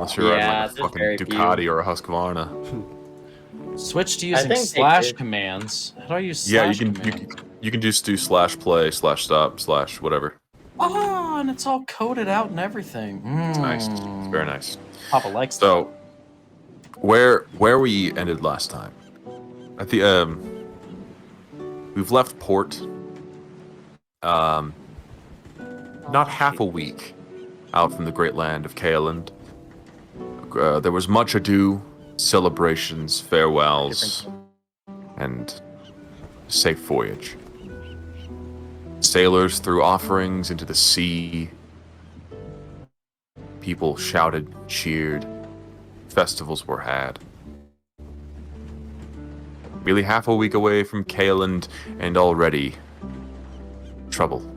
Unless you're riding Yeah, like a there's fucking very few. Ducati or a Husqvarna. Switch to I using think they slash do. commands. How do I use Yeah, slash commands? you can just do /play, /stop, / whatever. Oh, and it's all coded out and everything. It's nice. It's very nice. Papa likes So, where we ended last time? At the we've left port. Not half a week out from the great land of Kaeland. There was much ado, celebrations, farewells, and safe voyage. Sailors threw offerings into the sea. People shouted, cheered. Festivals were had. Merely half a week away from Kaeland, and already trouble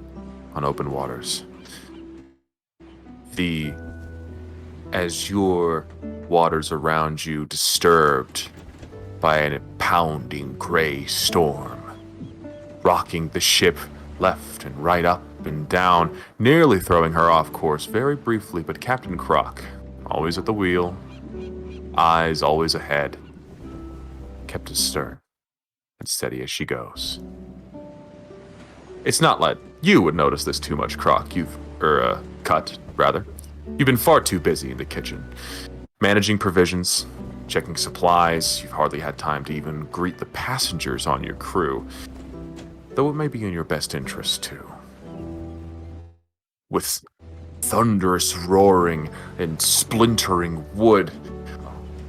on open waters. The azure waters around you disturbed by a pounding gray storm, rocking the ship left and right, up and down, nearly throwing her off course very briefly, but Captain Croc, always at the wheel, eyes always ahead, kept astern and steady as she goes. It's not like you would notice this too much, Croc. Cut, rather. You've been far too busy in the kitchen, managing provisions, checking supplies. You've hardly had time to even greet the passengers on your crew, though it may be in your best interest too. With thunderous roaring and splintering wood,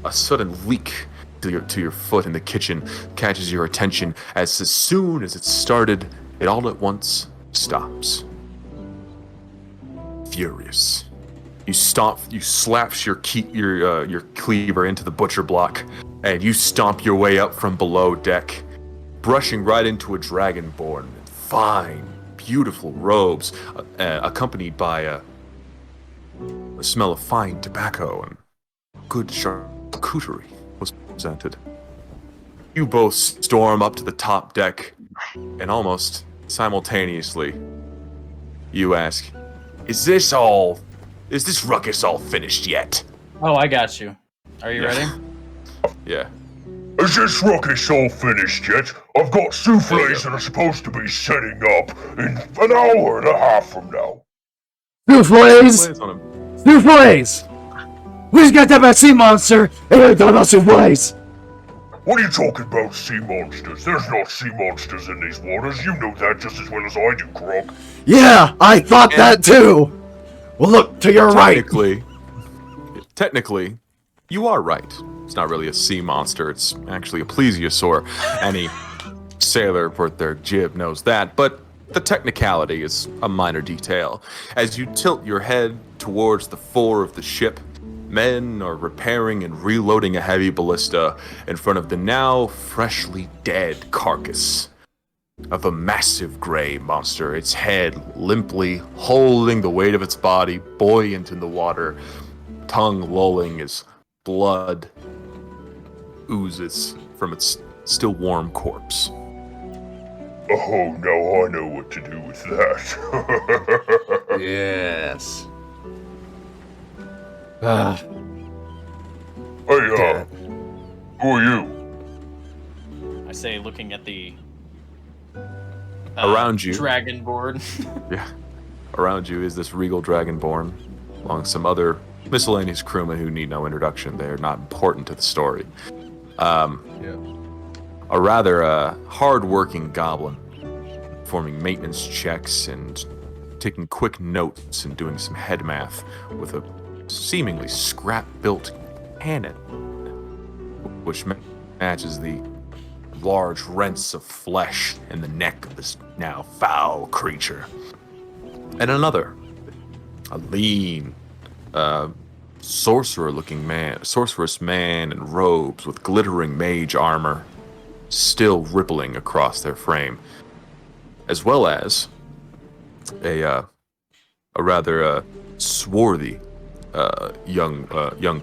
a sudden leak to your foot in the kitchen catches your attention as soon as it started, it all at once stops. Furious. You slaps your cleaver into the butcher block, and you stomp your way up from below deck, brushing right into a dragonborn in fine, beautiful robes, accompanied by a smell of fine tobacco and good charcuterie was presented. You both storm up to the top deck, and almost simultaneously, you ask, "Is this ruckus all finished yet?" Oh, I got you. Are you ready? Yeah. Is this ruckus all finished yet? I've got souffles that are supposed to be setting up in an hour and a half from now. Souffles! Plays on him. Souffles! We just got that by sea monster, and we're talking about souffles! What are you talking about, sea monsters? There's no sea monsters in these waters. You know that just as well as I do, Croc. Yeah, I thought that too! Well, look, to your right! Technically, you are right. It's not really a sea monster, it's actually a plesiosaur. Any sailor worth their jib knows that, but the technicality is a minor detail. As you tilt your head towards the fore of the ship, men are repairing and reloading a heavy ballista in front of the now freshly dead carcass of a massive gray monster, its head limply holding the weight of its body buoyant in the water, tongue lolling as blood oozes from its still warm corpse. Oh, now I know what to do with that. Yes. Hey, who are you? I say, looking at the Around you. dragonborn. Yeah. Around you is this regal dragonborn, along some other miscellaneous crewmen who need no introduction. They're not important to the story. A rather hard-working goblin, performing maintenance checks and taking quick notes and doing some head math with a seemingly scrap-built cannon, which matches the large rents of flesh in the neck of this now foul creature. And another, a lean, sorcerous man in robes with glittering mage armor, still rippling across their frame, as well as a rather swarthy young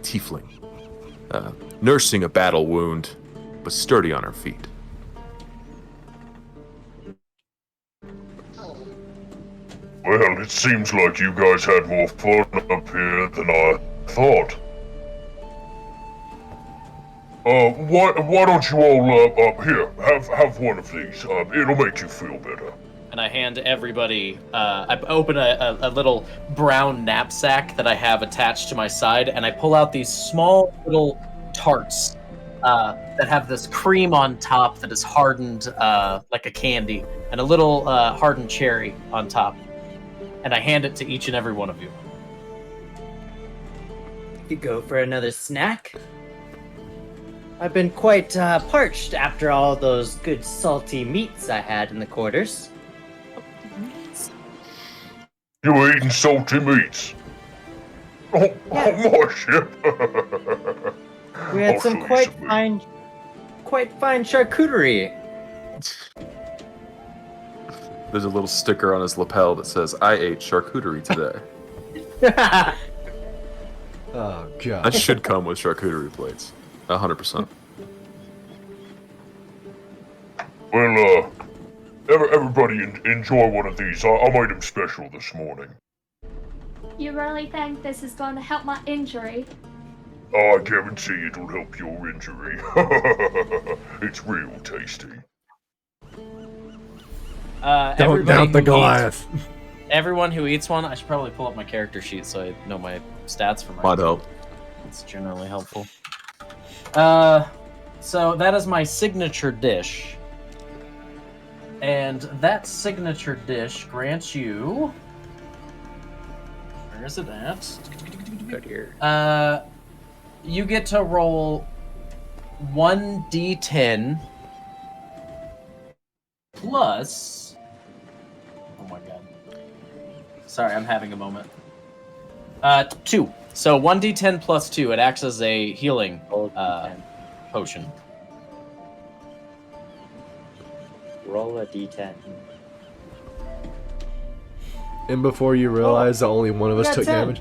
tiefling, nursing a battle wound, but sturdy on her feet. Well, it seems like you guys had more fun up here than I thought. Why don't you all, here, have one of these. It'll make you feel better. And I hand everybody. I open a little brown knapsack that I have attached to my side, and I pull out these small little tarts that have this cream on top that is hardened like a candy, and a little hardened cherry on top. And I hand it to each and every one of you. You go for another snack? I've been quite parched after all those good salty meats I had in the quarters. You were eating salty meats. Oh, Yes. my ship. We had I'll some show you quite some meat. fine charcuterie. There's a little sticker on his lapel that says, "I ate charcuterie today." Oh god. That should come with charcuterie plates. 100%. Well, everybody enjoy one of these. I made them special this morning. You really think this is going to help my injury? I guarantee it'll help your injury. It's real tasty. Don't Everybody doubt the who Goliath. Everyone who eats one, I should probably pull up my character sheet so I know my stats for my. Might help. It's generally helpful. So that is my signature dish. And that signature dish grants you. Where is it at? Good here. You get to roll 1d10 plus. Oh my god. Sorry, I'm having a moment. 2. So 1d10 plus 2. It acts as a healing potion. Roll a d10. And before you realize that only one of us got took 10. damage.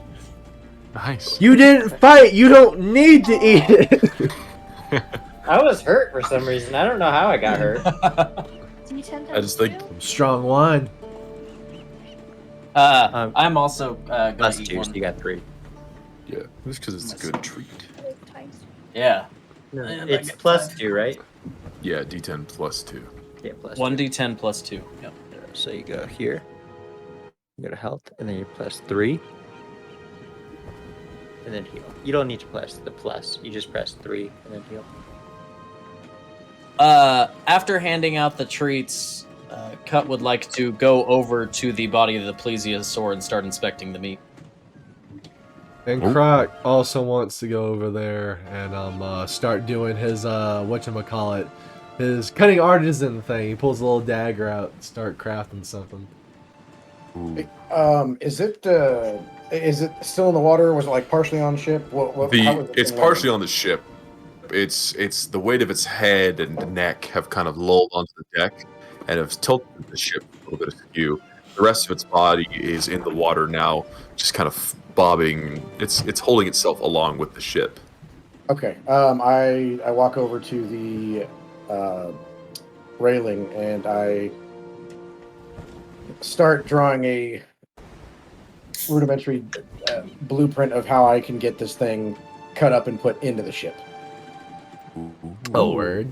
Nice. You didn't fight! You don't need to eat it! I was hurt for some reason. I don't know how I got hurt. Do you tend to I just think- Strong wine. I'm also gonna Plus eat 2, one. so you got 3. Yeah, just because it's a good treat. Yeah. It's plus 2, right? Yeah, D10 plus 2. Yeah, plus 1d10 plus 2. Yep. 2. So you go here. You go to health, and then you plus 3. And then heal. You don't need to press the plus. You just press 3 and then heal. After handing out the treats, Cut would like to go over to the body of the plesiosaur and start inspecting the meat. And Croc also wants to go over there and start doing his whatchamacallit, his cutting artisan thing. He pulls a little dagger out and start crafting something. Ooh. Is it still in the water? Was it like partially on ship? It's partially on the ship. It's the weight of its head and neck have kind of lulled onto the deck and have tilted the ship a little bit askew. The rest of its body is in the water now, just kind of bobbing. It's holding itself along with the ship. Okay. I walk over to the railing and I start drawing a rudimentary blueprint of how I can get this thing cut up and put into the ship. Oh, word.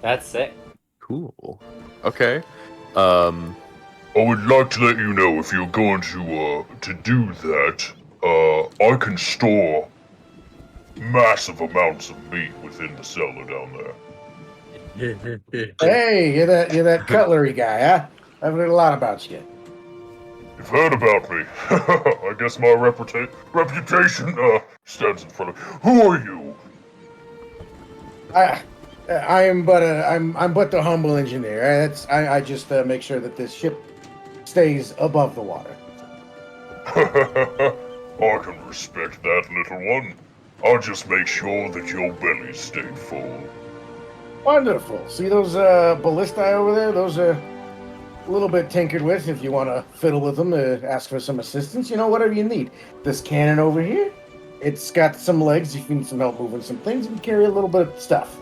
That's sick. Cool. Okay. I would like to let you know if you're going to do that, I can store massive amounts of meat within the cellar down there. Hey, you're that cutlery guy, huh? I've heard a lot about you. You've heard about me. I guess my reputation stands in front of me. Who are you? I'm but the humble engineer. I just make sure that this ship stays above the water. I can respect that, little one. I'll just make sure that your bellies stay full. Wonderful. See those ballistae over there? Those are a little bit tinkered with. If you want to fiddle with them, ask for some assistance, whatever you need. This cannon over here, it's got some legs. If you need some help moving some things, you can carry a little bit of stuff.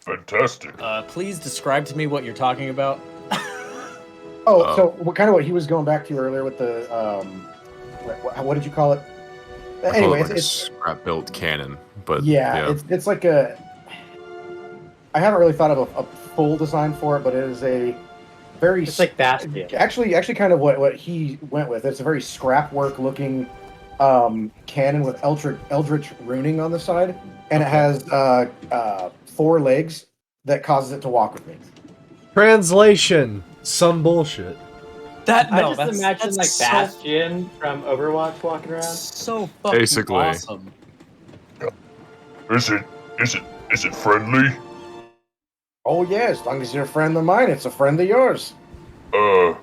Fantastic. Please describe to me what you're talking about. So what he was going back to earlier with the what did you call it? Anyway, like a scrap-built cannon, but yeah, it's like a. I haven't really thought of a full design for it, but it is a very. It's like Bastion. Actually, kind of what he went with. It's a very scrap work looking cannon with eldritch runing on the side, and it has 4 legs that causes it to walk with me. Translation: some bullshit. I just imagine like so, Bastion from Overwatch walking around. so fucking Basically. awesome. Is it friendly? Oh yeah, as long as you're a friend of mine, it's a friend of yours. Alright,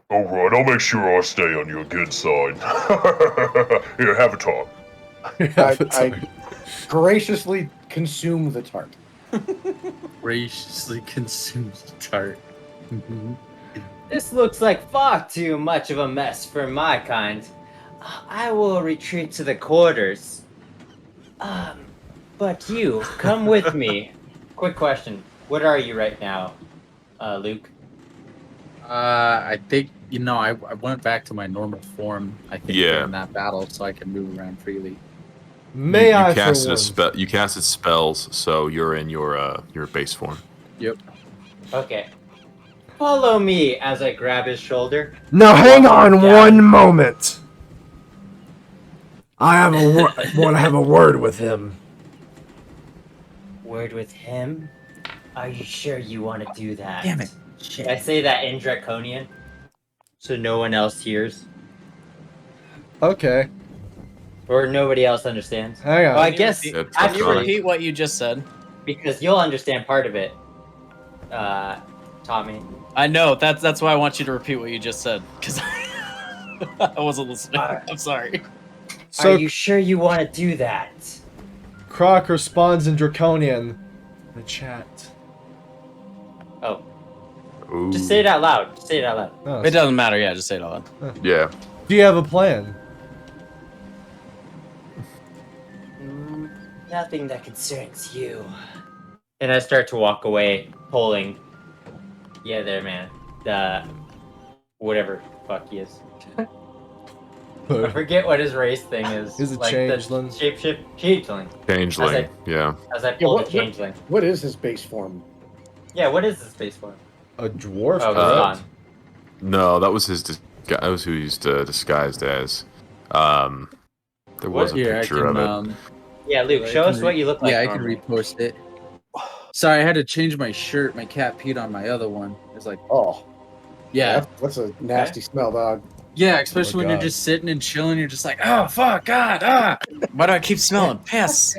I'll make sure I stay on your good side. Here, have a talk. I graciously consume the tart. Graciously consumes the tart. This looks like far too much of a mess for my kind. I will retreat to the quarters. But you, come with me. Quick question. What are you right now, Luke? I think I went back to my normal form. I think Yeah. in that battle, so I can move around freely. May I you casted for a once? spell. You casted spells, so you're in your base form. Yep. Okay. Follow me as I grab his shoulder. Now hang on Yeah. one moment. I have want to have a word with him. Word with him? Are you sure you want to do that? Damn it. Should I say that in Draconian? So no one else hears? Okay, Or nobody else understands? hang on. Well, I guess Yeah, Can you actually, repeat what you just said? because you'll understand part of it, Tommy. I know, that's why I want you to repeat what you just said, because I wasn't listening. I'm sorry. So Are you sure you want to do that? Croc responds in Draconian. The chat. Oh, Ooh. just say it out loud. Just say it out loud. Oh, It doesn't matter, yeah, just say it all out. Yeah. do you have a plan? Nothing that concerns you. And I start to walk away, pulling. Yeah, there, man. The whatever fuck he is. I forget what his race thing is. He's a like changeling. The changeling. Changeling. Yeah. As I pull what- the changeling. What is his base form? Yeah, what is this base for? A dwarf? Oh, correct? it's gone. No, that was his. That was who he's disguised as. There was a Here, I picture can, of it. Yeah, Luke, I show can us what you look like. Yeah, I can normally. repost it. Sorry, I had to change my shirt. My cat peed on my other one. It's like, Oh, yeah. that's a nasty smell, dog. Yeah, especially when God. you're just sitting and chilling. You're just like, oh, fuck, God, ah. Why do I keep smelling piss?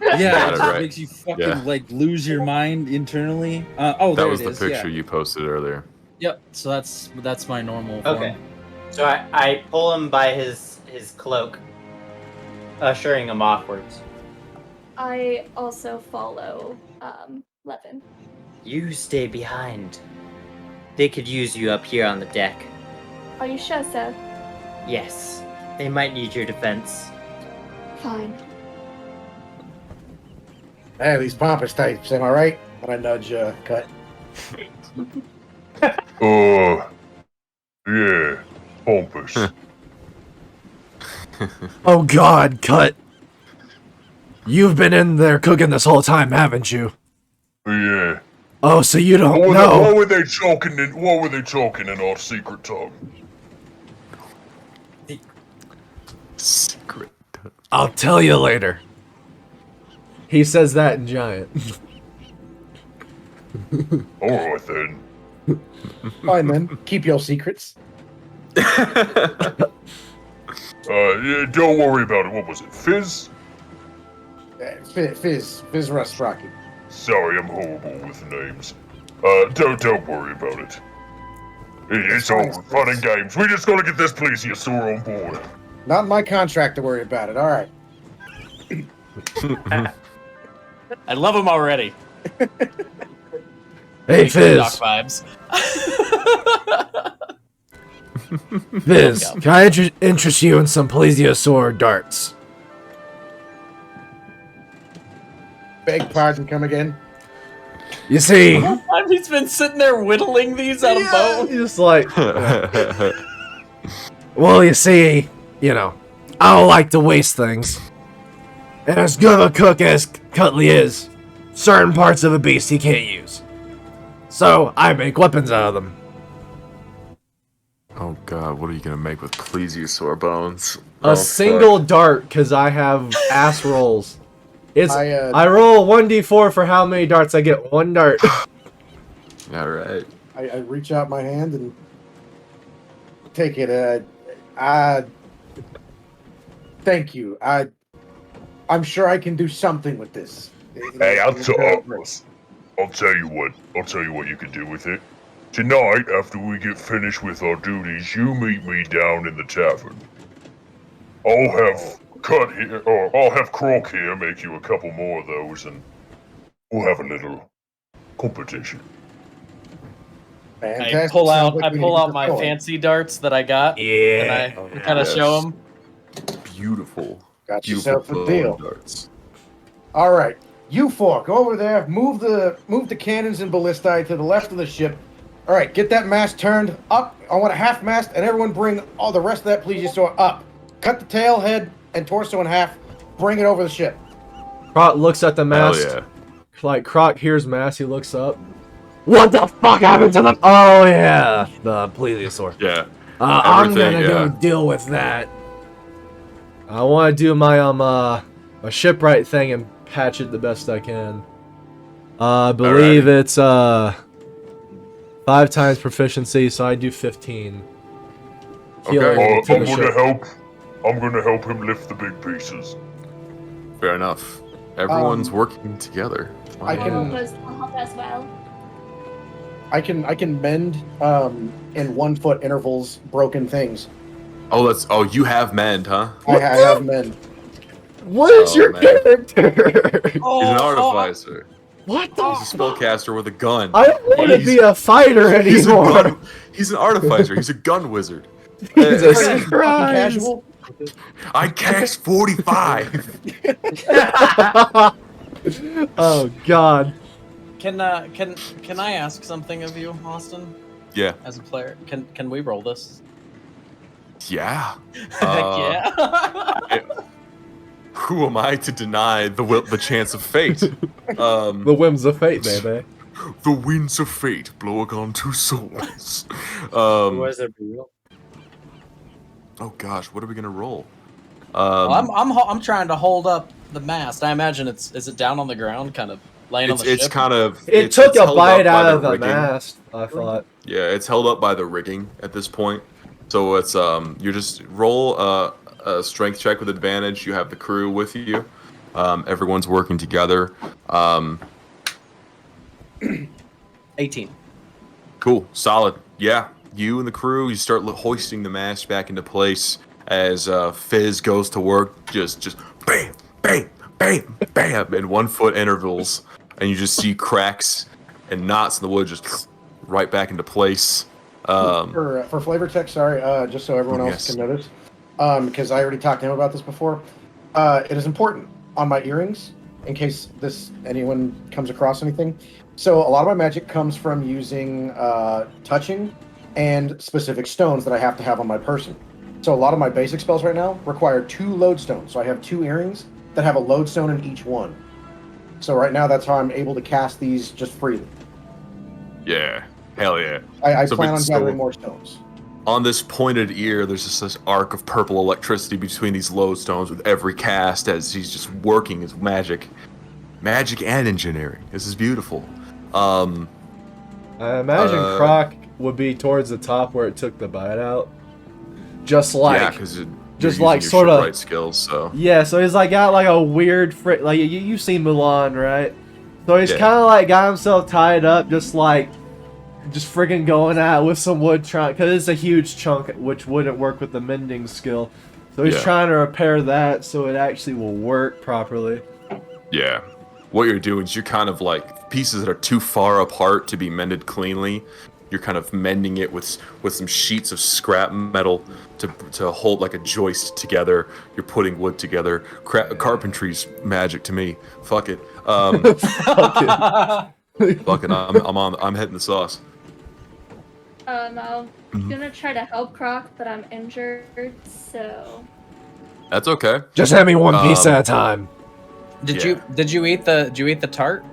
Yeah, Got it it just right. makes you fucking, Yeah. like, lose your mind internally. That there was it the is, picture yeah. you posted earlier. Yep, so that's my normal form. Okay. So I pull him by his cloak, ushering him offwards. I also follow Levin. You stay behind. They could use you up here on the deck. Are you sure, sir? Yes, they might need your defense. Fine. Hey, these pompous types, am I right? And I nudge Cut. Yeah, pompous. Oh God, Cut. You've been in there cooking this whole time, haven't you? Yeah. Oh, so you don't What know? were they talking in our secret tongue? Secret. I'll tell you later. He says that in Giant. Alright then. Fine then, keep your secrets. Yeah, don't worry about it. What was it? Fizz? Fizz Rust Rocky. Sorry, I'm horrible with names. Don't worry about it. It's all fun and games. We just gotta get this plesiosaur on board. Not in my contract to worry about it. All right. I love him already. Hey, Doc Fizz. vibes. Fizz, can I interest you in some plesiosaur darts? Beg pardon, come again. You see, He's been sitting there whittling these out of bone. just like, well, you see, I don't like to waste things. And as good of a cook as Cutley is, certain parts of a beast he can't use. So I make weapons out of them. Oh god, what are you gonna make with plesiosaur bones? A single dart, because I have ass rolls. I roll 1d4 for how many darts I get. 1 dart. Alright. I reach out my hand and take it. Thank you. I'm sure I can do something with this. Hey, I'll tell you what. I'll tell you what you can do with it. Tonight, after we get finished with our duties, you meet me down in the tavern. I'll have I'll have Croc here make you a couple more of those, and we'll have a little competition. Fantastic. I pull Sounds out like we need to get my going. fancy darts that I got. Yeah. And I kind of show them. Beautiful. Got Beautiful yourself a bow deal. and darts. All right, you four, go over there. Move the cannons and ballistae to the left of the ship. All right, get that mast turned up. I want a half mast, and everyone bring all the rest of that plesiosaur up. Cut the tail, head, and torso in half. Bring it over the ship. Croc looks at the Hell mast. yeah. Like, Croc hears mast, he looks up. What the fuck happened to them? Oh, yeah. The plesiosaur. Yeah. I'm gonna Everything, go yeah. deal with that. I want to do my my shipwright thing and patch it the best I can. I believe it's 5 times proficiency, so I do 15. Healing Okay. to I'm the gonna ship. help. I'm gonna help him lift the big pieces. Fair enough. Everyone's working together. I can- I'll help as well. I can mend in 1 foot intervals broken things. Oh, you have mend, huh? I have mend. What is Oh, your man. character? He's an artificer. What the? He's a spellcaster with a gun. I don't want to He's- be a fighter He's a anymore. gun. He's an artificer. He's a gun wizard. Jesus Fucking Christ. casual. I cast 45. Oh God. Can I ask something of you, Austin? Yeah. As a player, can we roll this? Yeah. Heck yeah. Who am I to deny the chance of fate? The whims of fate, baby. The winds of fate blow upon 2 souls. Was it real? Oh gosh, what are we gonna roll? Well, I'm trying to hold up the mast. I imagine is it down on the ground, kind of laying on the It's ship? kind of. It it's took a held up bite by out of the rigging. mast, I thought. Yeah, it's held up by the rigging at this point. So it's you just roll a strength check with advantage. You have the crew with you. Everyone's working together. 18. Cool, solid. Yeah, you and the crew, you start hoisting the mast back into place as Fizz goes to work. Just bam, bam, bam, bam, in 1 foot intervals, and you just see cracks and knots in the wood just right back into place. For flavor text, sorry, just so everyone else Yes. can notice, because I already talked to him about this before. It is important on my earrings in case anyone comes across anything. So a lot of my magic comes from using touching and specific stones that I have to have on my person. So a lot of my basic spells right now require 2 lodestones. So I have 2 earrings that have a lodestone in each one. So right now that's how I'm able to cast these just freely. Yeah, hell yeah. I So plan big on gathering stone. more stones. On this pointed ear, there's just this arc of purple electricity between these lodestones with every cast as he's just working his magic. Magic and engineering. This is beautiful. I imagine Uh, Croc would be towards the top where it took the bite out. Just like, yeah, because just like sort of skills. So yeah. So he's like got like a weird like you've seen Mulan, right? So he's Yeah. kind of like got himself tied up, just freaking going at it with some wood trying, because it's a huge chunk which wouldn't work with the mending skill. So he's Yeah. trying to repair that so it actually will work properly. yeah, what you're doing is you're kind of like pieces that are too far apart to be mended cleanly. You're kind of mending it with some sheets of scrap metal to hold like a joist together. You're putting wood together. Carpentry's magic to me. Fuck it. Fuck it. I'm hitting the sauce. No. I'm gonna try to help Croc, but I'm injured, so That's okay. Just hand me one piece at a time. Did Yeah. you eat the tart?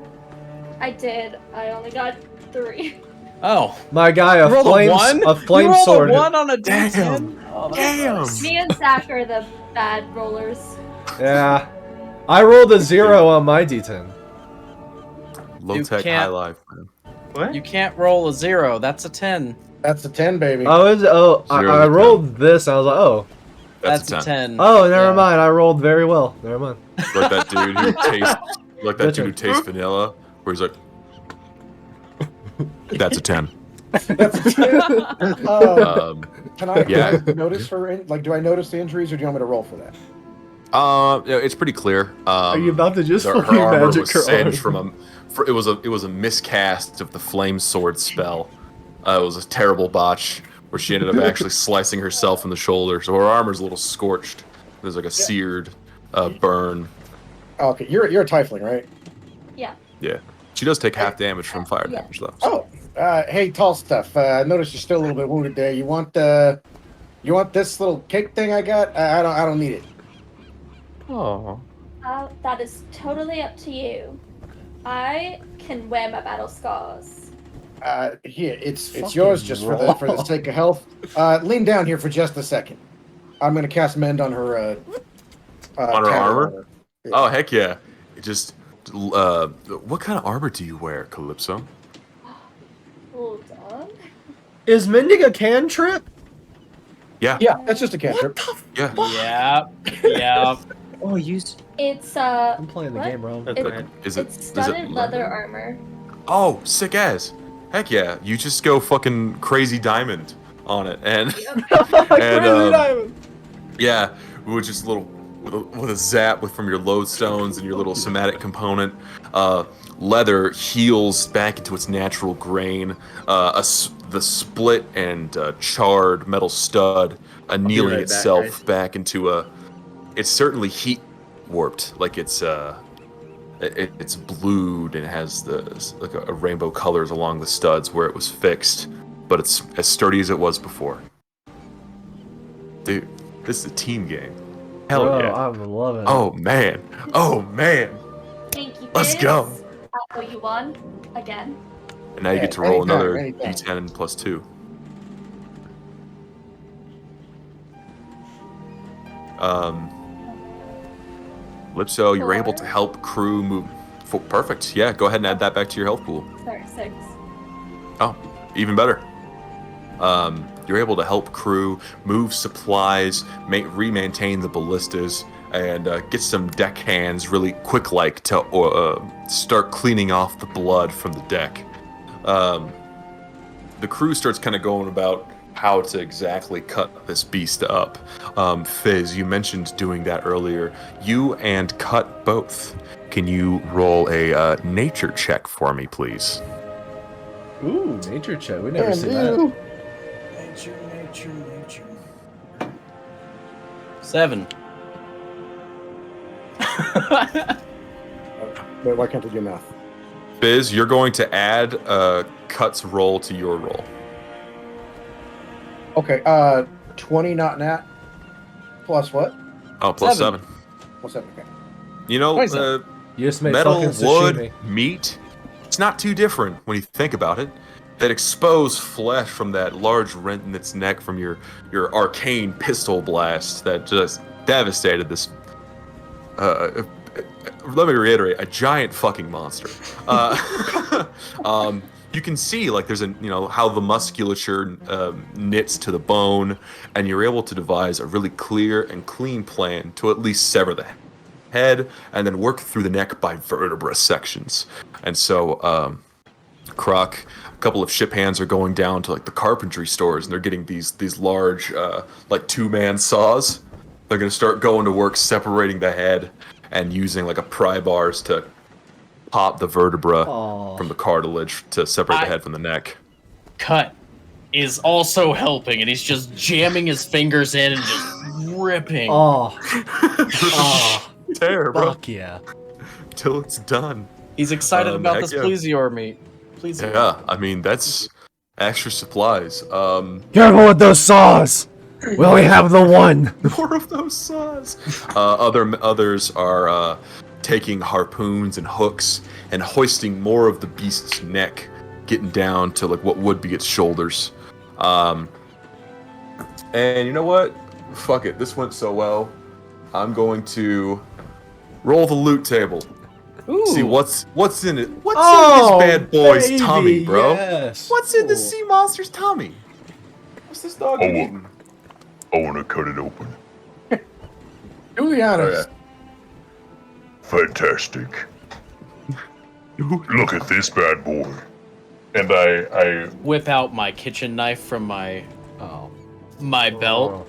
I did. I only got 3. Oh, My guy, you rolled a one. a flame you rolled sword. a 1 on a Damn. D10. Oh, that's Damn. nice. Me and Zach are the bad rollers. Yeah. I rolled a 0 on my D10. Low You tech, can't- high life. Man. What? You can't roll a 0. That's a 10. That's a 10, baby. I Zero I to rolled this. I was like, oh. That's, That's a 10. Oh, never Yeah. mind. I rolled very well. Never mind. Like that dude who tastes, like that That's dude who a- tastes vanilla, where he's like, "That's a 10." That's a 10. Can I Yeah. notice do I notice the injuries or do you want me to roll for that? Yeah, it's pretty clear. Are you about to just her fucking armor magic was her singed arm? it was a miscast of the flame sword spell. It was a terrible botch where she ended up actually slicing herself in the shoulder, so her armor's a little scorched. There's like a seared burn. Oh, okay, you're a tiefling, right? Yeah. Yeah, she does take half damage from fire damage though. So. Oh, hey, tall stuff. I noticed you're still a little bit wounded there. You want this little cake thing I got? I don't need it. Oh. That is totally up to you. I can wear my battle scars. Here, it's Fucking yours just for the roll. sake of health. Lean down here for just a second. I'm gonna cast mend on her. On her tattered armor? Yeah. Oh heck yeah! It just what kind of armor do you wear, Calypso? Hold on. Is mending a cantrip? Yeah, Yeah, that's just a cantrip. yeah. Yeah. Yeah. Oh, use. It's I'm playing the What? game wrong. Go ahead. Is it? it's Is studded it leather armor. Oh, sick as. Heck yeah! You just go fucking crazy diamond on it, and Crazy diamond. yeah, with just a little with a zap from your lodestones and your little somatic component. Leather heals back into its natural grain. The split and charred metal stud annealing right back, itself guys. back into a. It's certainly heat warped, like it's it's blued and has like a rainbow colors along the studs where it was fixed, but it's as sturdy as it was before. Dude, this is a team game. Hell Bro, yeah! I'm loving it. Oh man! Oh man! Thank you. Let's Biz. go. I owe you one again. And now you Yeah, get to roll anytime, another anytime. D10 plus 2. Lipso, you're able to help crew move. Perfect. Yeah, go ahead and add that back to your health pool. Sorry, 6. Oh, even better. You're able to help crew move supplies, re-maintain the ballistas, and get some deck hands really quick-like to start cleaning off the blood from the deck. The crew starts kind of going about how to exactly cut this beast up. Fizz, you mentioned doing that earlier. You and Cut both. Can you roll a nature check for me, please? Ooh, nature check. We never And seen that. you. Nature. 7. Wait, why can't I do math? Fizz, you're going to add Cut's roll to your roll. Okay, 20 not nat. Plus what? Oh, plus 7. 7. What's that? Okay. You know, 27. You just made metal, fucking wood, sashimi. meat, it's not too different when you think about it. That exposed flesh from that large rent in its neck from your arcane pistol blast that just devastated this. Let me reiterate, a giant fucking monster. You can see like there's how the musculature knits to the bone, and you're able to devise a really clear and clean plan to at least sever the head and then work through the neck by vertebra sections. And so, Croc, a couple of ship hands are going down to like the carpentry stores, and they're getting these large like 2-man saws. They're gonna start going to work separating the head and using like a pry bars to pop the vertebra Aw. from the cartilage to separate the head from the neck. Cut is also helping, and he's just jamming his fingers in and just ripping. Oh. Oh. Tear, bro, Fuck yeah. till it's done. He's excited about heck this yeah. plesiosaur meat. Plesiosaur. Yeah, I mean that's extra supplies. Careful with those saws! We only have the one. More of those saws. Others are taking harpoons and hooks and hoisting more of the beast's neck, getting down to like what would be its shoulders. And you know what? Fuck it. This went so well. I'm going to roll the loot table. Ooh. See what's in it. What's Oh, in this bad boy's baby, tummy, bro? yes. What's in the sea monster's tummy? What's this dog Oh, eating? I want to cut it open. Do the honors. Fantastic. Look at this bad boy. And I Whip out my kitchen knife from my Oh. belt,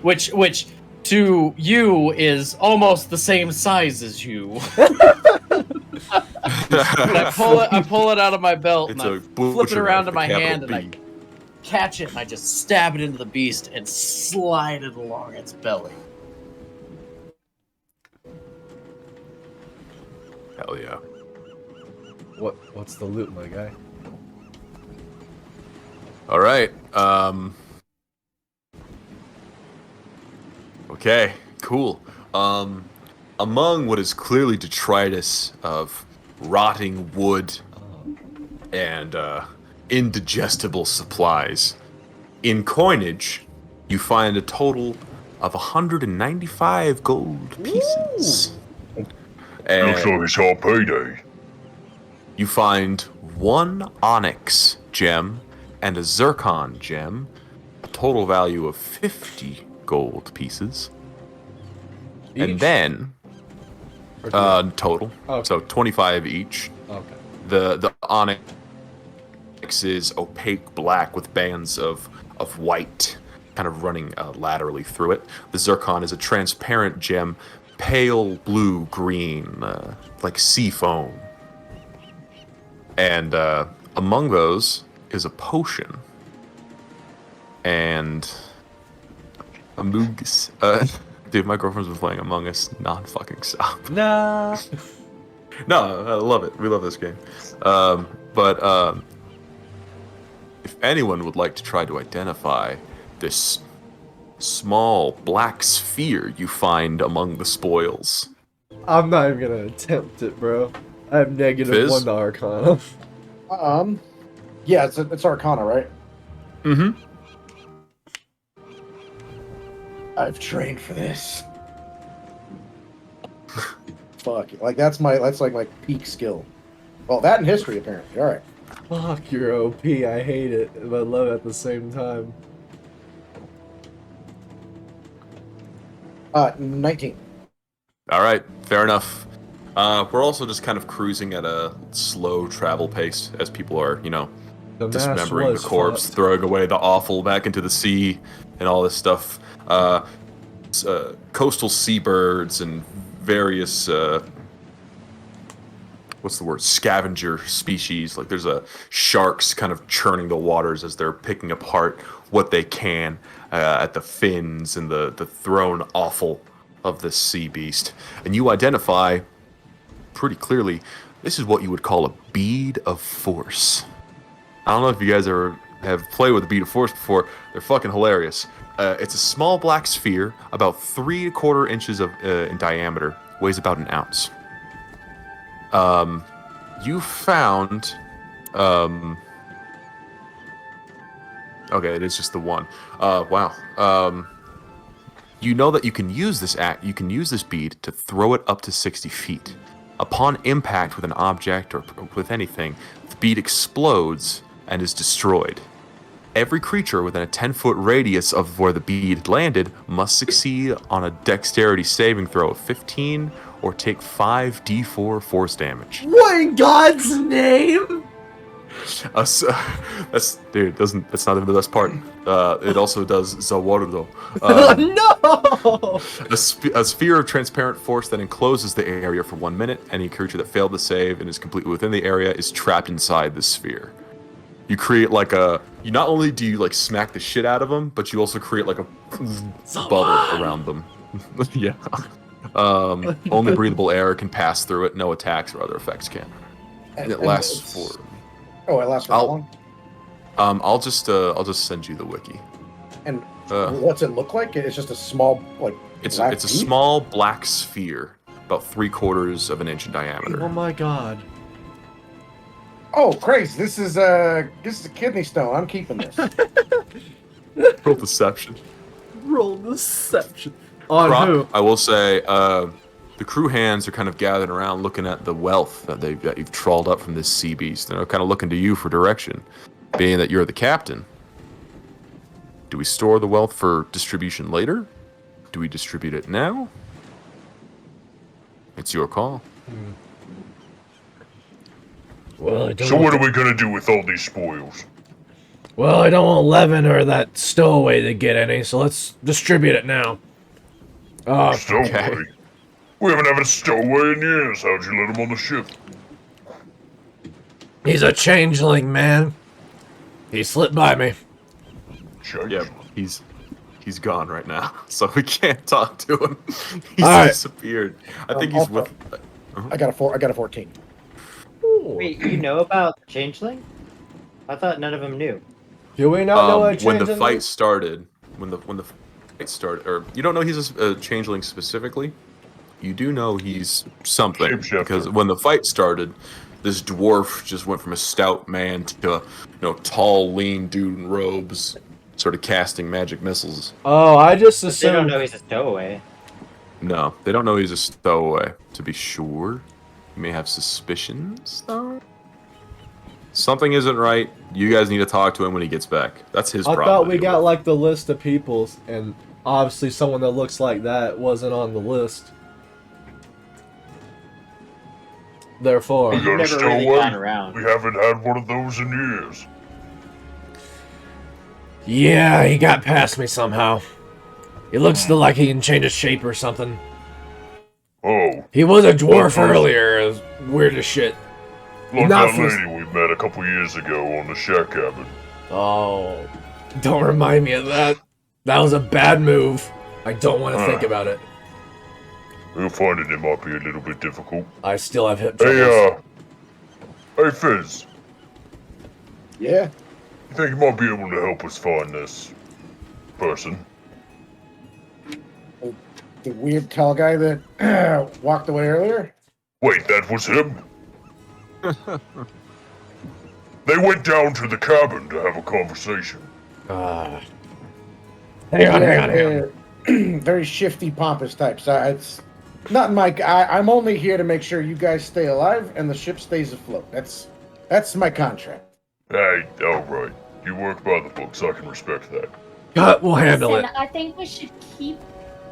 which to you is almost the same size as you. And I pull it out of my belt It's and I a flip it butcher around knife in my with a hand and I capital B. catch it and I just stab it into the beast and slide it along its belly. Hell yeah. What's the loot, my guy? All right. Okay. Cool. Among what is clearly detritus of rotting wood and indigestible supplies, in coinage, you find a total of 195 gold pieces. And looks like it's our payday. you find one onyx gem and a zircon gem, a total value of 50 gold pieces. And Each? then, Or total, Okay. so 25 each. okay. The onyx is opaque black with bands of white kind of running laterally through it. The zircon is a transparent gem, pale blue-green, like sea foam. And among those is a potion. And Among Us. Dude, my girlfriend's been playing Among Us non-fucking stop. Nah. No, I love it. We love this game. But if anyone would like to try to identify this small black sphere you find among the spoils, I'm not even gonna attempt it, bro. I have negative Fizz? 1 to Arcana. Yeah, it's Arcana, right? mm-hmm. I've trained for this. Fuck, like that's like my peak skill. Well, that and history apparently. All right. Fuck, you're OP. I hate it, but I love it at the same time. 19. All right, fair enough. We're also just kind of cruising at a slow travel pace as people are, The mass dismembering the was corpse, fucked. throwing away the offal back into the sea, and all this stuff. Coastal seabirds and various what's the word? Scavenger species. Like there's sharks kind of churning the waters as they're picking apart what they can at the fins and the thrown offal of this sea beast. And you identify pretty clearly, this is what you would call a bead of force. I don't know if you guys ever have played with a bead of force before. They're fucking hilarious. It's a small black sphere, about 3¼ inches in diameter, weighs about an ounce. You found, okay, it is just the one. Wow. You know that you can use this bead to throw it up to 60 feet. Upon impact with an object or with anything, the bead explodes and is destroyed. Every creature within a 10-foot radius of where the bead landed must succeed on a dexterity saving throw of 15 or take 5d4 force damage. What in God's name? That's not even the best part. It also does Zawardo. No! A sphere of transparent force that encloses the area for 1 minute. Any creature that failed to save and is completely within the area is trapped inside the sphere. You create like you not only do you like smack the shit out of them, but you also create like a bubble around them. Yeah. Only breathable air can pass through it. No attacks or other effects can. And it lasts for. Oh, it lasts for how long? I'll just send you the wiki. And What's it look like? It's just a small, like, It's black a bead? small black sphere, about 3/4 of an inch in diameter. Oh my god. Oh, Christ, this is a kidney stone. I'm keeping this. Roll deception. Roll deception. On Croc, who? I will say, the crew hands are kind of gathered around, looking at the wealth that you've trawled up from this sea beast. They're kind of looking to you for direction, being that you're the captain. Do we store the wealth for distribution later? Do we distribute it now? It's your call. Well, I don't So what are we gonna do with all these spoils? Well, I don't want Levin or that stowaway to get any, so let's distribute it now. Stowaway? okay. We haven't had a stowaway in years. How'd you let him on the ship? He's a changeling, man. He slipped by me. Change. Yeah, he's gone right now, so we can't talk to him. He's All right. disappeared. I think he's with. I got a 14. Wait, you know about Changeling? I thought none of them knew. Do we not know a When the changeling? fight started, when the fight started, or you don't know he's a changeling specifically. You do know he's something Shapeshifter. because when the fight started, this dwarf just went from a stout man to a tall, lean dude in robes, sort of casting magic missiles. Oh, I just But they don't assumed. know he's a stowaway. No, they don't know he's a stowaway. To be sure, you may have suspicions though. Something isn't right. You guys need to talk to him when he gets back. That's his I problem. thought we to deal got with. like the list of peoples, and obviously someone that looks like that wasn't on the list. Therefore, We You've got a never really stowaway? gone around. We haven't had one of those in years. yeah, he got past me somehow. He looks like he can change his shape or something. Oh, He was a dwarf What? earlier. It was weird as shit. like Not that for- lady we met a couple years ago on the shack cabin. Oh, don't remind me of that. That was a bad move. I don't want to think about it. We're finding it might be a little bit difficult. I still have hip troubles. Hey, Fizz. Yeah. You think you might be able to help us find this person? The weird tall guy that walked away earlier? Wait, that was him? They went down to the cabin to have a conversation. Hang on. Very shifty, pompous types. It's not my. I'm only here to make sure you guys stay alive and the ship stays afloat. That's my contract. Hey, alright. You work by the books, I can respect that. We'll handle Listen, it. I think we should keep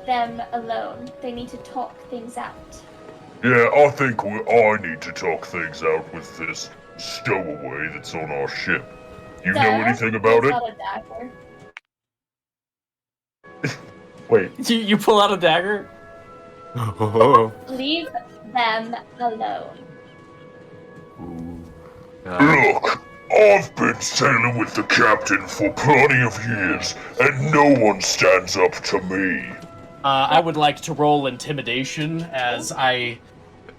them alone. They need to talk things out. Yeah, I think I need to talk things out with this stowaway that's on our ship. You know Sir, anything about he's it? got a dagger. Wait. You pull out a dagger? Leave them alone. Look, I've been sailing with the captain for plenty of years, and no one stands up to me. I would like to roll intimidation as I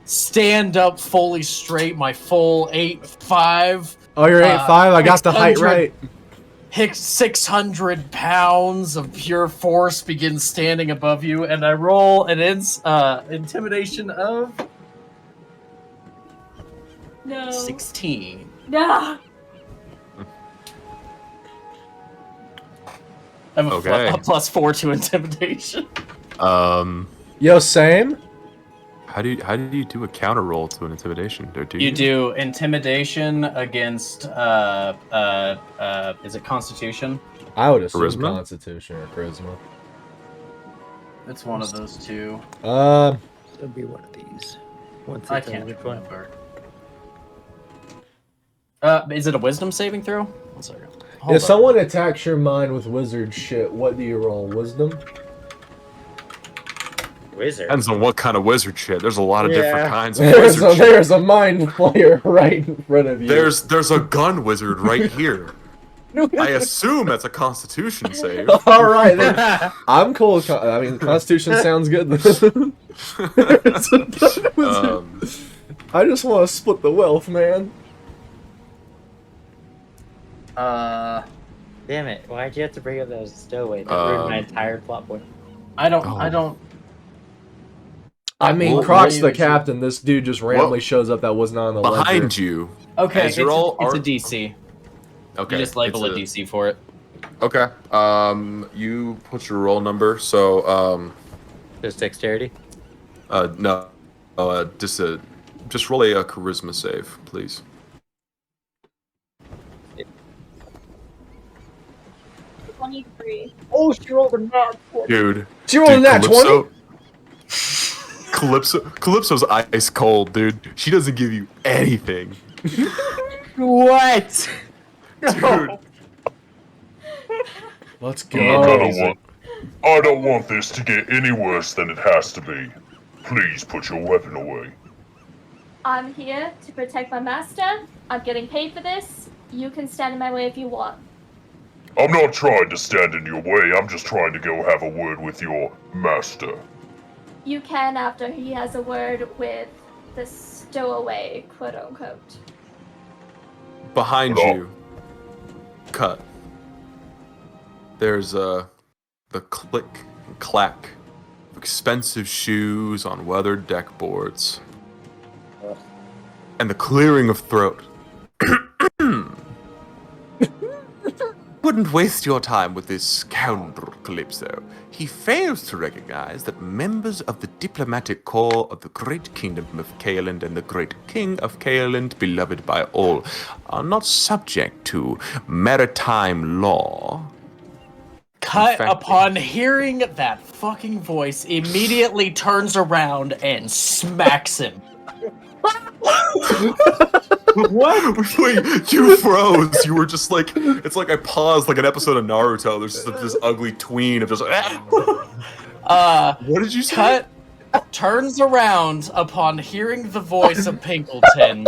stand up fully straight, my full 8'5". Oh, you're 8'5". I got the height 600 right. 600 pounds of pure force begins standing above you, and I roll an intimidation of No. 16. No. I have a, Okay. a +4 to intimidation. Yo, same. How do you do a counter roll to an intimidation? Or do You do intimidation against is it Constitution? I would assume Charisma? Constitution or Charisma. It's one of those two. It'll be one of these. I can't remember. Is it a Wisdom saving throw? One second. Hold If on. someone attacks your mind with wizard shit, what do you roll? Wisdom? Wizard. Depends on what kind of wizard shit. There's a lot of different Yeah. kinds of wizard shit. There's a mind player right in front of you. There's a gun wizard right here. I assume that's a Constitution save. All right, then. I'm cool. With I mean, Constitution sounds good. There's a gun wizard. I just want to split the wealth, man. Damn it! Why'd you have to bring up that was a stowaway? That ruined my entire plot point. I don't. I mean, Well, Croc's what the you- captain. This dude just randomly shows up that was not on the ledger. Behind you. Okay, As you're all it's a are- DC. Okay. You just label a DC for it. Okay. You put your roll number. So Just dexterity. no. Just roll a charisma save, please. 23. Oh, she rolled a nat. Dude. She rolled a nat 20? Calypso's ice cold, dude. She doesn't give you anything. What? Dude. Let's I'm not gonna go. want. I don't want this to get any worse than it has to be. Please put your weapon away. I'm here to protect my master. I'm getting paid for this. You can stand in my way if you want. I'm not trying to stand in your way. I'm just trying to go have a word with your master. You can after he has a word with the stowaway, quote unquote. Behind Hello? you. Cut. There's the click and clack of expensive shoes on weathered deck boards. And the clearing of throat. Wouldn't waste your time with this scoundrel Calypso. He fails to recognize that members of the diplomatic corps of the great kingdom of Caeland and the great king of Caeland, beloved by all, are not subject to maritime law. Cut fact- upon hearing that fucking voice, immediately turns around and smacks him. What? Wait, you froze. You were just like, it's like I paused like an episode of Naruto. There's just this ugly tween of just What did you say? Cut turns around upon hearing the voice of Pinkleton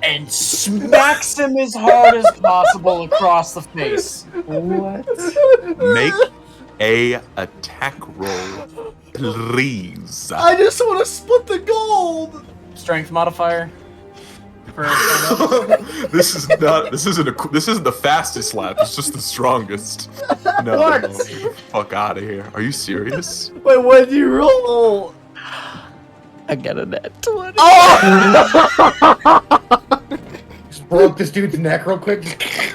and smacks him as hard as possible across the face. What? Make a attack roll, please. I just want to split the gold. Strength modifier. This isn't the fastest lap. It's just the strongest. No, What? no, get the fuck out of here. Are you serious? Wait, what did you roll? I got a net 20. Just broke this dude's neck real quick. He's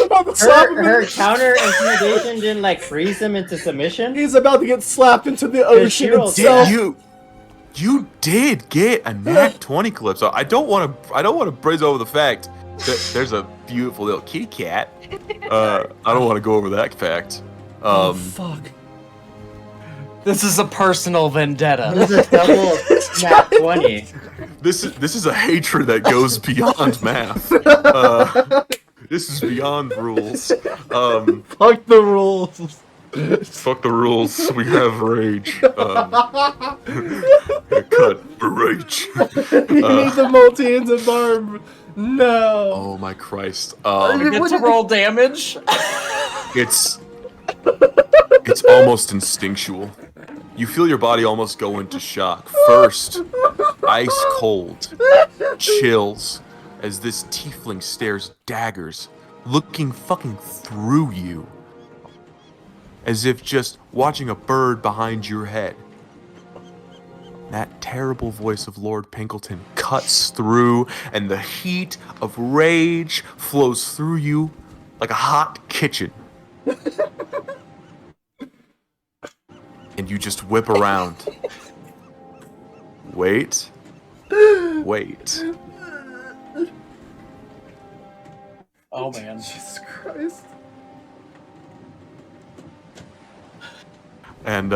about to slap him. Her counter intimidation didn't like freeze him into submission. He's about to get slapped into the she ocean rolled itself. You did get a nat 20, Calypso. I don't want to breeze over the fact that there's a beautiful little kitty cat. I don't want to go over that fact. Fuck. This is a personal vendetta. This is a double nat 20. This is a hatred that goes beyond math. This is beyond rules. Fuck the rules. Fuck the rules. We have rage. Cut rage. You need the multi-ended barb. No. Oh my Christ. I get to roll damage. It's almost instinctual. You feel your body almost go into shock. First, ice cold, chills, as this tiefling stares daggers, looking fucking through you. As if just watching a bird behind your head. That terrible voice of Lord Pinkleton cuts through, and the heat of rage flows through you like a hot kitchen. And you just whip around. Wait. Wait. Oh man. Jesus Christ. And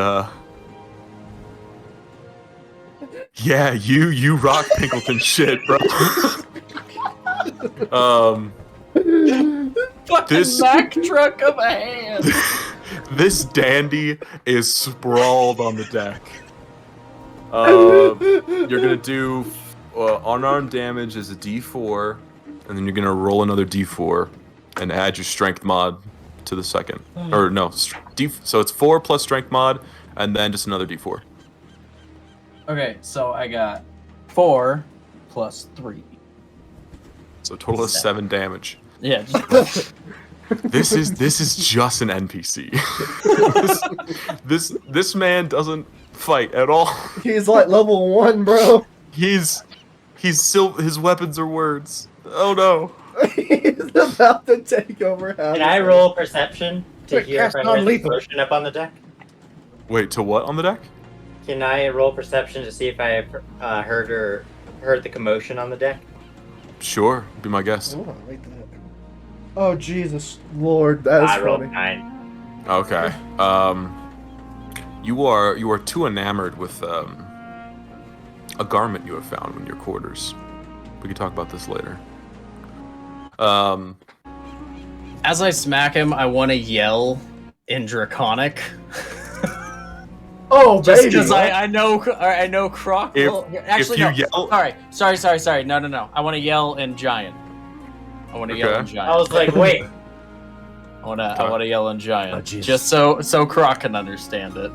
yeah, you rock Pinkleton shit, bro. Fucking This- Mack truck of a hand. This dandy is sprawled on the deck. You're gonna do unarmed damage as a D4, and then you're gonna roll another D4 and add your strength mod to the second. Or no, so it's 4 plus strength mod, and then just another D4. Okay, so I got 4 plus 3. So a total of 7 damage. Yeah. Just, This is just an NPC. this man doesn't fight at all. He's like level 1, bro. He's still, his weapons are words. Oh no. He's about to take over. Can I roll perception to Quick, hear if cast I hear the non-lethal. commotion up on the deck? Wait, to what on the deck? Can I roll perception to see if I heard the commotion on the deck? Sure, be my guest. Hold on, wait that. Oh Jesus, Lord, that is I rolled funny. 9. Okay. You are too enamored with a garment you have found in your quarters. We can talk about this later. as I smack him, I want to yell in Draconic. Oh, Just baby. because I know Croc will... Actually, you no. yell- Sorry. No. I want to yell in Giant. I want to yell in Okay. Giant. I was like, wait. I want to yell in Giant. Oh, Jesus. just so Croc can understand it.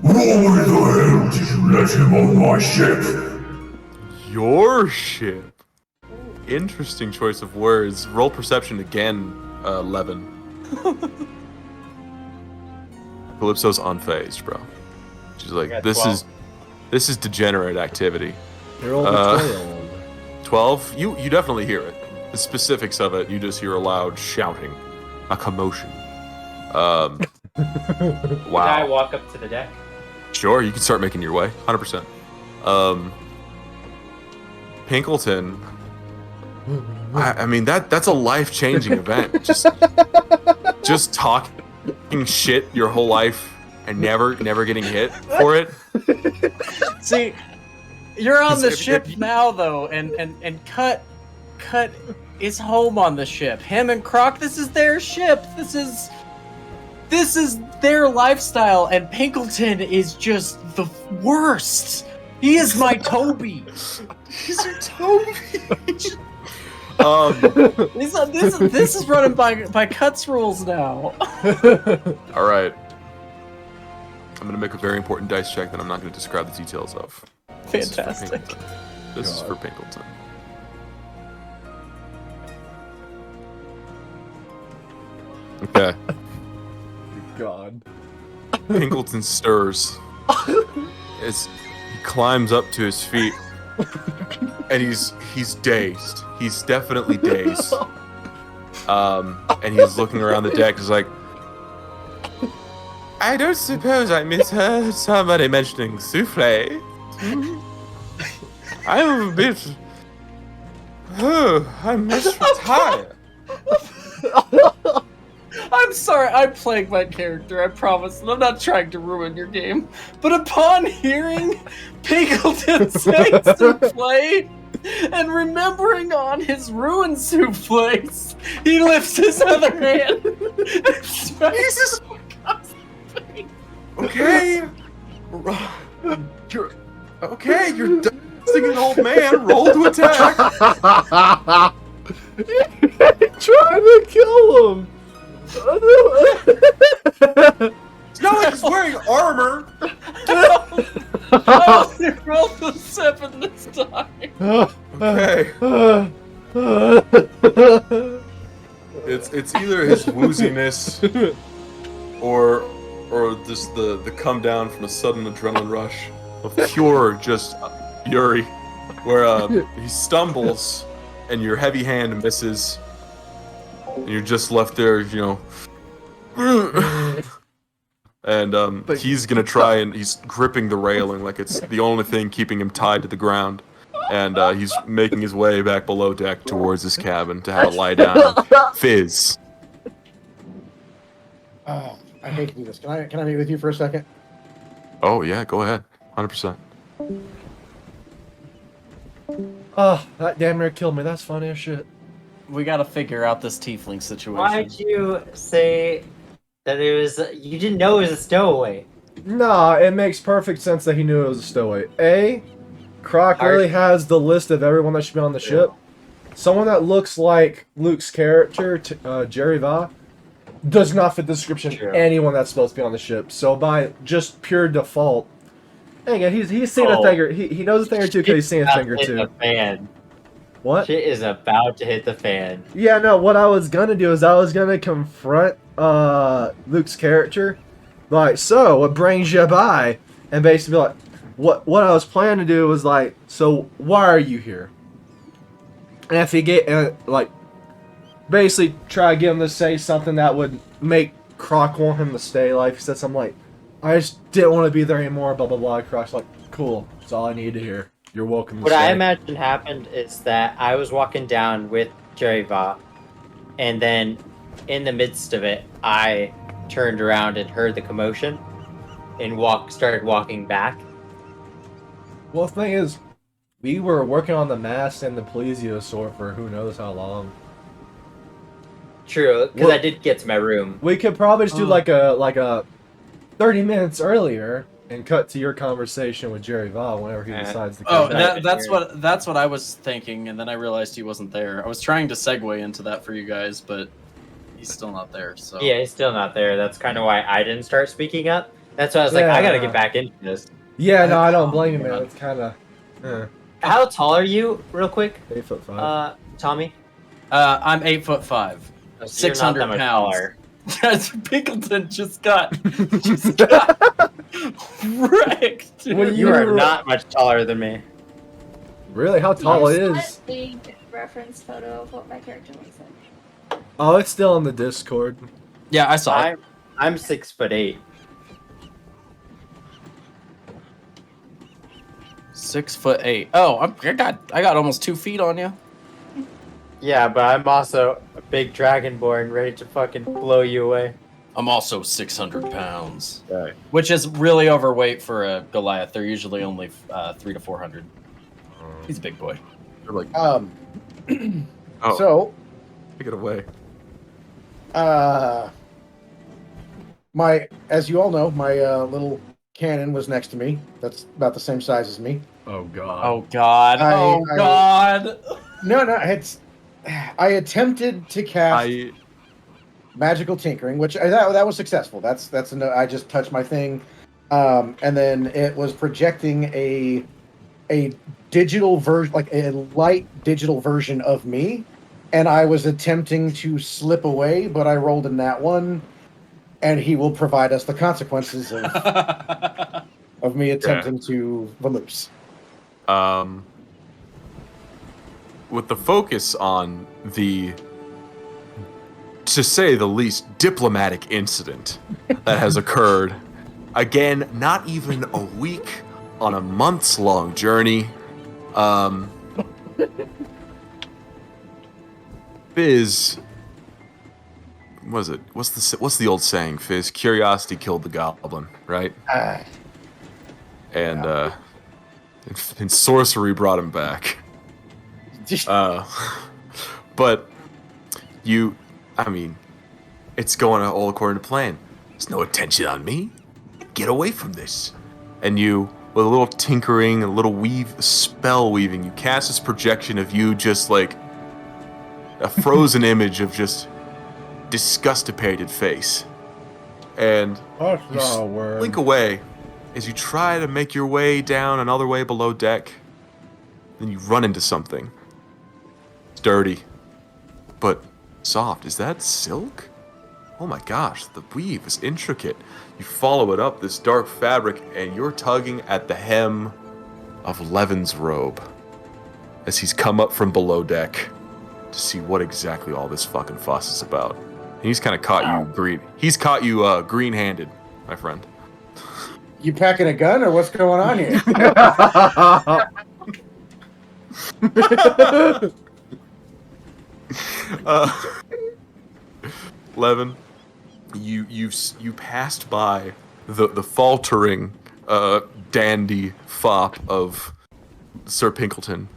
Why the hell did you let him on my ship? Your ship. Interesting choice of words. Roll perception again, 11. Calypso's unfazed, bro. She's I like, got this 12. is degenerate activity. You're all Uh, betrayal. 12? You definitely hear it. The specifics of it, you just hear a loud shouting. A commotion. Can I Wow. walk up to the deck? Sure, you can start making your way. 100%. Pinkleton. I mean that's a life-changing event. Just talking shit your whole life and never getting hit for it. See, you're on the If- ship if- now, though, and Cut is home on the ship. Him and Croc, this is their ship. This is their lifestyle, and Pinkleton is just the worst. He is my Toby. He's your Toby. This is running by Cut's rules now. All right. I'm gonna make a very important dice check that I'm not gonna describe the details of. This is for Fantastic. Pinkleton. This is for Pinkleton. Okay. God. Pinkleton stirs as he climbs up to his feet, and he's dazed. He's definitely dazed. And he's looking around the deck. He's like, I don't suppose I misheard somebody mentioning souffle. I'm a bit. Oh, I must retire. I'm sorry, I'm playing my character, I promise, and I'm not trying to ruin your game. But upon hearing Pinkleton say souffle, and remembering on his ruined souffles, he lifts his other hand and smacks Okay. You're okay. You're dusting an old man. Roll to attack. Trying to kill him. No, he's wearing armor. I only rolled a 7 this time. Okay. It's either his wooziness or just the come down from a sudden adrenaline rush of pure just fury, where he stumbles and your heavy hand misses, and you're just left there, you know. And he's gonna try, and he's gripping the railing like it's the only thing keeping him tied to the ground. And he's making his way back below deck towards his cabin to have a lie down. Fizz. I hate to do this. Can I meet with you for a second? Oh yeah, go ahead. 100%. Oh, that damn near killed me. That's funny as shit. We gotta figure out this tiefling situation. Why'd you say that it was? You didn't know it was a stowaway. Nah, it makes perfect sense that he knew it was a stowaway. A, Croc Hard- really has the list of everyone that should be on the ship. Someone that looks like Luke's character, Jerree'Tva, does not fit the description of True. anyone that's supposed to be on the ship. So by just pure default, and again, he's seen a Oh. thing or he knows a thing or two because he's seen a thing or In two. the fan. What? Shit is about to hit the fan. Yeah, no, what I was gonna do is I was gonna confront Luke's character. Like, so what brings you by? And basically be like, what I was planning to do was like, so why are you here? And if he like basically try to get him to say something that would make Croc want him to stay. Like he said something like, I just didn't want to be there anymore, blah blah blah. Croc's like, cool, that's all I need to hear. You're welcome to What stay. I imagine happened is that I was walking down with Jerree'Tva, and then in the midst of it, I turned around and heard the commotion, and started walking back. Well, the thing is, we were working on the mask and the plesiosaur for who knows how long. True, because I did get to my room. We could probably just do like a 30 minutes earlier and cut to your conversation with Jerree'Tva whenever he decides to come back. That's what I was thinking, and then I realized he wasn't there. I was trying to segue into that for you guys, but he's still not there. So Yeah, he's still not there. That's kind of why I didn't start speaking up. That's why I was like, I gotta get back into this. Yeah, no, I don't blame you, man. It's kind of. How tall are you, real quick? 8'5". Tommy? I'm 8'5", So you're 600 not that much pounds. taller. Pinkleton just got wrecked. Well, You are not much taller than me. Really? How tall it is? A reference photo of what my character looks like. Oh, it's still on the Discord. Yeah, I saw it. I'm 6'8". 6'8". Oh, I got almost 2 feet on you. Yeah, but I'm also a big dragonborn ready to fucking blow you away. I'm also 600 pounds, Right. which is really overweight for a Goliath. They're usually only 300 to 400. He's a big boy. They're like, Oh. So, take it away. As you all know, my little cannon was next to me. That's about the same size as me. Oh god. Oh god. God. No, I attempted to cast magical tinkering, which that was successful. I just touched my thing, and then it was projecting a digital version, like a light digital version of me, and I was attempting to slip away, but I rolled in that one, and he will provide us the consequences of me attempting to vamoose. With the focus on the, to say the least, diplomatic incident that has occurred, again, not even a week on a months-long journey, Fizz, what's the old saying, Fizz? Curiosity killed the goblin, right? And sorcery brought him back. But it's going all according to plan. There's no attention on me. Get away from this. And you, with a little tinkering, a little spell weaving, you cast this projection of you just like a frozen image of just disgustipated face. And you slink away as you try to make your way down another way below deck. Then you run into something. It's dirty, but soft. Is that silk? Oh my gosh, the weave is intricate. You follow it up this dark fabric, and you're tugging at the hem of Levin's robe as he's come up from below deck to see what exactly all this fucking fuss is about. And he's kind of caught you green-handed, my friend. You packing a gun, or what's going on here? Levin, you passed by the faltering dandy fop of Sir Pinkleton.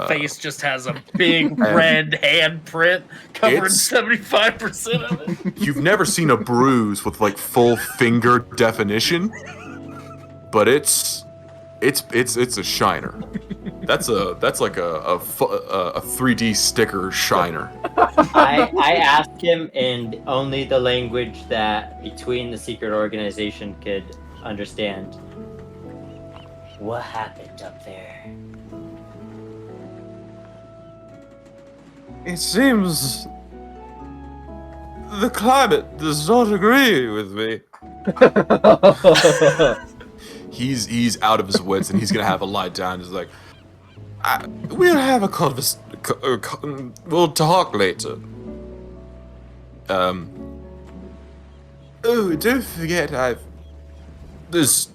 Face just has a big red handprint covering 75% of it. You've never seen a bruise with like full finger definition, but it's a shiner. That's like a 3D sticker shiner. I asked him in only the language that between the secret organization could understand. What happened up there? It seems the climate does not agree with me. He's out of his wits, and he's gonna have a lie down. He's like, we'll have a we'll talk later. Oh, don't forget, there's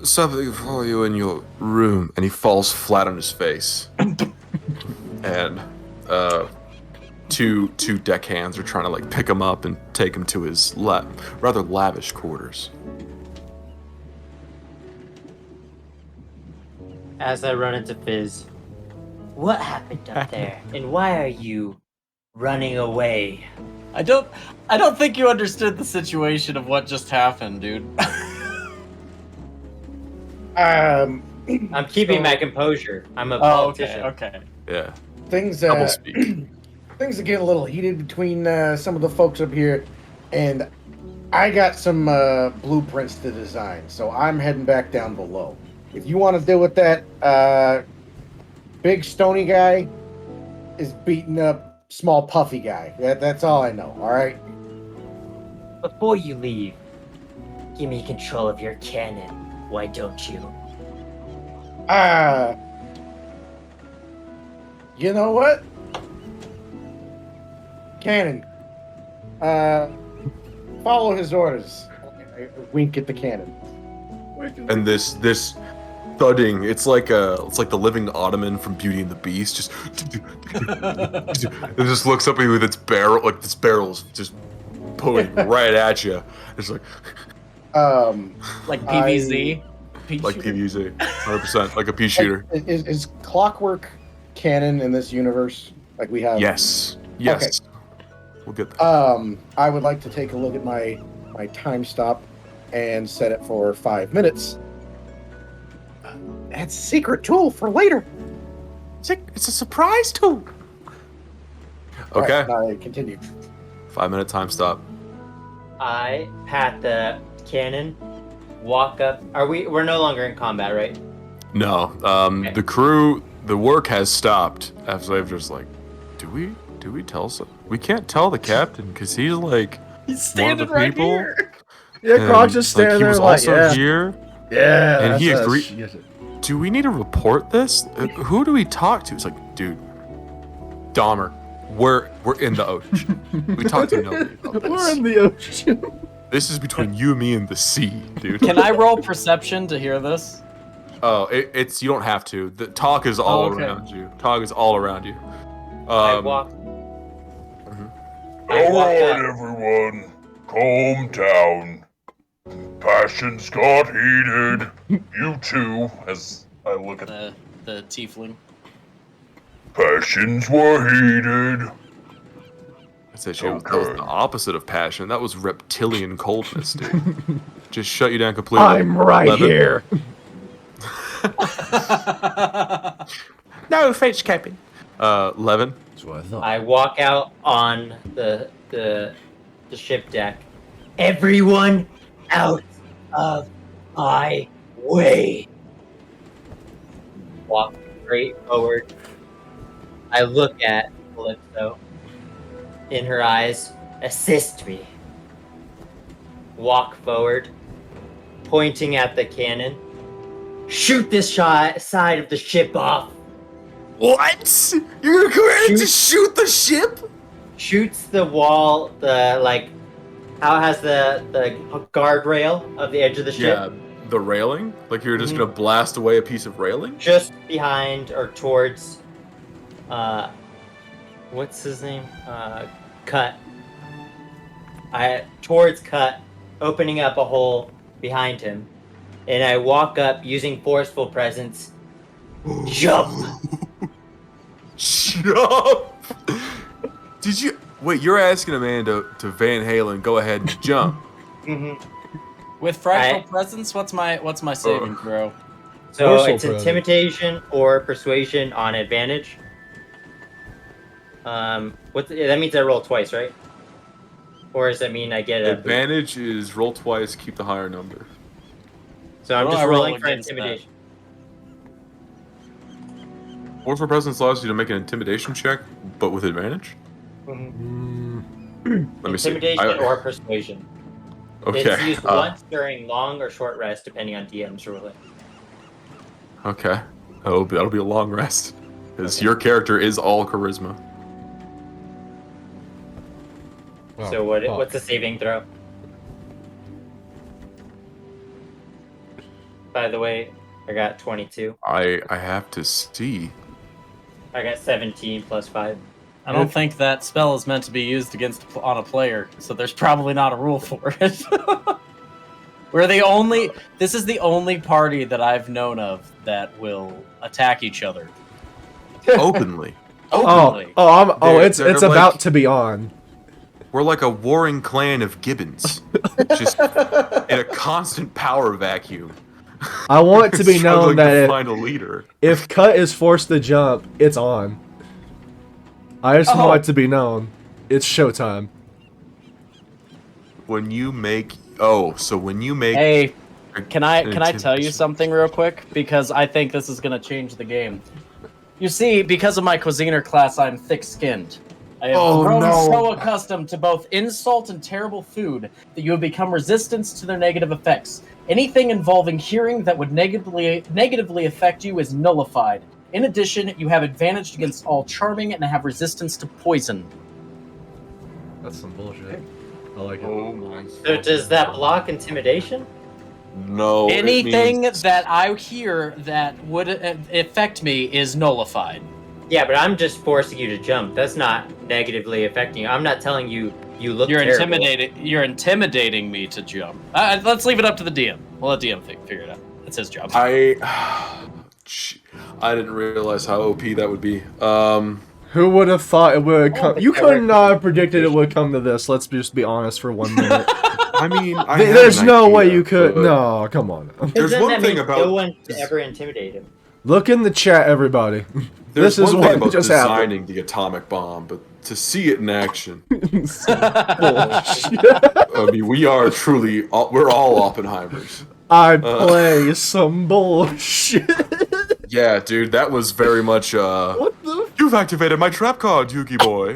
something for you in your room. And he falls flat on his face. And, two deckhands are trying to, like, pick him up and take him to his rather lavish quarters. As I run into Fizz, what happened up there? And why are you running away? I don't think you understood the situation of what just happened, dude. I'm keeping my composure. I'm a politician. Okay. Yeah. Things Double speak. things are getting a little heated between some of the folks up here, and I got some blueprints to design, so I'm heading back down below. If you want to deal with that, big stony guy is beating up small puffy guy. That's all I know. All right. Before you leave, give me control of your cannon. Why don't you? You know what? Cannon. Follow his orders. I wink at the cannon. And this thudding, it's like the living ottoman from Beauty and the Beast. Just it just looks up at you with its barrel, like this barrel's just pointing right at you. It's like Like PVZ. like PVZ, 100%, like a pea shooter. Is clockwork canon in this universe? Like we have? Yes. Okay. We'll get there. I would like to take a look at my time stop and set it for 5 minutes. That's a secret tool for later. It's a surprise tool. Okay. Right, I continue. 5-minute time stop. I pat the cannon, walk up. We're no longer in combat, right? No. The crew, the work has stopped. After they've just like, do we tell some? We can't tell the captain because he's like He's standing one of the right people. here. Yeah, Croc's just standing he was there like, also yeah. here. Yeah. And he that's agreed. shit. Do we need to report this? Who do we talk to? It's like, dude, Dahmer, we're in the ocean. We talk to nobody about this. We're in the ocean. This is between you, me, and the sea, dude. Can I roll perception to hear this? Oh, it's you don't have to. The talk is all okay. around you. Talk is all around you. I walk. Alright, everyone. Calm down. Passions got heated. You too, as I look at The tiefling. passions were heated. I'd say that was the opposite of passion. That was reptilian coldness, dude. Just shut you down completely. I'm right here. No, French captain. Levin. That's what I thought. I walk out on the ship deck. Everyone out of my way. Walk straight forward. I look at Calypso. In her eyes, assist me. Walk forward, pointing at the cannon. Shoot this side of the ship off. What? You're gonna go ahead and just shoot the ship? Shoots the wall, how it has the guardrail of the edge of the ship. Yeah, the railing? Like you're just gonna blast away a piece of railing? Just behind or towards, what's his name? Cut. Towards Cut, opening up a hole behind him. And I walk up using forceful presence. Jump! Jump! Did you... Wait, you're asking a man to Van Halen go ahead and jump. With frightful presence, what's my saving throw? So Forceful it's presence. intimidation or persuasion on advantage. That means I roll twice, right? Or does that mean I get a boost? Advantage is roll twice, keep the higher number. So I'm What do just I roll rolling for against that? intimidation. Forceful presence allows you to make an intimidation check, but with advantage. Mm, Let me see. Intimidation or persuasion. Okay. It's used once during long or short rest, depending on DM's ruling. Okay. That'll be a long rest, because your character is all charisma. oh, So what's the saving throw? By the way, I got 22. I have to see. I got 17 plus 5. I don't think that spell is meant to be used on a player, so there's probably not a rule for it. This is the only party that I've known of that will attack each other. Openly. Openly. It's They're about like- to be on. We're like a warring clan of gibbons, just in a constant power vacuum. I want to be known Struggling to that find a leader. if Cut is forced to jump, it's on. I just want it to be known. It's showtime. When you make Hey, can I tell you intimidation. something real quick? Because I think this is gonna change the game. You see, because of my Cuisiner class, I'm thick-skinned. I have grown so accustomed to both insult and terrible food that you have become resistant to their negative effects. Anything involving hearing that would negatively affect you is nullified. In addition, you have advantage against all charming and have resistance to poison. That's some bullshit. I like it. Oh my. So does that block intimidation? No. it Anything means- that I hear that would affect me is nullified. Yeah, but I'm just forcing you to jump. That's not negatively affecting you. I'm not telling you you look You're terrible. You're intimidating me to jump. Let's leave it up to the DM. We'll let DM figure it out. That's his job. I didn't realize how OP that would be. Who would have thought it would come? the You could character. not have predicted it would come to this. Let's just be honest for 1 minute. I mean, I had There's an no way idea, you could. but- No, come on. There's Doesn't one that thing mean about no one ever intimidate him. Look in the chat, everybody. There's This is one what thing about just happened. designing the atomic bomb, but to see it in action, Bullshit. I mean, we're all Oppenheimers. I play some bullshit. Yeah, dude, that was very much, What the? you've activated my trap card, Yuki boy.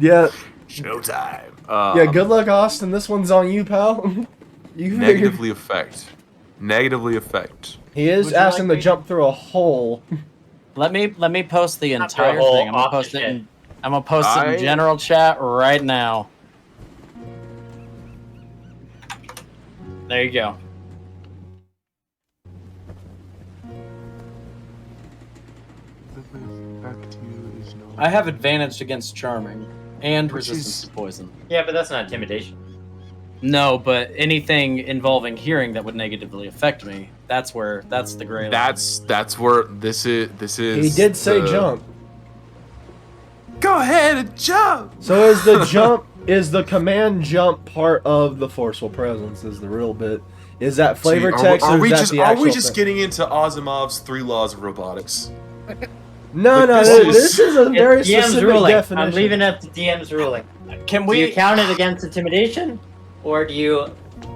Yeah, Showtime. yeah. Good luck, Austin. This one's on you, pal. You figured. Negatively affect. He is Would you asking like to me- jump through a hole. Let me post the Not through a entire hole, thing. I'm gonna off the post it. shit. I'm gonna post it in general chat right now. There you go. I have advantage against charming and Which resistance is- to poison. Yeah, but that's not intimidation. No, but anything involving hearing that would negatively affect me, that's the gray line. That's where this is. He did say jump. Go ahead and jump. So is the jump? Is the command jump part of the forceful presence? Is the real bit? Is that flavor text? Are or we is that just the are we actual just thing? getting into Asimov's 3 laws of robotics? No, Like, no. this This is- is a very It's DM's specific ruling. definition. I'm leaving it up to DM's ruling. Can Do you we? count it against intimidation, or do you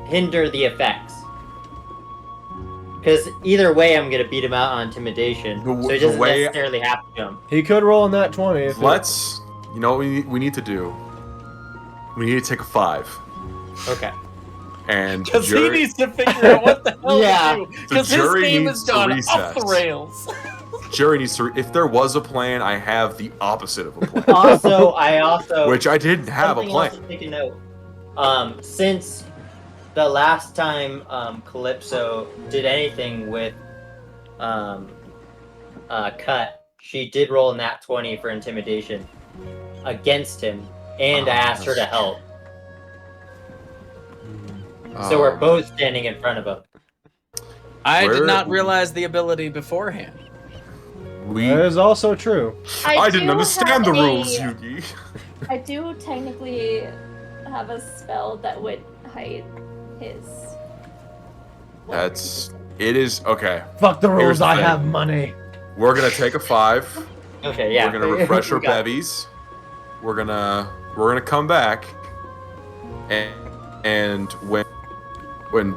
hinder the effects? Because either way, I'm gonna beat him out on intimidation, The so he doesn't way- necessarily have to jump. He could roll in that 20. If it- Let's. You know what we need to do? We need to take a 5. Okay. And Because he Jerry- needs to figure out what the hell Yeah. to do. Because his jury game needs is to gone off recess. the rails. Jerry needs to. If there was a plan, I have the opposite of a plan. I also Which I didn't have a something plan. else to take a note. Since the last time Calypso did anything with Cut, she did roll a nat 20 for intimidation against him, and I asked her to help. So we're both standing in front of him. I Where- did not realize the ability beforehand. That is also true. I didn't do understand the have rules, a- Yugi. I do technically have a spell that would hide his. That's. It is okay. Fuck the Here's rules. the I thing. have money. We're gonna take a 5. Okay, yeah. We're gonna refresh our We got- bevies. We're gonna come back, and when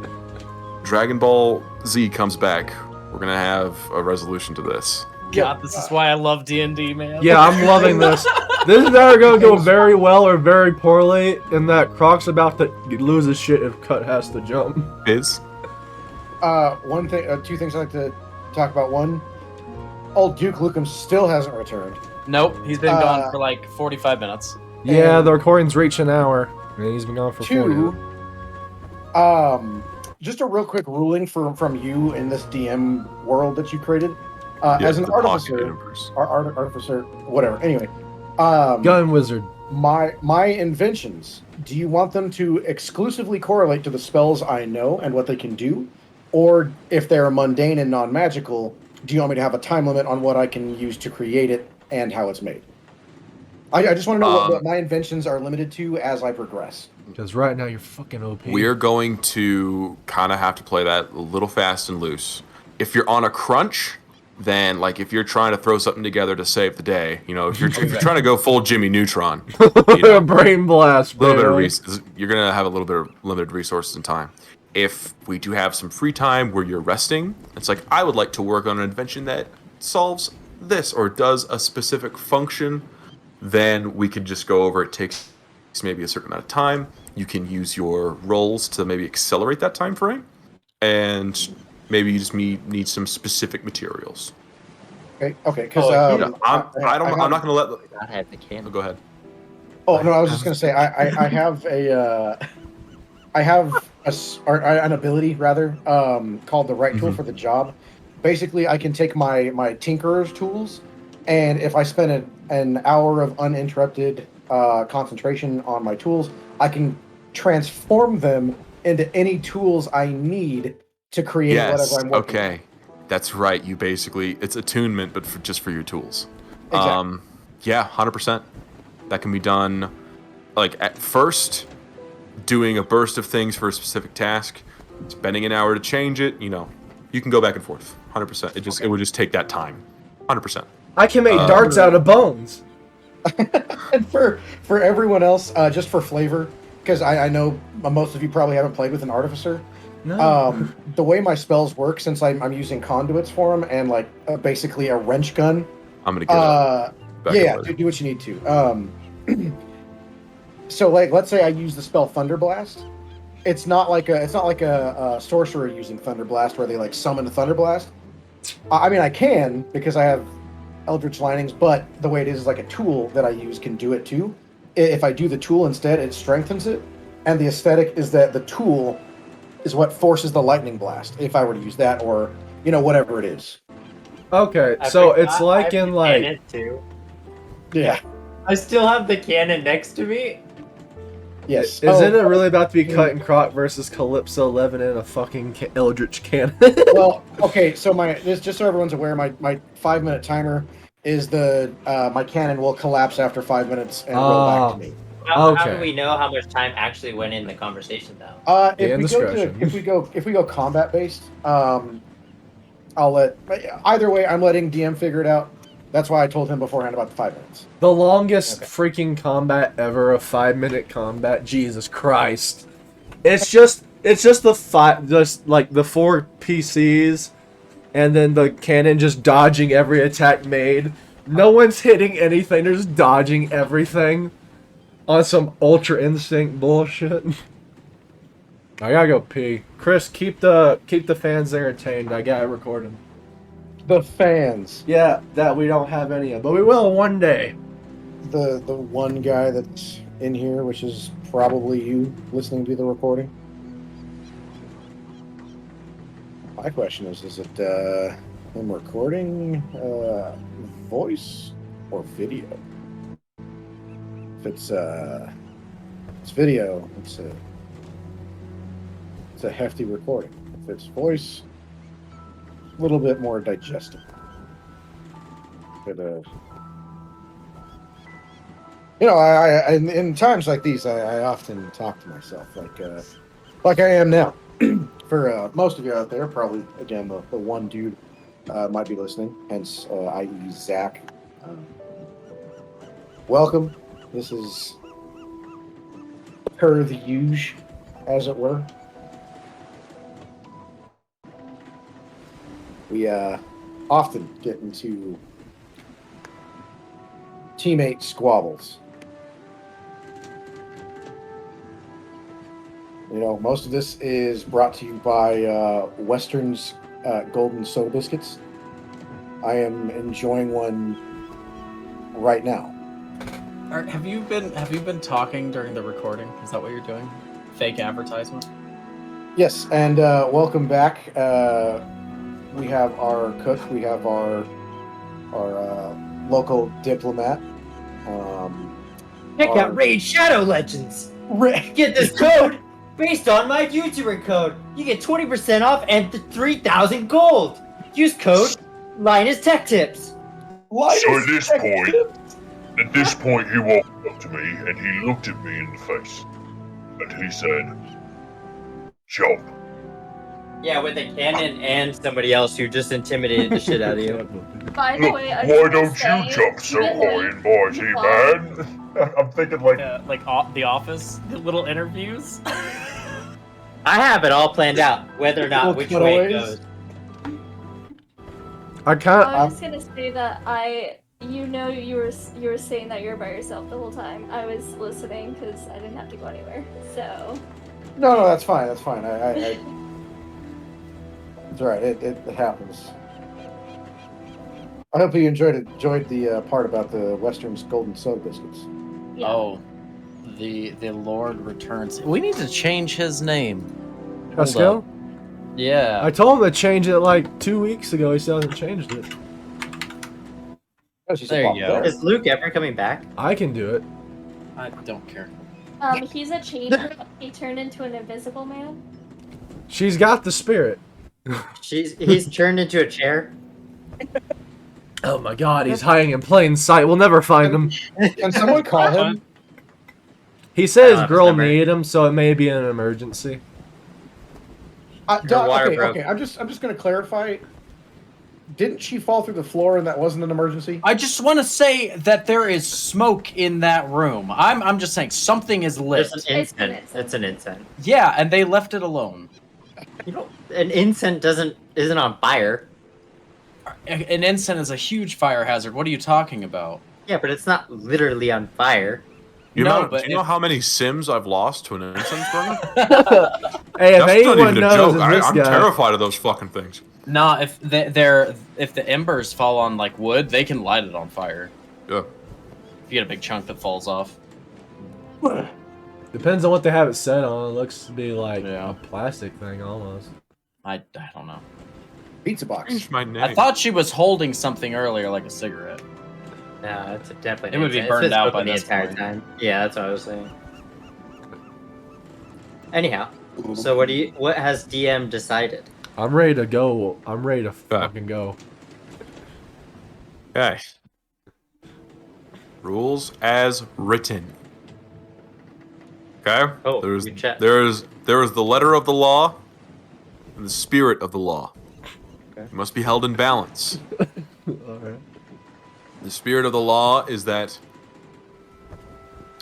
Dragon Ball Z comes back, we're gonna have a resolution to this. God, this is why I love D&D, man. Yeah, I'm loving this. This is either going to go very well or very poorly, and that Croc's about to lose his shit if Cut has to jump. Is One thing, two things I'd like to talk about. One, old Duke Lukem still hasn't returned. Nope, he's been gone for like 45 minutes. Yeah, And the recording's reached an hour, and he's been gone for 40. Two, just a real quick ruling from you in this DM world that you created. As an the pocket artificer, universe. artificer, whatever. Anyway, Gun Wizard. my inventions. Do you want them to exclusively correlate to the spells I know and what they can do, or if they're mundane and non-magical, do you want me to have a time limit on what I can use to create it and how it's made? I just want to know what my inventions are limited to as I progress. Because right now you're fucking OP. We're going to kind of have to play that a little fast and loose. If you're on a crunch, then like if you're trying to throw something together to save the day, you know, if you're trying to go full Jimmy Neutron, you know, Brain blast, a little bit baby. of you're gonna have a little bit of limited resources and time. If we do have some free time where you're resting, it's like I would like to work on an invention that solves this or does a specific function, then we could just go over. It takes maybe a certain amount of time. You can use your rolls to maybe accelerate that time frame, and maybe you just need some specific materials. Okay, because I'm not gonna let. I had the can. Go ahead. Oh no, I was just gonna say I have an ability rather called the right tool for the job. Basically, I can take my tinkerer's tools, and if I spend an hour of uninterrupted concentration on my tools, I can transform them into any tools I need to create whatever I'm working on. Okay, that's right. You basically it's attunement, but just for your tools. Exactly. Yeah, 100%. That can be done. Like at first, doing a burst of things for a specific task, spending an hour to change it. You know, you can go back and forth. 100%. It would just take that time. 100%. I can make darts out of bones. And for everyone else, just for flavor, because I know most of you probably haven't played with an artificer. No. The way my spells work, since I'm using conduits for them and like basically a wrench gun. I'm gonna get do what you need to. So like, let's say I use the spell Thunder Blast. It's not like a sorcerer using Thunder Blast where they like summon a Thunder Blast. I mean, I can because I have Eldritch Linings, but the way it is like a tool that I use can do it too. If I do the tool instead, it strengthens it, and the aesthetic is that the tool is what forces the lightning blast. If I were to use that, or whatever it is. Okay, so it's like in like. Too. Yeah. I still have the cannon next to me. Yes. Isn't it really about to be Cut and Croc versus Calypso 11 in a fucking Eldritch cannon? Well, okay. So just so everyone's aware, my 5-minute timer is my cannon will collapse after 5 minutes and roll back to me. How do we know how much time actually went in the conversation, though? If we go combat based, I'll let either way. I'm letting DM figure it out. That's why I told him beforehand about the 5 minutes. The longest freaking combat ever, a 5-minute combat. Jesus Christ! It's just the 4 PCs, and then the cannon just dodging every attack made. No one's hitting anything. They're just dodging everything on some Ultra Instinct bullshit. I gotta go pee. Chris, keep the fans entertained. I got it recorded. The fans. Yeah, that we don't have any of, but we will one day. The one guy that's in here, which is probably you listening to the recording. My question is it him recording voice or video? If it's video, it's a hefty recording. If it's voice, a little bit more digestible. But I in times like these, I often talk to myself like I am now. For most of you out there, probably again the one dude might be listening, hence i.e. Zach. Welcome. This is per the usual, as it were. We often get into teammate squabbles. You know, most of this is brought to you by Western's Golden Soda Biscuits. I am enjoying one right now. Have you been talking during the recording? Is that what you're doing? Fake advertisement? Yes, and welcome back. We have our cook. We have our local diplomat. Check our- out Raid Shadow Legends. Get this code based on my YouTuber code. You get 20% off and 3,000 gold. Use code Linus Tech Tips. So at this point, he walked up to me and he looked at me in the face, and he said, "Jump." Yeah, with a cannon and somebody else who just intimidated the shit out of you. By the Look, way, I why just don't wanna say, you jump so even though high and mighty, you man? I'm thinking like, The Office, the little interviews. I have it all planned out, whether or not Little which way it cutaways. goes. I can't. I was gonna say that you were saying that you're by yourself the whole time. I was listening because I didn't have to go anywhere. So No, that's fine. That's fine. I it's all right. It happens. I hope you enjoyed the part about the Western's Golden Soda Biscuits. yeah. Oh, the Lord returns. We need to change his name. Hold Pascal? up. Yeah. I told him to change it like 2 weeks ago. He still hasn't changed it. Oh, she's There a you go. Is Luke ever coming back? I can do it. I don't care. He's a changeling. He turned into an invisible man. She's got the spirit. He's turned into a chair. Oh my god, he's hiding in plain sight. We'll never find him. Can someone call him? He said his his girl number. needed him, so it may be an emergency. Her water Okay, broke. okay. I'm just gonna clarify. Didn't she fall through the floor and that wasn't an emergency? I just want to say that there is smoke in that room. I'm just saying something is lit. It's an It's an incense. incense. It's an incense. Yeah, and they left it alone. You know, an incense isn't on fire. An incense is a huge fire hazard. What are you talking about? Yeah, but it's not literally on fire. You No, know, but do you know if- how many Sims I've lost to an incense burner? Hey, if That's not anyone even a knows, joke. it's this I'm guy. terrified of those fucking things. Nah, if the embers fall on like wood, they can light it on fire. Yeah. If you get a big chunk that falls off. Depends on what they have it set on. It looks to be like Yeah. a plastic thing almost. I don't know. Pizza box. Change my name. I thought she was holding something earlier, like a cigarette. No, it's definitely. It would be incense. burned It's been out by smoking this the entire point. time. Yeah, that's what I was saying. Anyhow, so what has DM decided? I'm ready to go. I'm ready to fucking go. Okay. Rules as written. Okay? Oh, there's you check. there is the letter of the law and the spirit of the law. Okay. It must be held in balance. Alright. The spirit of the law is that,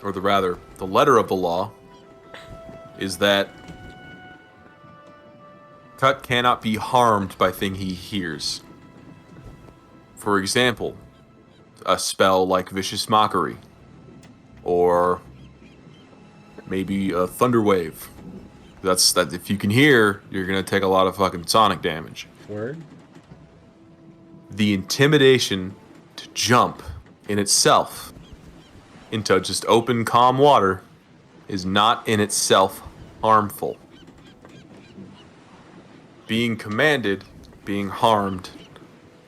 or the letter of the law is that Cut cannot be harmed by thing he hears. For example, a spell like Vicious Mockery, or maybe a Thunder Wave. That if you can hear, you're gonna take a lot of fucking sonic damage. Word. The intimidation to jump in itself into just open, calm water is not in itself harmful. Being commanded, being harmed,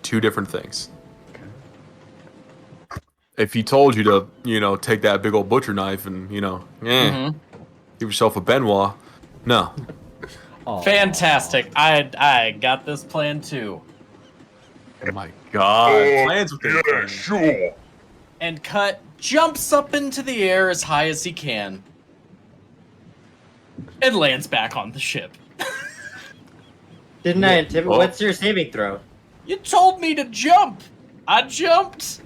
two different things. If he told you to, take that big old butcher knife and, give yourself a Benoit, no. Fantastic. I got this plan too. Oh my god. Plans with yeah, things. sure. And Cut jumps up into the air as high as he can. And lands back on the ship. Didn't I intimidate? well- What's your saving throw? You told me to jump. I jumped.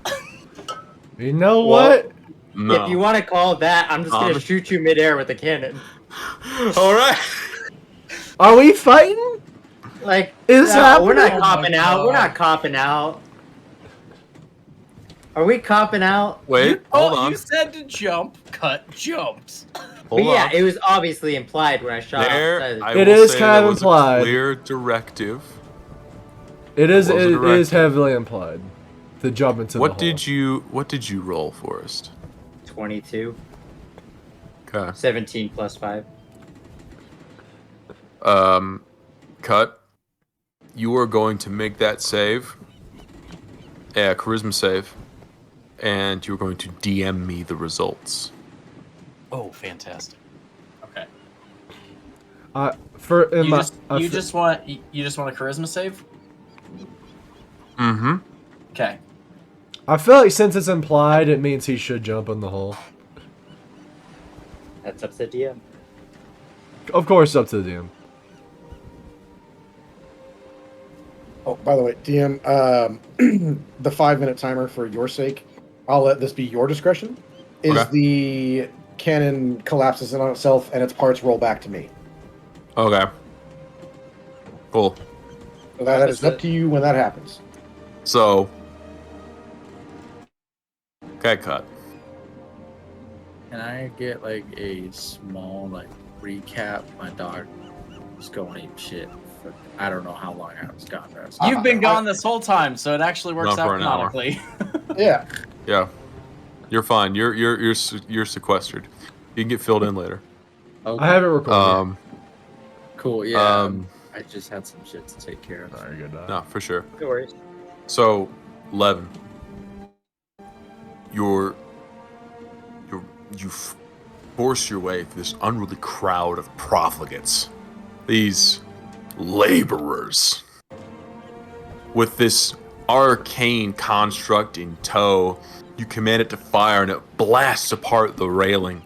You know Well- what? No. If you want to call that, I'm just gonna Um, shoot you midair with a cannon. Alright. Are we fighting? Like, It's no, we're not happening. copping out. We're not copping out. Are we copping out? Wait, hold on. You said to jump. Cut jumped. Hold But yeah, on. it was obviously implied when I shot There, outside. I It will is say kind there of was implied. a clear directive. It is. What was It the is directive? heavily implied to jump into the hole. What did you roll, Forrest? 22. Okay. 17 plus 5. Cut. You are going to make that save. Yeah, charisma save. And you're going to DM me the results. Oh, fantastic. Okay. You just want a charisma save? Mm-hmm. Okay. I feel like since it's implied, it means he should jump in the hole. That's up to the DM. Of course, up to the DM. Oh, by the way, DM, the 5-minute timer for your sake, I'll let this be your discretion, is Okay. the cannon collapses in on itself and its parts roll back to me. Okay. Cool. So that is up to you when that happens. So. Okay, Cut. Can I get like a small like recap? My dog was going ape shit. For, I don't know how long I was gone. There. You've been gone this whole time, so it actually works Not for out an hour. canonically. Yeah. Yeah. You're fine. You're sequestered. You can get filled in later. Okay. I have it recorded. Cool. Yeah. Um, I just had some shit to take care of. No, for sure. No worries. So, Levin, you force your way through this unruly crowd of profligates, these laborers, with this arcane construct in tow. You command it to fire, and it blasts apart the railing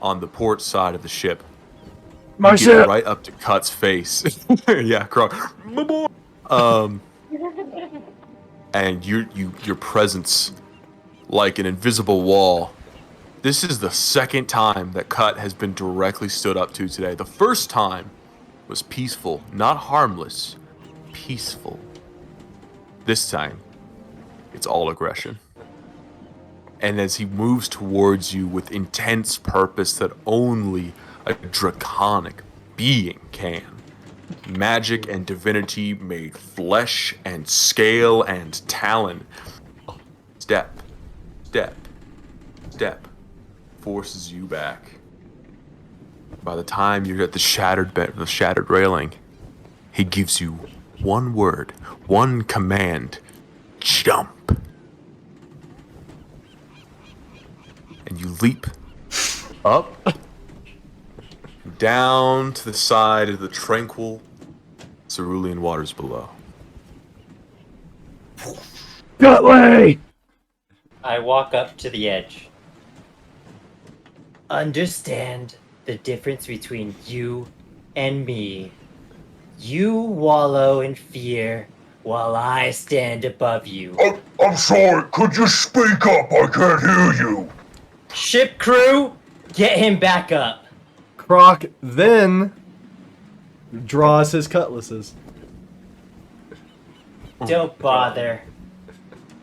on the port side of the ship. My You get ship. right up to Cut's face. Yeah, Croc. My boy. And your presence, like an invisible wall. This is the second time that Cut has been directly stood up to today. The first time was peaceful, not harmless, peaceful. This time, it's all aggression. And as he moves towards you with intense purpose that only a draconic being can, magic and divinity made flesh and scale and talon, step, step, step, forces you back. By the time you're at the shattered railing, he gives you one word, one command: jump. And you leap up, down to the side of the tranquil cerulean waters below. Gutley! I walk up to the edge. Understand the difference between you and me. You wallow in fear while I stand above you. I'm sorry, could you speak up? I can't hear you. Ship crew, get him back up. Croc then draws his cutlasses. Don't bother.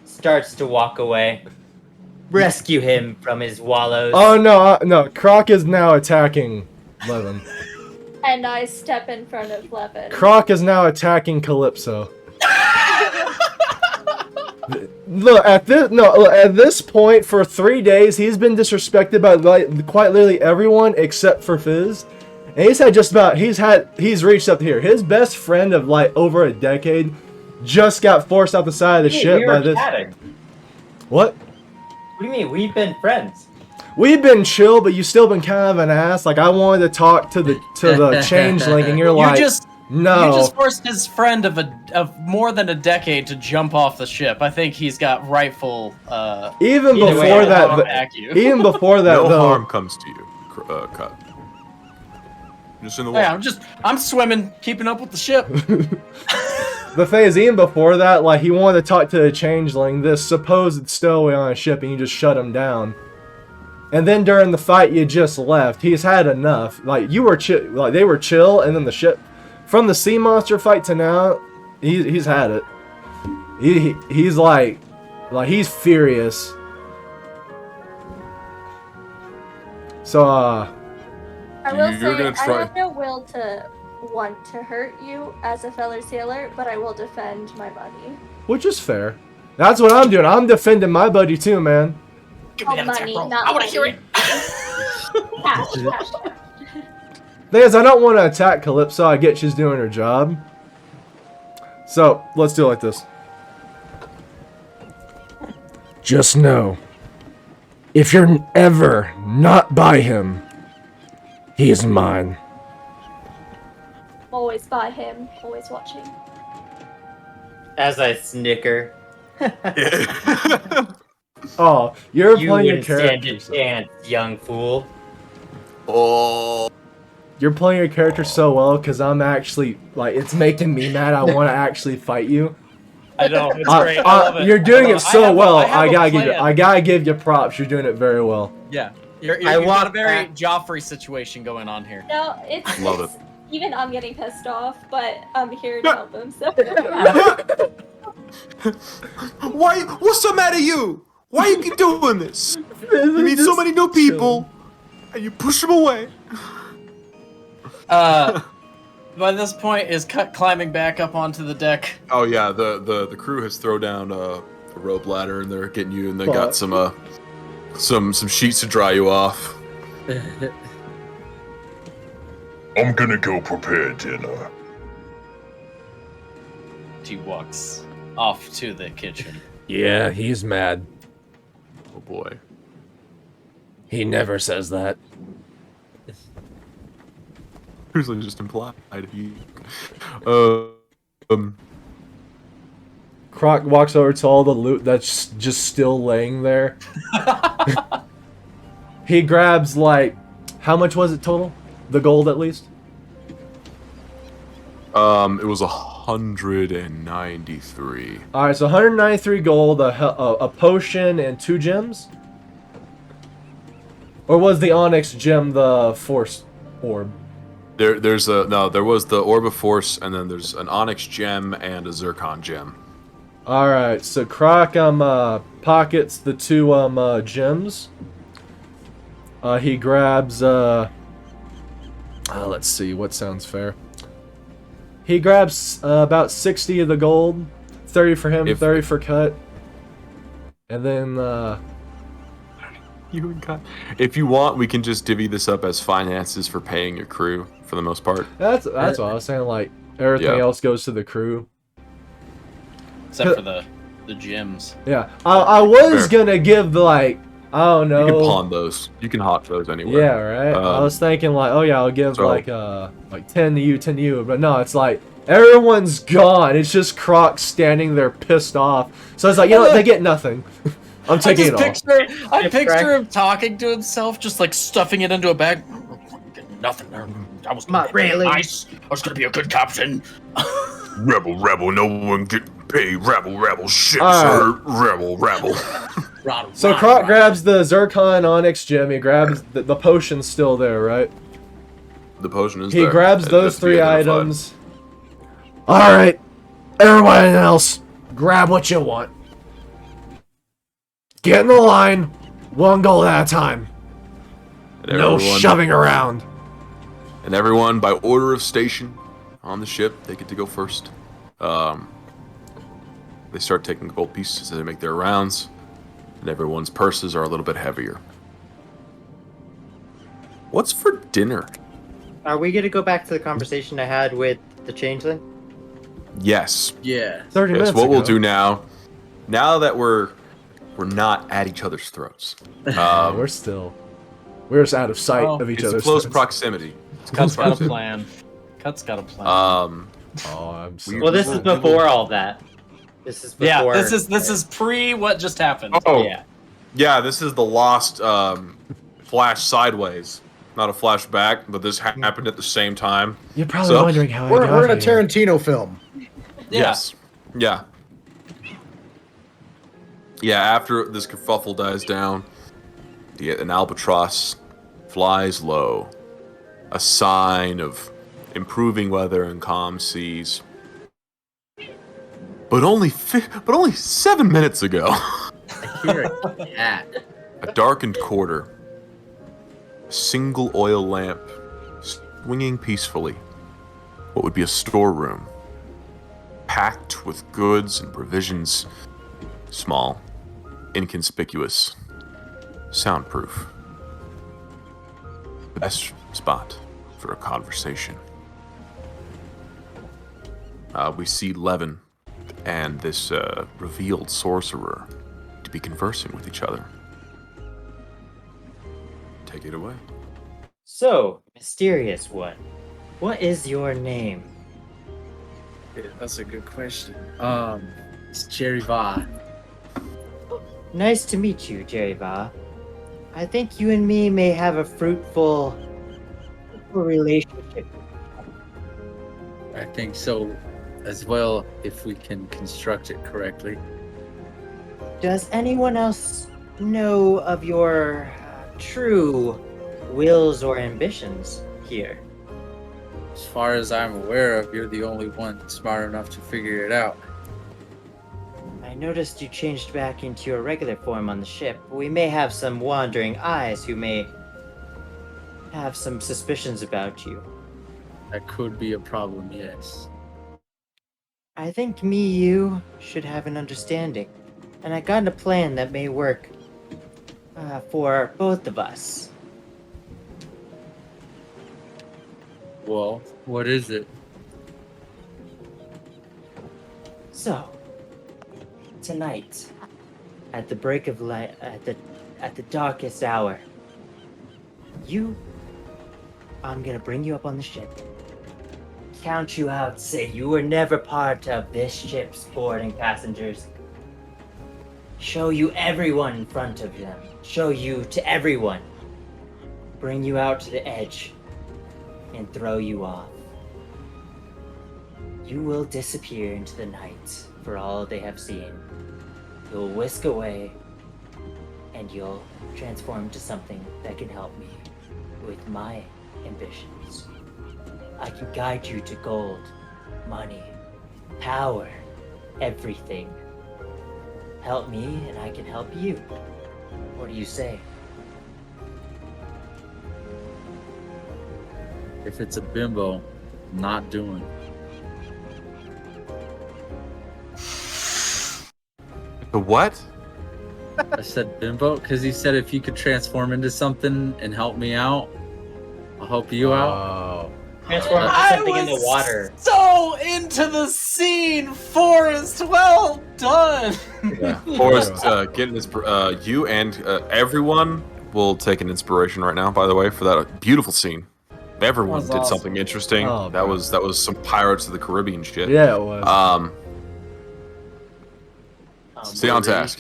Starts to walk away. Rescue him from his wallows. Oh no! Croc is now attacking Levin. And I step in front of Levin. Croc is now attacking Calypso. Look at this point for 3 days he's been disrespected by quite literally everyone except for Fizz, and he's reached up here. His best friend of like over a decade just got forced out the side of the ship we by were this. chatting. What? What do you mean? We've been friends. We've been chill, but you still been kind of an ass. Like I wanted to talk to the changeling, and you're like, no. You just forced his friend of more than a decade to jump off the ship. I think he's got rightful. Even Either before way, that, I'll back you. even before that, No though. harm comes to you, Cut. Just in the Yeah, water. I'm swimming, keeping up with the ship. The thing is, even before that, like he wanted to talk to the changeling, this supposed stowaway on a ship, and you just shut him down. And then during the fight you just left, he's had enough. Like you were chill, like they were chill, and then the ship from the sea monster fight to now, he's had it. He's like he's furious. So I will You're say, gonna I try- have no will to want to hurt you as a fellow sailor, but I will defend my buddy. which is fair. That's what I'm doing. I'm defending my buddy too, man. Give me Oh, that attack money, roll. not I want to hear money. it. Cash. Thing is, I don't want to attack Calypso. I get she's doing her job. So let's do it like this. Just know, if you're ever not by him, he is mine. Always by him, always watching. As I snicker. Oh, you're You playing your wouldn't stand character. a chance, young fool. Oh. You're playing your character so well because I'm actually like it's making me mad. I want to actually fight you. I know. It's great. I love it. You're doing I it love so well. I I gotta give you props. You're doing it very well. Yeah. You've I got a want very that. Joffrey situation going on here. No, it's Love it's- even I'm getting pissed off, but I'm here to No. help him. So Why? What's the matter, you? Why you keep doing this? You meet so many new people, and you push them away. By this point, is Cut climbing back up onto the deck. Oh yeah, the crew has thrown down a rope ladder, and they're getting you, and they Fuck. got some sheets to dry you off. I'm gonna go prepare dinner. He walks off to the kitchen. Yeah, he's mad. Oh boy. He never says that. Usually just implied. Croc walks over to all the loot that's just still laying there. He grabs like, how much was it total? The gold at least. It was 193. All right, so 193 gold, a potion, and 2 gems. Or was the onyx gem the force orb? There was the Orb of Force, and then there's an onyx gem and a zircon gem. All right, so Croc pockets the 2 gems. He grabs let's see what sounds fair. He grabs about 60 of the gold, 30 for him, 30 for Cut, and then You and God. If you want, we can just divvy this up as finances for paying your crew for the most part. that's what I was saying. Like everything Yeah. else goes to the crew. Except for the gems. Yeah, I was Fair. gonna give the like I don't know. You can pawn those. You can hot those anywhere. Yeah, right. I was thinking like, oh yeah, I'll give so- like 10 to you, 10 to you, but no, it's like everyone's gone. It's just Croc standing there pissed off. So it's like, you know what? They get nothing. I'm taking it all. I picture him talking to himself, just like stuffing it into a bag. Nothing. I was Not really. nice. I was gonna be a good captain. Rebel, no one get paid. Rebel, shit's Alright. hurt. Rebel. So Croc grabs the Zircon Onyx gem. He grabs the potion's still there, right? The potion is He there. grabs It those has to be 3 identified. items. All right, everyone else, grab what you want. Get in the line, 1 gold at a time. And No everyone- shoving around. And everyone, by order of station on the ship, they get to go first. They start taking gold pieces as they make their rounds, and everyone's purses are a little bit heavier. What's for dinner? Are we gonna go back to the conversation I had with the changeling? Yes. Yeah. 30 Yes. minutes What we'll ago. do now that we're not at each other's throats. We're just out of sight Oh, of each It's other's close throats. proximity. It's Cut's close got a proximity. plan. Cut's got a plan. Oh, I'm so Well, this is before all that. This is yeah, before. this is pre what just happened. Oh, Yeah. yeah. This is the lost flash sideways, not a flashback, but this happened at the same time. You're probably So- wondering how I We're got in a here. Tarantino film. Yeah. Yes. Yeah. Yeah, after this kerfuffle dies down, an albatross flies low. A sign of improving weather and calm seas. But only 7 minutes ago, I hear a cat. a darkened quarter, a single oil lamp swinging peacefully. What would be a storeroom, packed with goods and provisions, small, inconspicuous, soundproof. The best spot for a conversation. We see Levin and this revealed sorcerer to be conversing with each other. Take it away. So, mysterious one, what is your name? Yeah, that's a good question. It's Jerree'Tva. Nice to meet you, Jerree'Tva. I think you and me may have a fruitful relationship. I think so as well, if we can construct it correctly. Does anyone else know of your true wills or ambitions here? As far as I'm aware of, you're the only one smart enough to figure it out. I noticed you changed back into your regular form on the ship. We may have some wandering eyes who may have some suspicions about you. That could be a problem, yes. I think you should have an understanding, and I got a plan that may work for both of us. Well, what is it? So, tonight, at the break of light, at the darkest hour, I'm gonna bring you up on the ship, count you out, say you were never part of this ship's boarding passengers, show you everyone in front of them, show you to everyone, bring you out to the edge, and throw you off. You will disappear into the night for all they have seen. You'll whisk away, and you'll transform into something that can help me with my ambitions. I can guide you to gold, money, power, everything. Help me, and I can help you. What do you say? If it's a bimbo, I'm not doing. The what? I said bimbo because he said if you could transform into something and help me out, I'll help you out. Oh. Transform into something in the water. So into the scene, Forrest. Well done. Yeah. Forrest, getting this. You and everyone will take an inspiration right now. By the way, for that beautiful scene. Everyone That was did awesome. something interesting. Oh, that bro. was some Pirates of the Caribbean shit. Yeah, it was. Stay on task.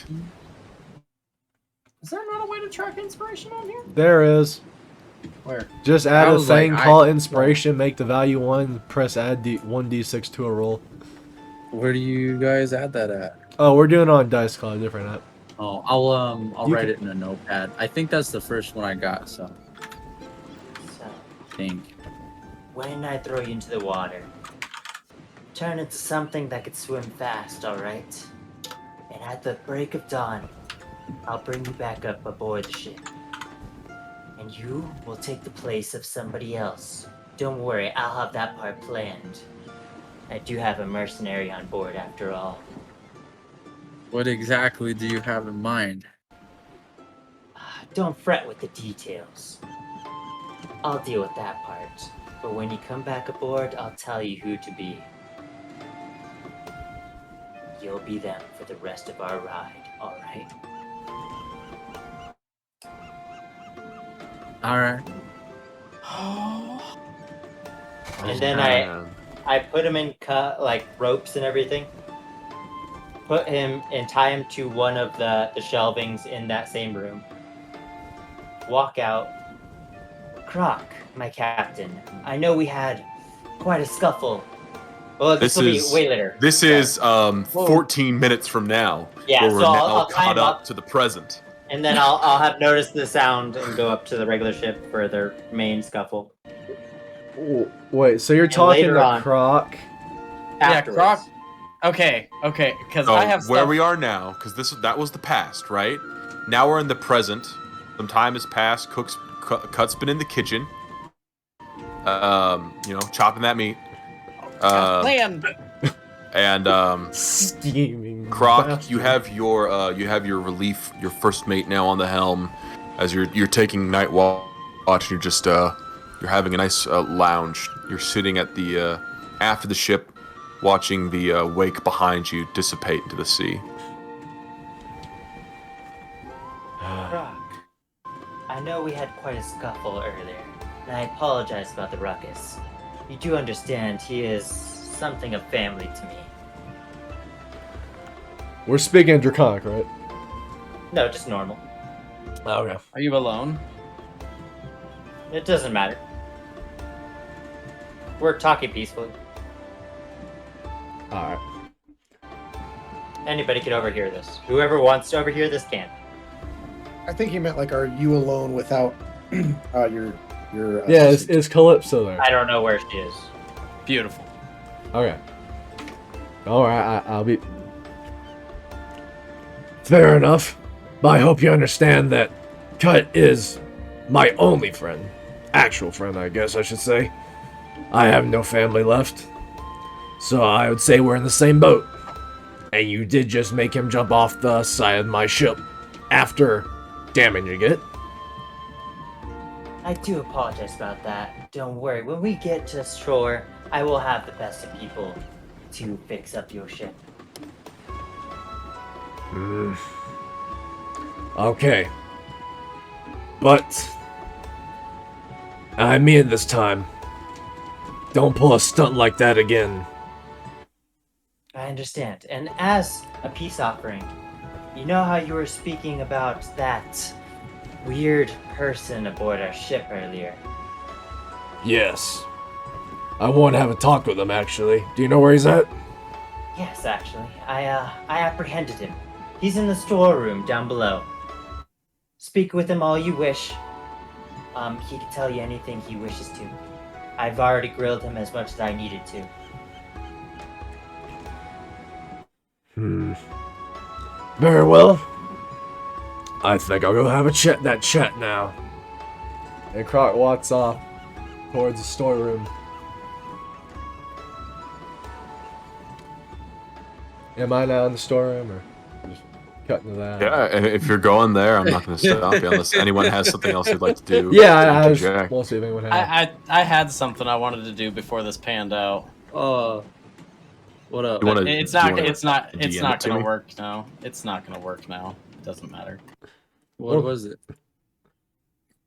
Is there not a way to track inspiration on here? There is. Where? Just add I a was thing, like, call it inspiration, make the value 1, press add 1d6 to a roll. Where do you guys add that at? Oh, we're doing it on Dice Call, a different app. Oh, I'll You write can- it in a notepad. I think that's the first one I got. So So, I think. when I throw you into the water, turn into something that could swim fast, alright? And at the break of dawn, I'll bring you back up aboard the ship. And you will take the place of somebody else. Don't worry, I'll have that part planned. I do have a mercenary on board after all. What exactly do you have in mind? Don't fret with the details. I'll deal with that part. But when you come back aboard, I'll tell you who to be. You'll be them for the rest of our ride, alright? Alright. And then I put him in like ropes and everything. Put him and tie him to one of the shelvings in that same room. Walk out. Croc, my captain. I know we had quite a scuffle. Well, this will be way later. This is 14 minutes from now. Yeah, where so we're now I'll caught climb up up. to the present. And then I'll have noticed the sound and go up to the regular ship for their main scuffle. Wait, so you're And talking later to on- Croc? Afterwards. Croc. Okay, because So I have where stuff. we are now, because that was the past, right? Now we're in the present. Some time has passed. Cut's been in the kitchen. Chopping that meat. Man, And Steaming. Croc, bastard. you have your relief, your first mate now on the helm, as you're taking night watch. And you're just you're having a nice lounge. You're sitting at the aft of the ship, watching the wake behind you dissipate into the sea. Croc, I know we had quite a scuffle earlier, and I apologize about the ruckus. You do understand he is something of family to me. We're speaking Draconic, right? No, just normal. Okay. are you alone? It doesn't matter. We're talking peacefully. Alright. Anybody can overhear this. Whoever wants to overhear this can. I think he meant like, are you alone without your Yeah, assistant? is Calypso there? I don't know where she is. Beautiful. Okay. Alright, I'll be... Fair enough. But I hope you understand that Cut is my only friend. Actual friend, I guess I should say. I have no family left. So I would say we're in the same boat. And you did just make him jump off the side of my ship after damaging it. I do apologize about that. Don't worry. When we get to shore, I will have the best of people to fix up your ship. Okay. But I mean it this time. Don't pull a stunt like that again. I understand. And as a peace offering, you know how you were speaking about that weird person aboard our ship earlier? Yes. I want to have a talk with him, actually. Do you know where he's at? Yes, actually. I apprehended him. He's in the storeroom down below. Speak with him all you wish. He can tell you anything he wishes to. I've already grilled him as much as I needed to. Very well. I think I'll go have a chat now. And Croc walks off towards the storeroom. Am I now in the storeroom or just cutting to that? Yeah, and if you're going there, I'm not going to stop you unless anyone has something else they'd like to do. Yeah, I was Interject. we'll see if anyone has. I had something I wanted to do before this panned out. What up? You wanna- It's you not wanna it's DM not it to gonna me? work now. It's not gonna work now. It doesn't matter. What was it?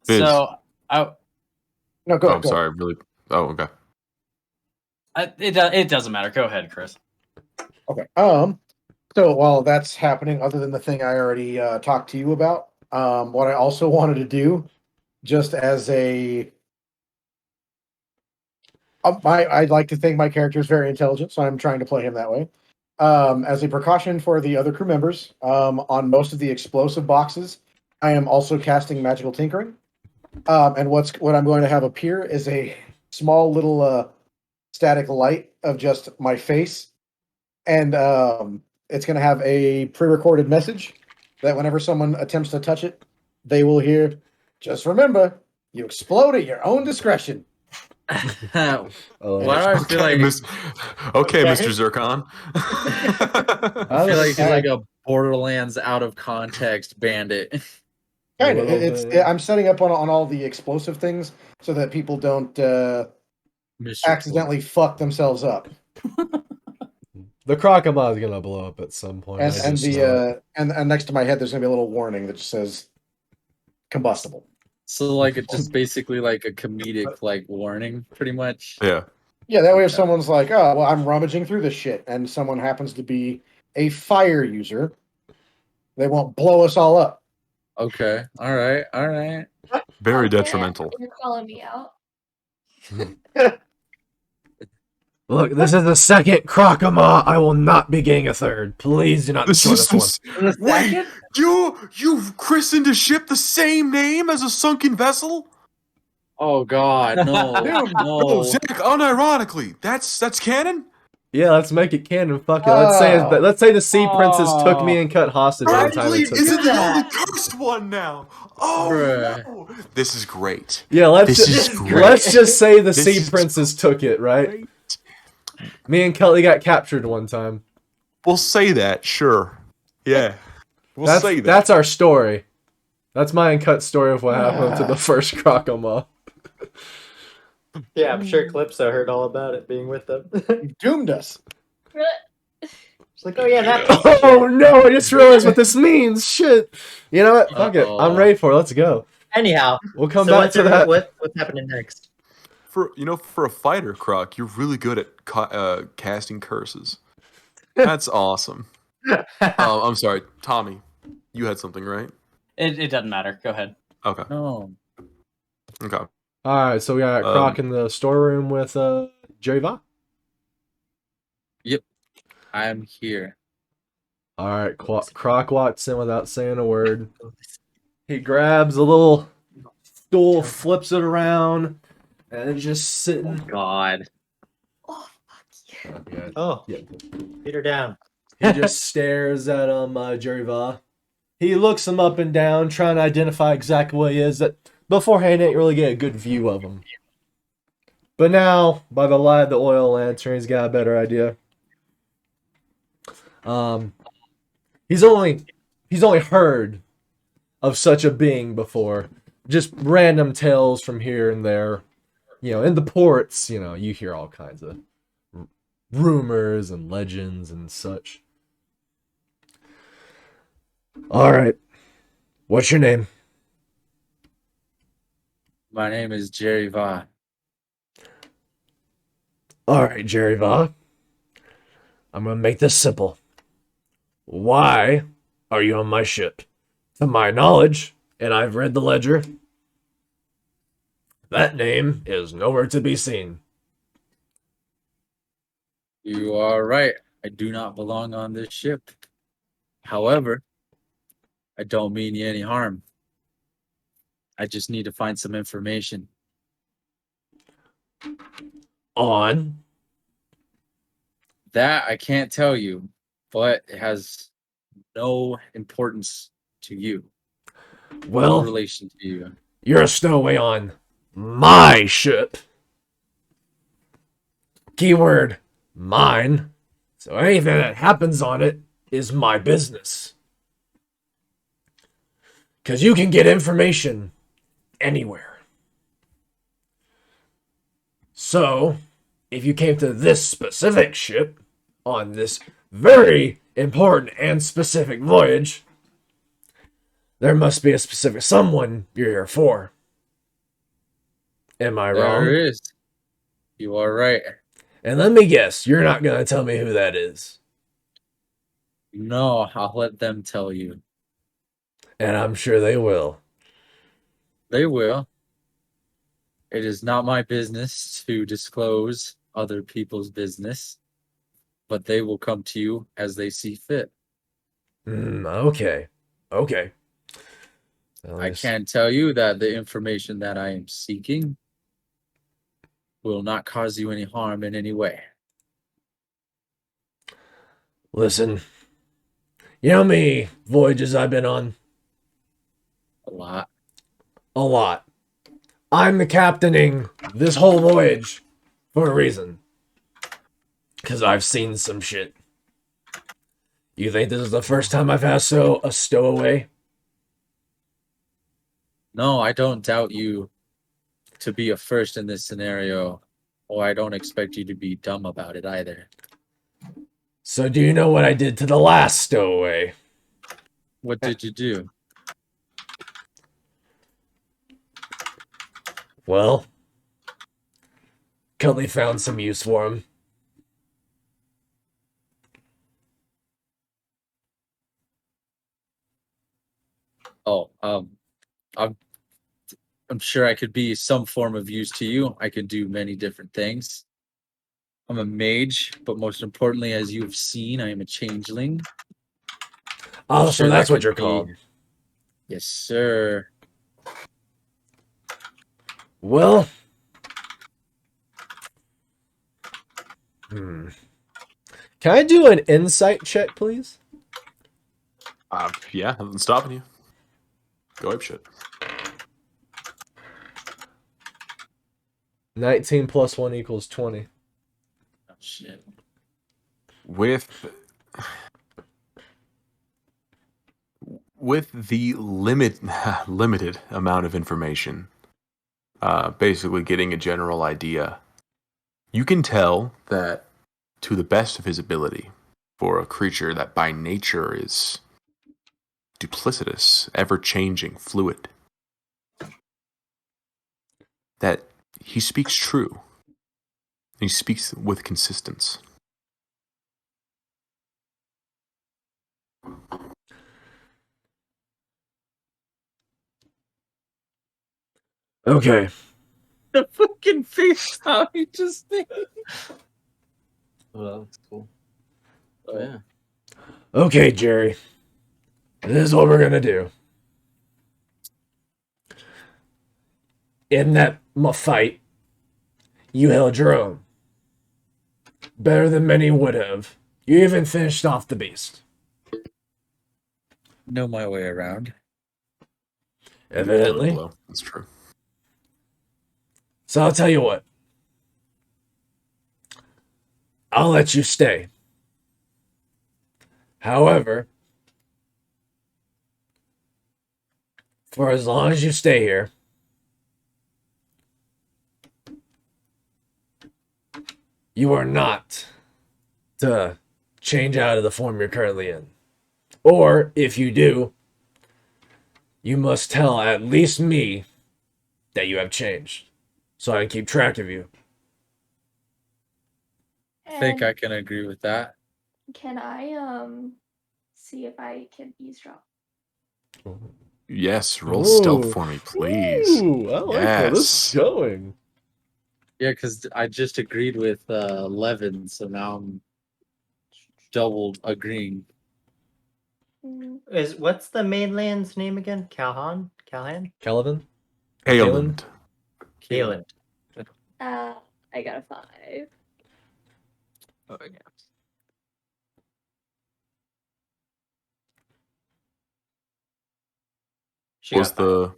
Biz. So No, go Oh, ahead. I'm go sorry. Really? Oh, okay. it doesn't matter. Go ahead, Chris. Okay. So while that's happening, other than the thing I already talked to you about, what I also wanted to do, just as a, I'd like to think my character is very intelligent, so I'm trying to play him that way. As a precaution for the other crew members, on most of the explosive boxes, I am also casting magical tinkering. And what I'm going to have appear is a small little static light of just my face, and it's going to have a pre-recorded message that whenever someone attempts to touch it, they will hear, "Just remember, you explode at your own discretion." Why Oh, do I feel like Okay, Mr. Zircon. I feel like he's like a Borderlands out of context bandit? Kind of. little It's bit. I'm setting up on all the explosive things so that people don't accidentally fuck themselves up. The Crocomaw is gonna blow up at some point. And I and just know it. and next to my head, there's gonna be a little warning that just says combustible. So like it's just basically like a comedic like warning, pretty much. Yeah. Yeah, that way if someone's like, "Oh, well, I'm rummaging through this shit," and someone happens to be a fire user, they won't blow us all up. Okay. All right. All right. Very Okay, detrimental. You're calling me out. Look, this is the second Crocomaw. I will not be getting a third. Please do not This destroy is this one. Wait, you've christened a ship the same name as a sunken vessel? Oh God, no, Oh, no. Zach, unironically, that's canon? Yeah, let's make it canon. Fuck it. Let's say the Sea Princess took me Oh. and cut hostage Why one did time. we And took do Is it. it the that? only cursed one now? Oh Bruh. no! This is great. Yeah, let's This just is great. let's just say the This Sea is Princess took it, right? Great. Me and Kelly got captured one time. We'll say that, sure. Yeah. We'll say that. That's our story. That's my uncut story of what happened to the first Crocomaw. Yeah, I'm sure Calypso heard all about it being with them. Doomed us. She's like, oh yeah, that piece of Oh shit. no! I just realized what this means. Shit. You know what? Fuck it. I'm Uh-oh. ready for it. Let's go. Anyhow, We'll come so back to that. what's happening next? For a fighter, Croc, you're really good at casting curses. That's awesome. I'm sorry, Tommy. You had something, right? It doesn't matter. Go ahead. Okay. No. Okay. All right, so we got Croc in the storeroom with Jerree'Tva. I'm here. All right, Croc walks in without saying a word. He grabs a little stool, flips it around, and it's just sitting. God. Oh, fuck you. Yeah. Oh, Yeah. beat her down. He just stares at Jerree'Tva. He looks him up and down, trying to identify exactly what he is. That beforehand, he didn't really get a good view of him. But now, by the light of the oil lantern, he's got a better idea. He's only heard of such a being before. Just random tales from here and there. You know, in the ports, you know, you hear all kinds of rumors and legends and such. All right. What's your name? My name is Jerree'Tva. All right, Jerree'Tva. I'm going to make this simple. Why are you on my ship? To my knowledge, and I've read the ledger, that name is nowhere to be seen. You are right. I do not belong on this ship. However, I don't mean you any harm. I just need to find some information. On? That I can't tell you, but it has no importance to you. No Well, relation to you. you're a stowaway on my ship. Keyword, mine. So anything that happens on it is my business. Because you can get information anywhere. So, if you came to this specific ship on this very important and specific voyage, there must be a specific someone you're here for. Am I wrong? There is. You are right. And let me guess, you're not going to tell me who that is. No, I'll let them tell you. And I'm sure they will. They will. It is not my business to disclose other people's business, but they will come to you as they see fit. Okay. Okay. I can tell you that the information that I am seeking will not cause you any harm in any way. Listen, you know how many voyages I've been on? A lot. A lot. I'm the captaining this whole voyage for a reason. Because I've seen some shit. You think this is the first time I've had a stowaway? No, I don't doubt you to be a first in this scenario, or I don't expect you to be dumb about it either. So do you know what I did to the last stowaway? What did you do? Well, Cully found some use for him. Oh, I'm sure I could be some form of use to you. I could do many different things. I'm a mage, but most importantly, as you've seen, I am a changeling. Oh, Sure, so that's that what could you're be- called. Yes, sir. Well, can I do an insight check, please? Yeah, nothing's stopping you. Go ape shit. 19 plus 1 equals 20. Oh, shit. With the limited amount of information, basically getting a general idea, you can tell that, to the best of his ability, for a creature that by nature is duplicitous, ever-changing, fluid, that he speaks true. He speaks with consistency. Okay. The fucking face how he just did. Well, that's cool. Oh, yeah. Okay, Jerry. This is what we're gonna do. In that fight, you held your own. Better than many would have. You even finished off the beast. Know my way around. Evidently. Blow. That's true. So I'll tell you what. I'll let you stay. However, for as long as you stay here, you are not to change out of the form you're currently in. Or, if you do, you must tell at least me that you have changed, so I can keep track of you. I think And I can agree with that. Can I see if I can eavesdrop? Yes, roll stealth Ooh. for me, please. Ooh, I like where this Yes. is going. Yeah, because I just agreed with Levin, so now I'm double agreeing. What's the mainland's name again? Calhan? Calvin? Aeland. Kaeland. I got a 5. Oh yeah. She Was got 5. the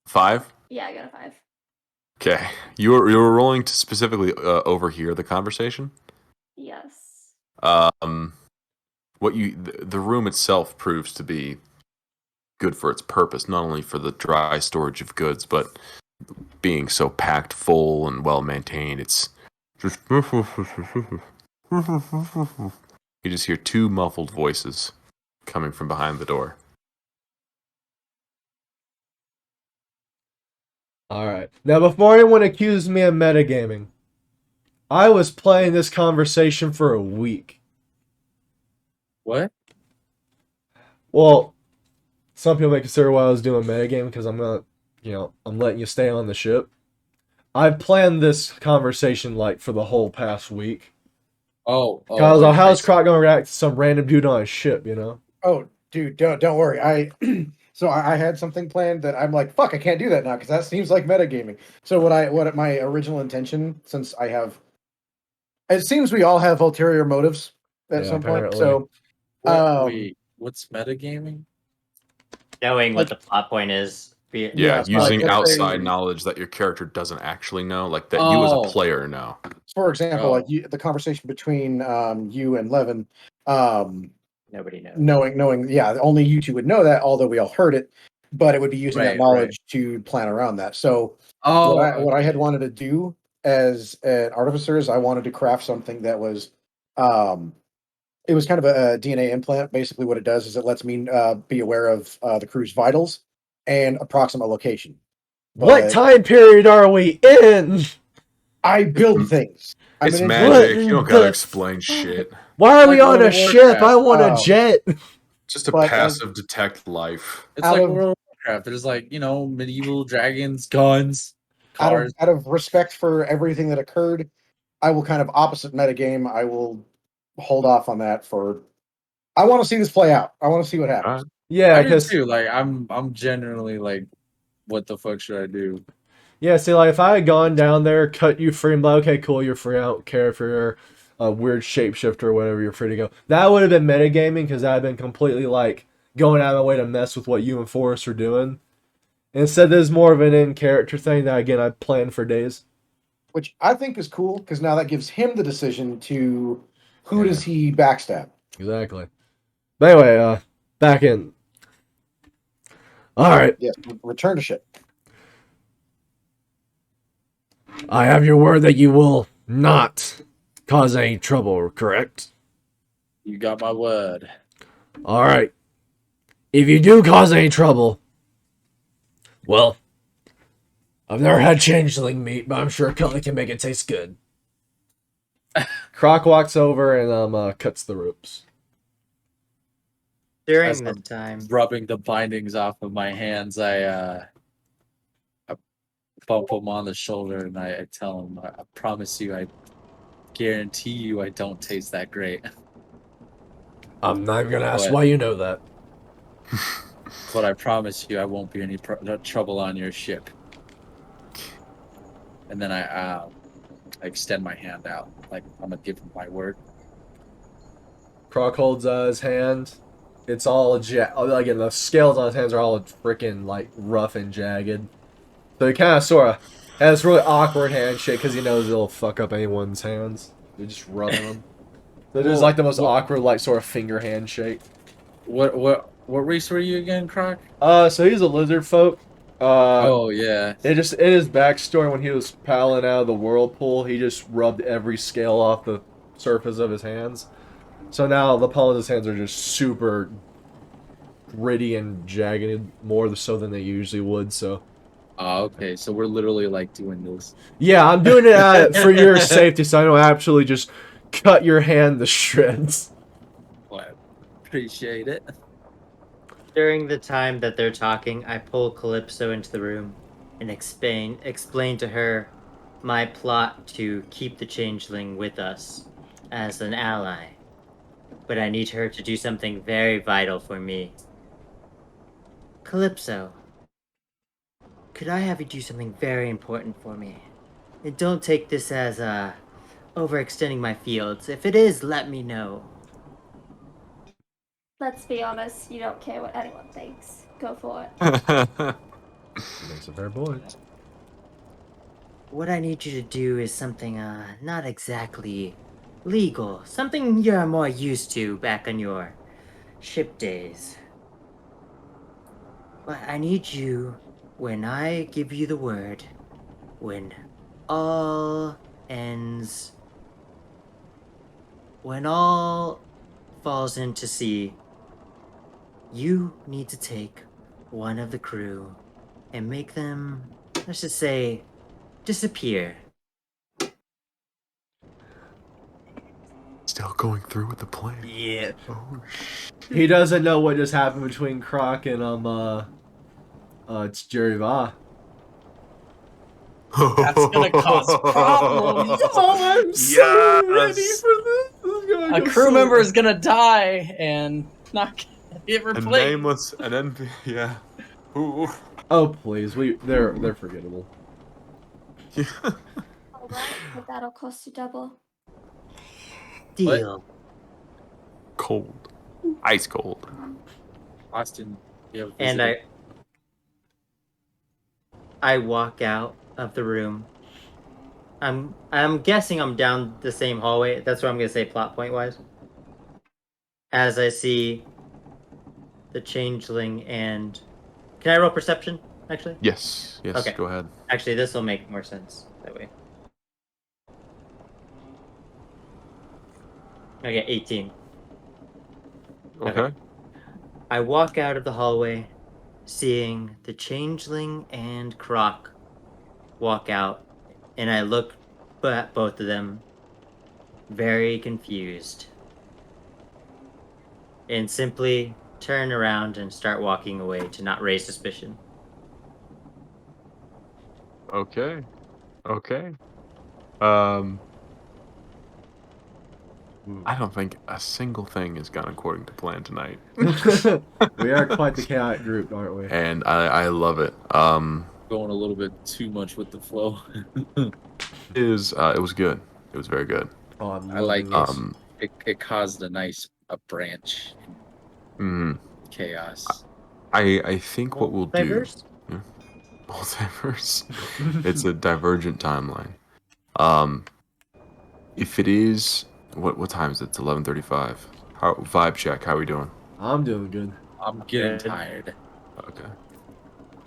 5? Yeah, I got a 5. Okay. You were rolling to specifically overhear the conversation? Yes. The room itself proves to be good for its purpose, not only for the dry storage of goods, but being so packed full and well maintained, it's just you just hear two muffled voices coming from behind the door. Alright. Now, before anyone accuses me of metagaming, I was playing this conversation for a week. What? Well, some people may consider what I was doing metagaming because I'm not, I'm letting you stay on the ship. I've planned this conversation like for the whole past week. Oh, Because like how's Croc gonna react to some random dude on a ship, Oh, dude, don't worry. I had something planned that I'm like, fuck, I can't do that now because that seems like metagaming. So what my original intention, since it seems we all have ulterior motives at Yeah, some point. apparently. So wait, what's metagaming? Knowing what Like- the plot point is. Yeah, so using let's outside say- knowledge that your character doesn't actually know, like that you as a player know. For example, Oh. the conversation between you and Levin, Nobody knows. knowing, yeah, only you two would know that, although we all heard it, but it would be using that Right, knowledge to plan around that. So what I had wanted to do as an artificer is I wanted to craft something that was, it was kind of a DNA implant. Basically, what it does is it lets me be aware of the crew's vitals and approximate location. What But time period are we in? I build things. I'm It's an magic. What You don't gotta the explain shit. Why are we Like on a World of ship? Warcraft. I want a Oh. jet. Just a But, passive detect life. It's out like of- World of Warcraft. There's like, medieval dragons, guns, cars. out of respect for everything that occurred, I will kind of opposite metagame. I will hold off on that for. I want to see this play out. I want to see what happens. Yeah, I do because too. Like I'm generally like, what the fuck should I do? Yeah, see, like, if I had gone down there, cut you free, and be like, okay, cool, you're free, I don't care if you're a weird shapeshifter or whatever, you're free to go. That would have been metagaming, because that would have been completely, like, going out of my way to mess with what you and Forrest are doing. Instead, there's more of an in-character thing that, again, I planned for days. Which I think is cool, because now that gives him the decision to who does he backstab. Exactly. But anyway, back in. Alright, Yes, return to ship. I have your word that you will not cause any trouble, correct? You got my word. Alright. If you do cause any trouble, well, I've never had changeling meat, but I'm sure Cully can make it taste good. Croc walks over and cuts the ropes. During As the I'm time, rubbing the bindings off of my hands, I bump him on the shoulder and I tell him, I promise you, I guarantee you I don't taste that great. I'm not even gonna ask What? why you know that. But I promise you I won't be any trouble on your ship. And then I extend my hand out, like I'm gonna give him my word. Croc holds his hand. It's all again, the scales on his hands are all freaking like rough and jagged. So he kind of sort of has this really awkward handshake because he knows it'll fuck up anyone's hands. They're just rubbing them. So there's like the most awkward, like sort of finger handshake. What race were you again, Croc? So he's a lizard folk. Oh yeah. It just in his backstory when he was paddling out of the whirlpool, he just rubbed every scale off the surface of his hands. So now the palms of his hands are just super gritty and jagged, more so than they usually would. So Oh, okay. So we're literally like doing this. yeah, I'm doing it for your safety, so I don't absolutely just cut your hand to shreds. Well, I appreciate it. during the time that they're talking, I pull Calypso into the room and explain to her my plot to keep the changeling with us as an ally. But I need her to do something very vital for me. Calypso, could I have you do something very important for me? And don't take this as overextending my fields. If it is, let me know. Let's be honest, you don't care what anyone thinks. Go for it. Makes a fair boy. What I need you to do is something not exactly legal. Something you're more used to back on your ship days. But I need you, when I give you the word, when all ends, when all falls into sea, you need to take one of the crew and make them, let's just say, disappear. Still going through with the plan. Yeah. Oh, He doesn't know what just happened between Croc and it's Jerree'Tva. That's gonna cause problems. Oh, I'm so ready for this. This is gonna A go crew so member well. is gonna die and not get a replaced. nameless, an NP, yeah. Ooh. Oh please, they're forgettable. Alright, but that'll cost you double. Deal. Cold. Ice cold. Austin, you have And visitor. I walk out of the room. I'm guessing I'm down the same hallway. That's what I'm gonna say plot point wise. As I see the changeling and can I roll perception actually? Yes. Yes. Okay. Go ahead. Actually, this will make more sense that way. Okay, 18. Okay. I walk out of the hallway, seeing the changeling and Croc walk out, and I look at both of them, very confused, and simply turn around and start walking away to not raise suspicion. Okay. Okay. I don't think a single thing has gone according to plan tonight. We are quite the chaotic group, aren't we? And I love it. going a little bit too much with the flow. It was good. It was very good. Oh, I'm I like loving this. it caused a branch Mm, chaos. I think what we'll do. Multiverse? Yeah, multiverse. It's a divergent timeline. Um, if it is, what time is it? It's 11:35. How vibe check? How are we doing? I'm doing good. I'm getting Good. tired. Okay.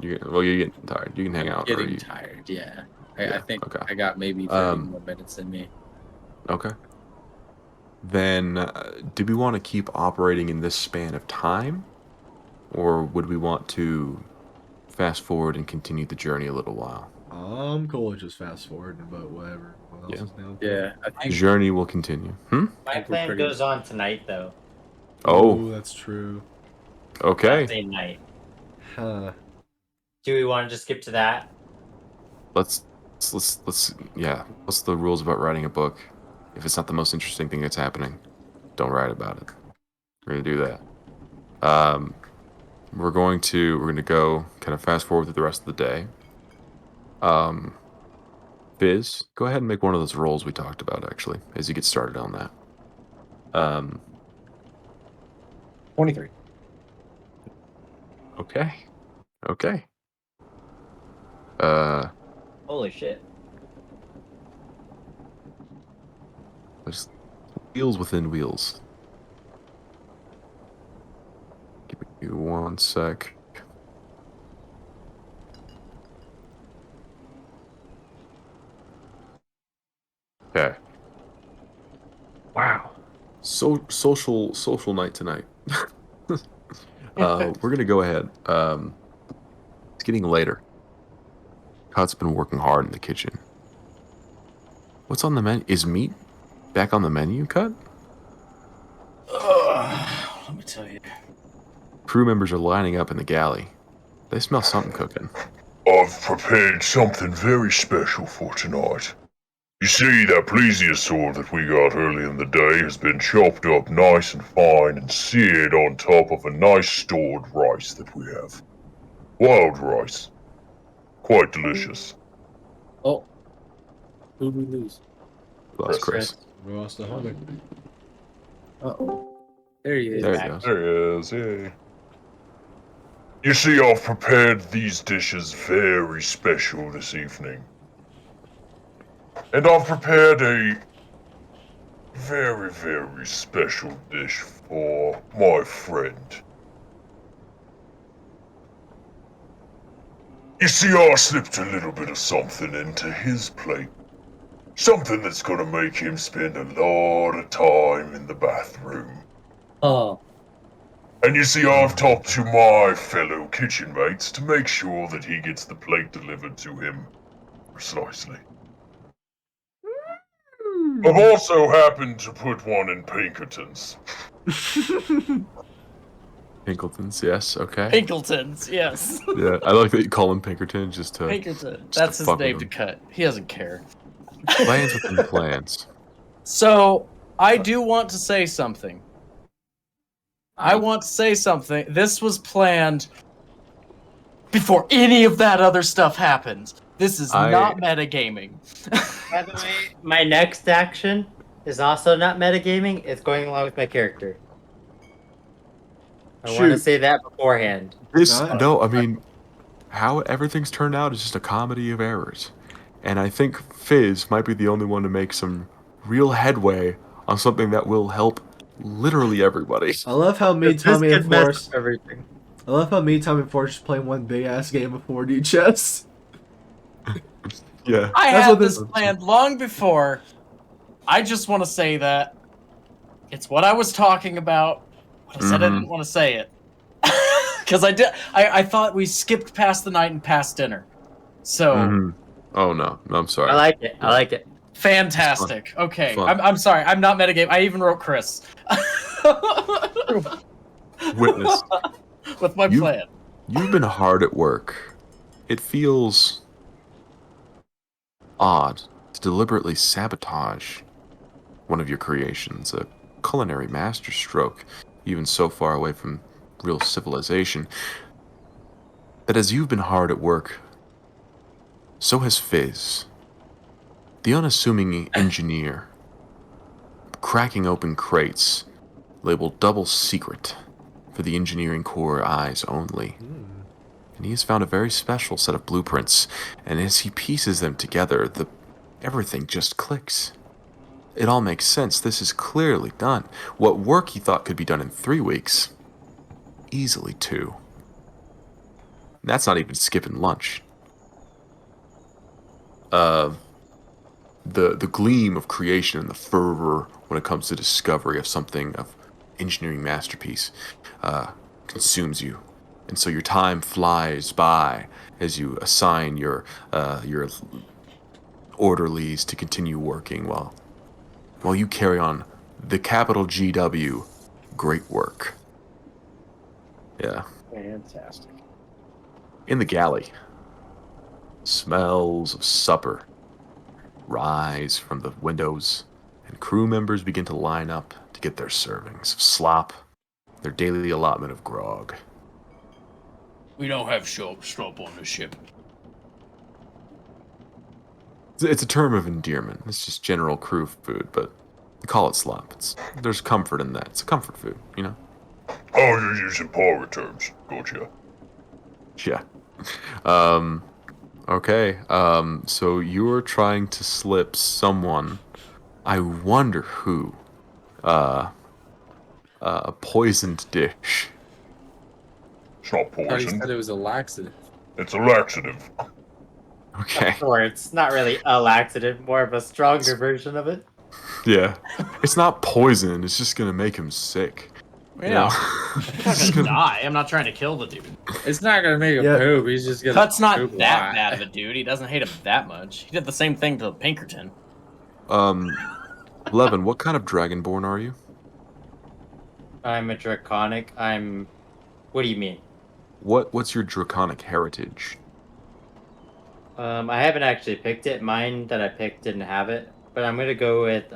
You're getting tired. You can hang out, or Getting you. tired, yeah. Yeah, I think okay. I got maybe 30 Um, more minutes in me. Okay. Then, do we want to keep operating in this span of time, or would we want to fast forward and continue the journey a little while? I'm cool with just fast forwarding, but whatever. What else Yeah. is down for? Yeah, I The think journey will continue. My think we're plan pretty- goes on tonight, though. Oh, Ooh, that's true. okay. That same night. Huh. Do we want to just skip to that? Let's yeah. What's the rules about writing a book? If it's not the most interesting thing that's happening, don't write about it. We're gonna do that. We're gonna go kind of fast forward through the rest of the day. Biz, go ahead and make one of those rolls we talked about actually, as you get started on that. 23. Okay. Okay. Uh, Holy shit. there's wheels within wheels. Give me 1 sec. Okay. Wow. Social night tonight. We're gonna go ahead. It's getting later. Cut's been working hard in the kitchen. What's on the menu? Is meat back on the menu, Cut? Let me tell you. Crew members are lining up in the galley. They smell something cooking. I've prepared something very special for tonight. You see, that plesiosaur that we got early in the day has been chopped up nice and fine and seared on top of a nice stored rice that we have. Wild rice. Quite delicious. Oh, who'd we lose? Lost Chris. We lost the homie. Uh-oh. There he is. There he goes. There he is, yay. You see, I've prepared these dishes very special this evening. And I've prepared a very, very special dish for my friend. You see, I slipped a little bit of something into his plate. Something that's gonna make him spend a lot of time in the bathroom. Oh, And you see, I've talked to my fellow kitchen mates to make sure that he gets the plate delivered to him precisely. I've also happened to put one in Pinkerton's. Pinkleton's, yes, okay. Pinkertons, yes. Yeah, I like that you call him Pinkerton just to Pinkerton. Just That's to his fuck with name to him. cut. He doesn't care. plans within plans. So, I do want to say something. I want to say something. This was planned before any of that other stuff happened. This is not metagaming. By the way, my next action is also not metagaming. It's going along with my character. I want to Shoot. say that beforehand. No, I mean, how everything's turned out is just a comedy of errors. And I think Fizz might be the only one to make some real headway on something that will help literally everybody. I love how me, This Tommy, and could mess Force. up everything. I love how me, Tommy, and Force just playing one big ass game of 4D chess. Yeah. I That's had what this this- planned long before. I just want to say that it's what I was talking about. But I said I didn't want to say it because I did. I thought we skipped past the night and past dinner. So Mhm. Oh no, I'm sorry. I like it. I like it. fantastic. Okay, Fun. I'm sorry. I'm not metagame. I even wrote Chris Witness. with my You- plan. You've been hard at work. It feels odd to deliberately sabotage one of your creations, a culinary masterstroke, even so far away from real civilization. That as you've been hard at work So has Fizz, the unassuming engineer, cracking open crates labeled double secret for the engineering core eyes only. And he has found a very special set of blueprints, and as he pieces them together, everything just clicks. It all makes sense. This is clearly done. What work he thought could be done in 3 weeks, easily 2. And that's not even skipping lunch. The gleam of creation and the fervor when it comes to discovery of something of engineering masterpiece consumes you, and so your time flies by as you assign your orderlies to continue working while you carry on the capital GW great work. Yeah. Fantastic. In the galley, smells of supper rise from the windows, and crew members begin to line up to get their servings of slop, their daily allotment of grog. We don't have slop on the ship. It's a term of endearment. It's just general crew food, but they call it slop. There's comfort in that. It's a comfort food, you know? Oh, you're using pirate terms. Gotcha. Yeah. Okay. So you're trying to slip someone, I wonder who, a poisoned dish. It's not I thought he poison. said it was a laxative. It's a laxative. Okay. Or it's not really a laxative, more of a stronger version of it. Yeah. It's not poison. It's just gonna make him sick. You know? I'm not gonna die. I'm not trying to kill the dude. It's not gonna make him Yeah. poop. He's just gonna. Cut's not poop a that lot. bad of a dude. He doesn't hate him that much. He did the same thing to Pinkerton. Levin, what kind of dragonborn are you? I'm a draconic. What do you mean? What's your draconic heritage? I haven't actually picked it. Mine that I picked didn't have it. But I'm gonna go with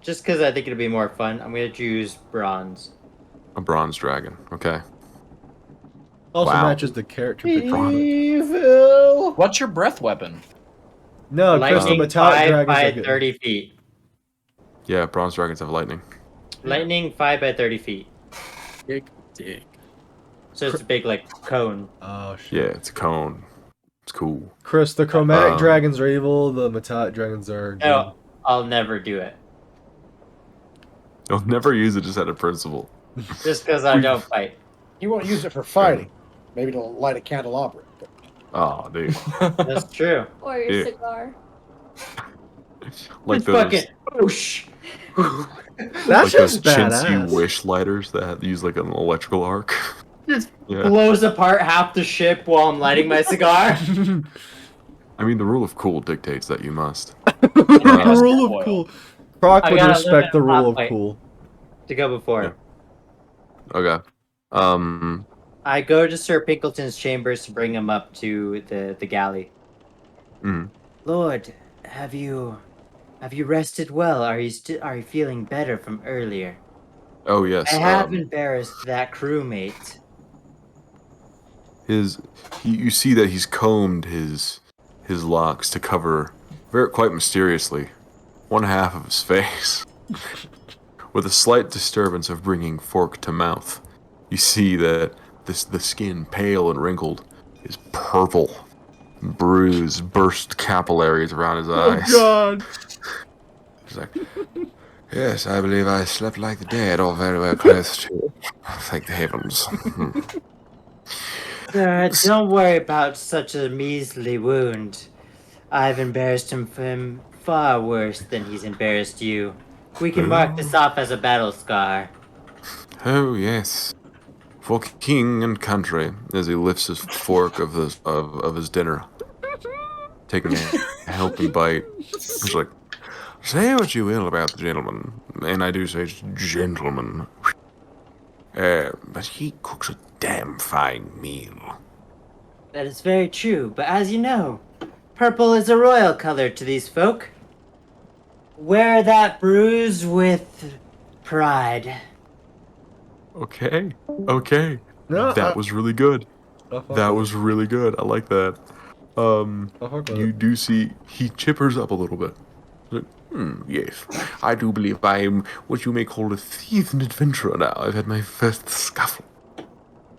just because I think it'll be more fun, I'm gonna choose bronze. A bronze dragon. Okay. Also Wow. matches the character picture. Evil. What's your breath weapon? No, Crystal Lightning metallic 5 dragons by are good. 30 feet. Yeah, bronze dragons have lightning. Lightning 5 by 30 feet. Big dick. So it's a big like cone. Oh shit. Yeah, it's a cone. It's cool. Chris, the chromatic Um, dragons are evil. The metallic dragons are good. No, I'll never do it. You'll never use it just out of principle. Just because I don't fight. He won't use it for fighting. Maybe to light a candelabra. But Oh, dude. That's true. Or your Yeah. cigar. Like It's those, fucking whoosh. That's like just those chintzy badass. wish lighters that use like an electrical arc. Just Yeah. blows apart half the ship while I'm lighting my cigar. I mean, the rule of cool dictates that you must. The rule of cool. Croc I would got a respect the little bit of rule of hot cool. To go before. Yeah. Okay. I go to Sir Pinkleton's chambers to bring him up to the galley. Mm. Lord, have you rested well? Are you feeling better from earlier? Oh yes. I have embarrassed that crewmate. You see that he's combed his locks to cover quite mysteriously one half of his face. With a slight disturbance of bringing fork to mouth, you see that the skin, pale and wrinkled, is purple. Bruised, burst capillaries around his eyes. Oh god! He's like, yes, I believe I slept like the dead, or very well close to. Thank the heavens. Don't worry about such a measly wound. I've embarrassed him far worse than he's embarrassed you. We can mark this off as a battle scar. Oh yes, for king and country. As he lifts his fork of his dinner, taking a helping bite. He's like, say what you will about the gentleman, and I do say gentleman. But he cooks a damn fine meal. That is very true, but as you know, purple is a royal color to these folk. Wear that bruise with pride. Okay. No, That was really good. I'll fuck That with was it. really good. I like that. I'll fuck with You it. do see he chippers up a little bit. Like, yes, I do believe I am what you may call a seasoned adventurer now. I've had my first scuffle.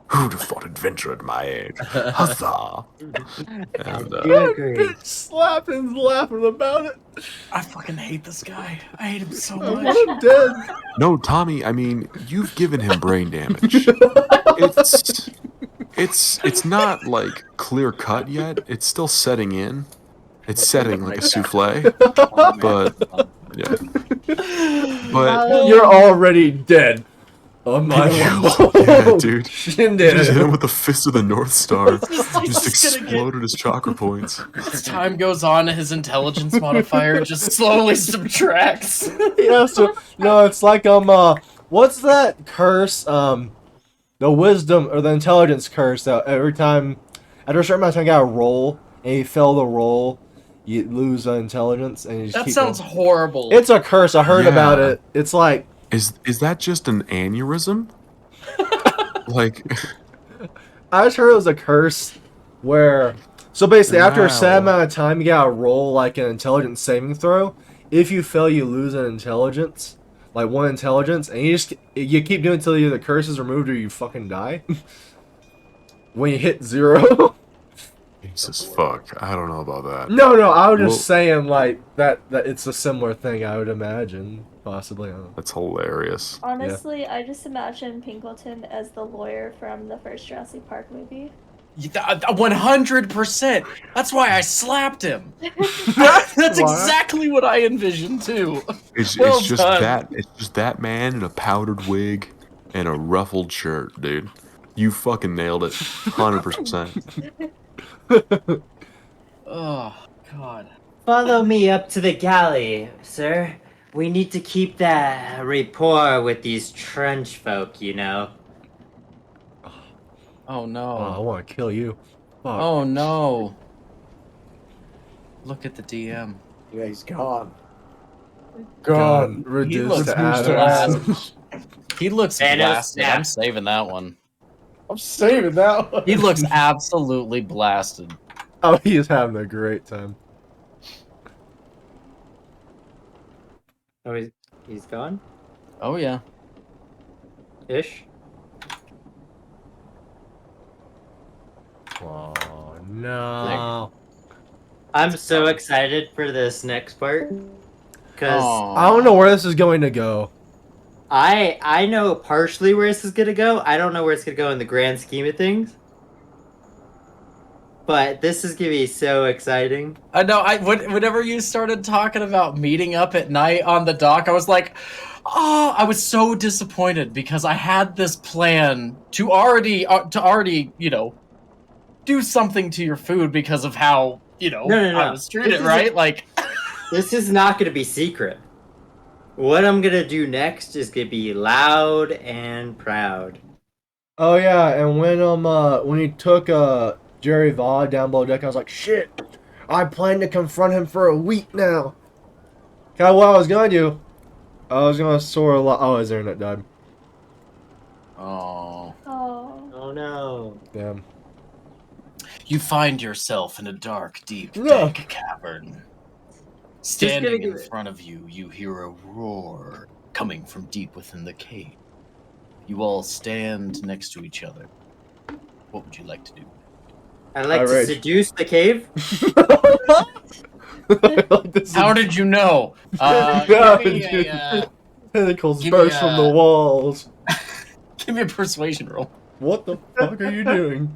Who'd have thought adventure at my age? Huzzah! And, do agree. Bitch slapping, laughing about it. I fucking hate this guy. I hate him so I much. want him dead. no, Tommy, I mean, you've given him brain damage. It's not like clear cut yet. It's still setting in. It's setting like a souffle, but yeah. But You're already dead. On my level. yeah, dude. Shindig. You just hit him with the fist of the North Star. He's Just just gonna get- exploded his chakra points. As time goes on, his intelligence modifier just slowly subtracts. Yeah, so no, it's like what's that curse? The wisdom or the intelligence curse that every time after a certain amount of time you gotta roll and you fail the roll, you lose intelligence and you just That keep sounds rolling. horrible. It's a curse. I heard about Yeah. it. It's like Is that just an aneurysm? Like, I just heard it was a curse where so basically after a set Wow. amount of time you gotta roll like an intelligence saving throw. If you fail, you lose an intelligence, like one intelligence, and you keep doing it until either the curse is removed or you fucking die. When you hit 0. Jesus fuck. I don't know about that. No, I was just Well- saying like that it's a similar thing. I would imagine possibly. I don't know. That's hilarious. Honestly, I just imagine Pinkleton as the lawyer from the first Jurassic Park movie. 100%. That's why I slapped him. That's Why? exactly what I envisioned too. It's Well just done. that. It's just that man in a powdered wig and a ruffled shirt, dude. You fucking nailed it, 100%. Oh God. Follow me up to the galley, sir. We need to keep that rapport with these trench folk, you know. Oh no. Oh, I want to kill you. Fuck. Oh no. Look at the DM. Yeah, he's gone. God, Gone. reduced looks to Reduced to atoms. atoms. He looks Thanos blasted. I'm snap. saving that one. I'm saving that one. He looks absolutely blasted. Oh, he is having a great time. Oh, he's gone? Oh yeah. Ish? Oh no! I'm so excited for this next part. Because I don't know where this is going to go. I know partially where this is gonna go. I don't know where it's gonna go in the grand scheme of things. But this is gonna be so exciting. I know. Whenever you started talking about meeting up at night on the dock, I was like, oh, I was so disappointed because I had this plan to already, you know, do something to your food because of how, you know, No. I was treated, This is right? a- Like, This is not gonna be secret. What I'm gonna do next is gonna be loud and proud. Oh yeah, and when he took Jerree'Tva down below deck, I was like, shit! I plan to confront him for a week now. Okay, what I was gonna do, I was gonna soar a lot. Oh, his internet died. oh, Oh. Oh no. Damn. you find yourself in a dark, deep, Yeah. dank cavern. Standing gonna in give it- front of you, you hear a roar coming from deep within the cave. You all stand next to each other. What would you like to do? I like to Alright. seduce the cave. How did you know? Yeah, Give me a, dude. Tentacles give me burst from the a- walls. give me a persuasion roll. What the fuck are you doing?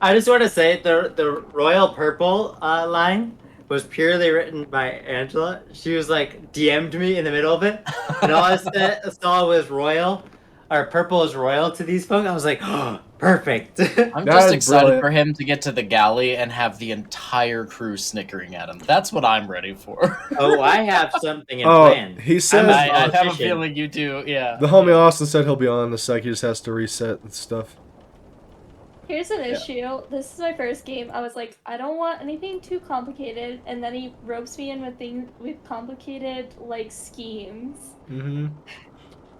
I just want to say the royal purple line was purely written by Angela. She was like DM'd me in the middle of it, and all I saw was royal, or purple is royal to these folks. I was like, oh, perfect. I'm That just is excited brilliant. for him to get to the galley and have the entire crew snickering at him. That's what I'm ready for. Oh, I have something in Oh, plan. he said I'm a I have a politician. feeling you do. Yeah. the homie Austin said he'll be on in a sec. He just has to reset and stuff. Here's an issue. This is my first game. I was like, I don't want anything too complicated, and then he ropes me in with complicated like schemes. Mm-hmm.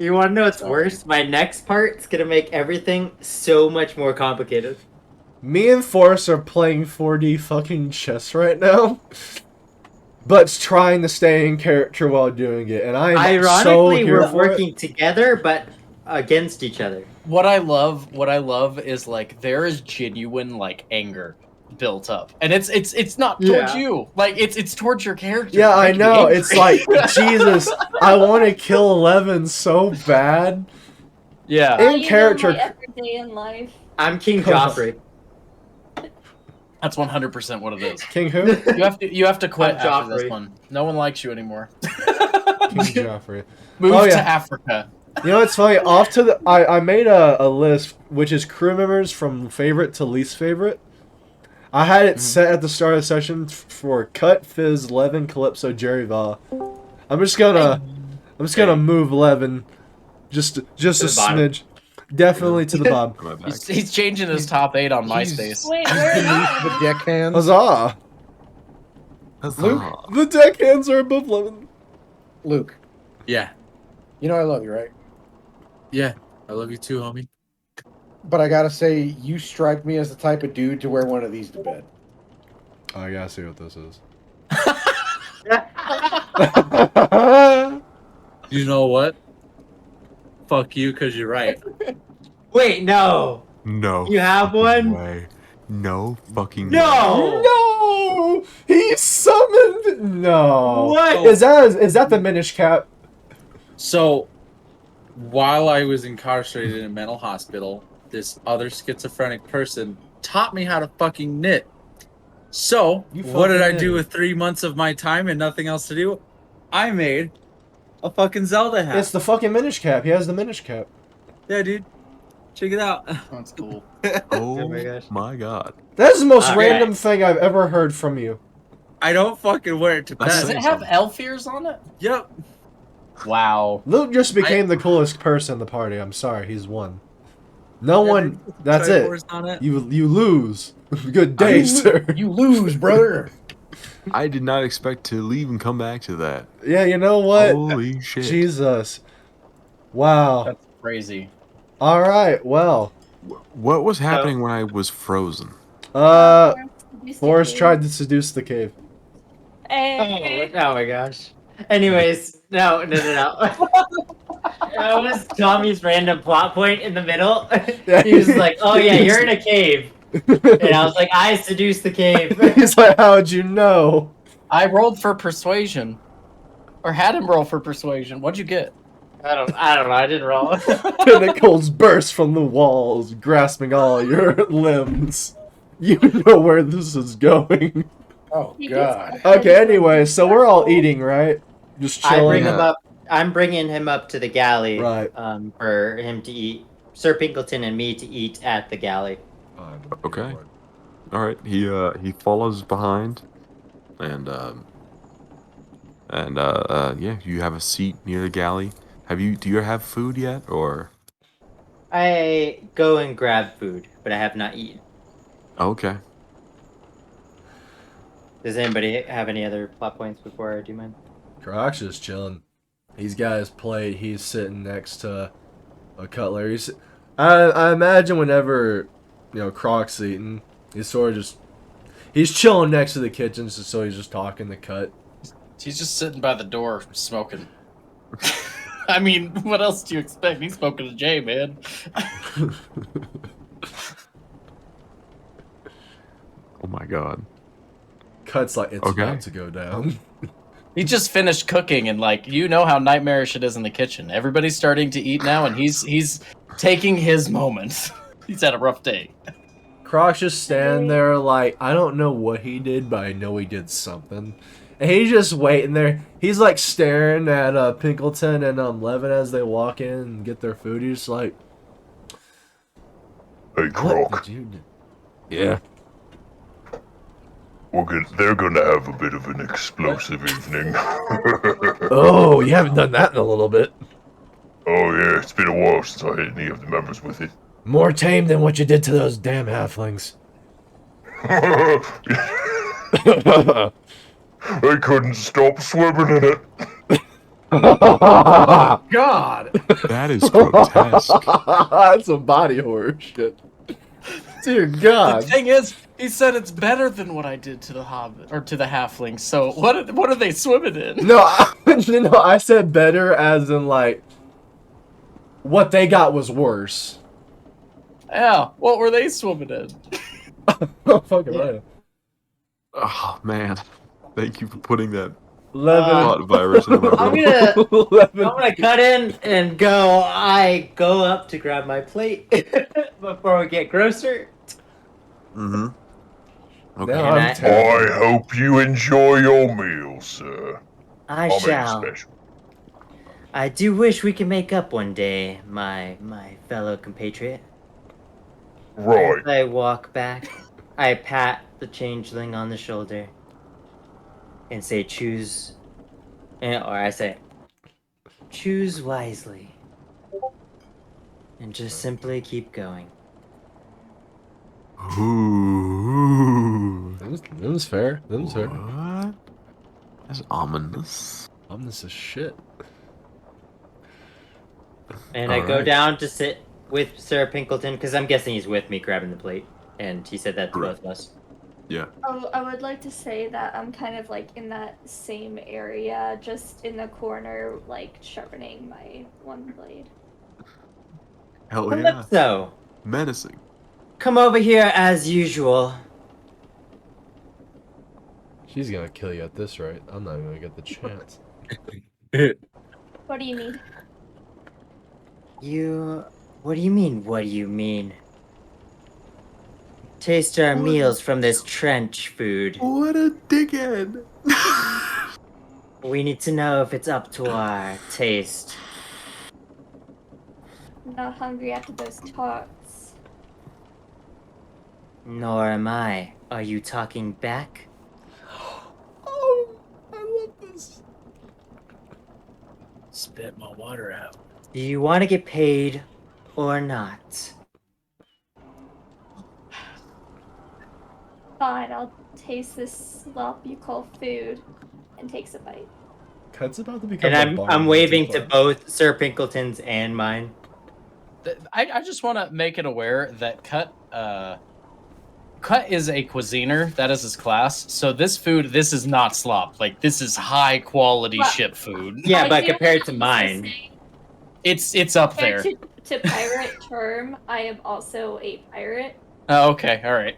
You want to know what's worse? My next part's gonna make everything so much more complicated. Me and Forrest are playing 4D fucking chess right now, but trying to stay in character while doing it, and I am so Ironically, here we're for it. working together, but against each other. What I love is like there is genuine like anger built up, and it's not towards Yeah. you, like it's towards your character. Yeah, I making me know. angry. It's like Jesus. I want to kill 11 so bad. yeah. In You know, character- my everyday in life. I'm King Joffrey. That's 100% what it is. King who? You have to quit I'm after this Joffrey. one. No one likes you anymore. King Joffrey. Move Oh, to yeah. Africa. You know what's funny? Off to the I made a list which is crew members from favorite to least favorite. I had it set at the start of the session for Cut, Fizz, Levin, Calypso, Jerree'Tva. I'm just gonna move Levin just a To the bottom. smidge. Definitely to the bottom. Am I back? He's changing his top 8 on MySpace. Wait, where Beneath the am I? deckhands. Huzzah! Huzzah. The deckhands are above Levin. Luke, Yeah. you know I love you, right? Yeah. I love you too, homie. But I gotta say, you strike me as the type of dude to wear one of these to bed. Oh, I gotta see what this is. You know what? Fuck you, because you're right. Wait, no. No. You have fucking one? Way. No fucking way. No. No! He summoned. No. What? Is that the Minish Cap? So, while I was incarcerated in a mental hospital, this other schizophrenic person taught me how to fucking knit. So, You what did I fucking do knit. with 3 months of my time and nothing else to do? I made a fucking Zelda hat. It's the fucking Minish Cap. He has the Minish Cap. Yeah, dude. Check it out. That's cool. Oh my gosh. my god. That's the most Okay. random thing I've ever heard from you. I don't fucking wear it to That's Does bed. it have elf ears on it? Yep. Wow. Luke just became the coolest person in the party. I'm sorry, he's won. No one. That's it. Triforce on it. You lose. Good day, sir. You lose, brother. I did not expect to leave and come back to that. Yeah, you know what? Holy shit. Jesus. Wow. That's crazy. All right. Well. What was happening when I was frozen? Forrest tried to seduce the cave. Oh my gosh. Anyways, no. That was Tommy's random plot point in the middle. He was like, "Oh yeah, you're in a cave," and I was like, "I seduced the cave." He's like, how'd you know? I rolled for persuasion. Or had him roll for persuasion. What'd you get? I don't know. I didn't roll. Pinnacles burst from the walls, grasping all your limbs. You know where this is going. Oh He God. gets- Okay, anyway, so we're all eating, right? Just I chilling. bring him up. I'm bringing him up to the galley, Right. for him to eat. Sir Pinkleton and me to eat at the galley. Okay. All right. He follows behind, and yeah, you have a seat near the galley. Do you have food yet, or? I go and grab food, but I have not eaten. Okay. Does anybody have any other plot points before I do mine? Croc's just chilling. He's got his plate. He's sitting next to a cutlery. I imagine whenever, Croc's eating, he's sort of he's chilling next to the kitchen, so he's just talking to Cut. He's just sitting by the door smoking. I mean, what else do you expect? He's smoking a J, man. Oh my god. Cut's like, it's Okay. about to go down. He just finished cooking, and you know how nightmarish it is in the kitchen. Everybody's starting to eat now, and he's taking his moment. He's had a rough day. Croc's just standing there like, I don't know what he did, but I know he did something. And he's just waiting there. He's like staring at Pinkleton and Levin as they walk in and get their food. He's just like, Hey, what Croc. did you do? Yeah. They're gonna have a bit of an explosive evening. Oh, you haven't done that in a little bit. Oh yeah, it's been a while since I hit any of the members with it. More tame than what you did to those damn halflings. I couldn't stop swimming in it. God! That is grotesque. That's some body horror shit. Dear The God. thing is, he said it's better than what I did to the hobbit or to the halfling. So what are they swimming in? No, I said better as in like what they got was worse. Yeah, what were they swimming in? Oh, fucking right. Oh man, thank you for putting that 11. hot virus into my I'm brain. gonna 11. I'm gonna cut in and go. I go up to grab my plate before we get grosser. Mm-hmm. Okay. Now And I'm I- terrified. I hope you enjoy your meal, sir. I I mean, shall. special. I do wish we could make up one day, my fellow compatriot. Right. As I walk back, I pat the changeling on the shoulder and say, "Choose," or I say, "Choose wisely," and just simply keep going. Ooh. Them's fair. Them's fair. What? That's ominous. This is shit. And I go Alright. down to sit with Sir Pinkleton because I'm guessing he's with me grabbing the plate, and he said that to Correct. both of us. Yeah. Oh, I would like to say that I'm kind of like in that same area, just in the corner, like sharpening my one blade. Hell yeah. Calypso, Menacing. come over here as usual. She's gonna kill you at this rate. I'm not even gonna get the chance. What do you mean? What do you mean? What do you mean? Taste our meals from this trench food. What a dickhead. We need to know if it's up to our taste. I'm not hungry after those tarts. Nor am I. Are you talking back? Oh, I love this. Spit my water out. Do you want to get paid or not? Fine, I'll taste this slop you call food, and takes a bite. Cut's about to become. And a I'm bar waving mitzvah. to both Sir Pinkleton's and mine. I just want to make it aware that Cut is a cuisiner. That is his class. So this is not slop. Like, this is high quality Well, ship food. Yeah, I but do compared to also mine, say, It's up there. compared to pirate term, I am also a pirate. Oh, okay, all right.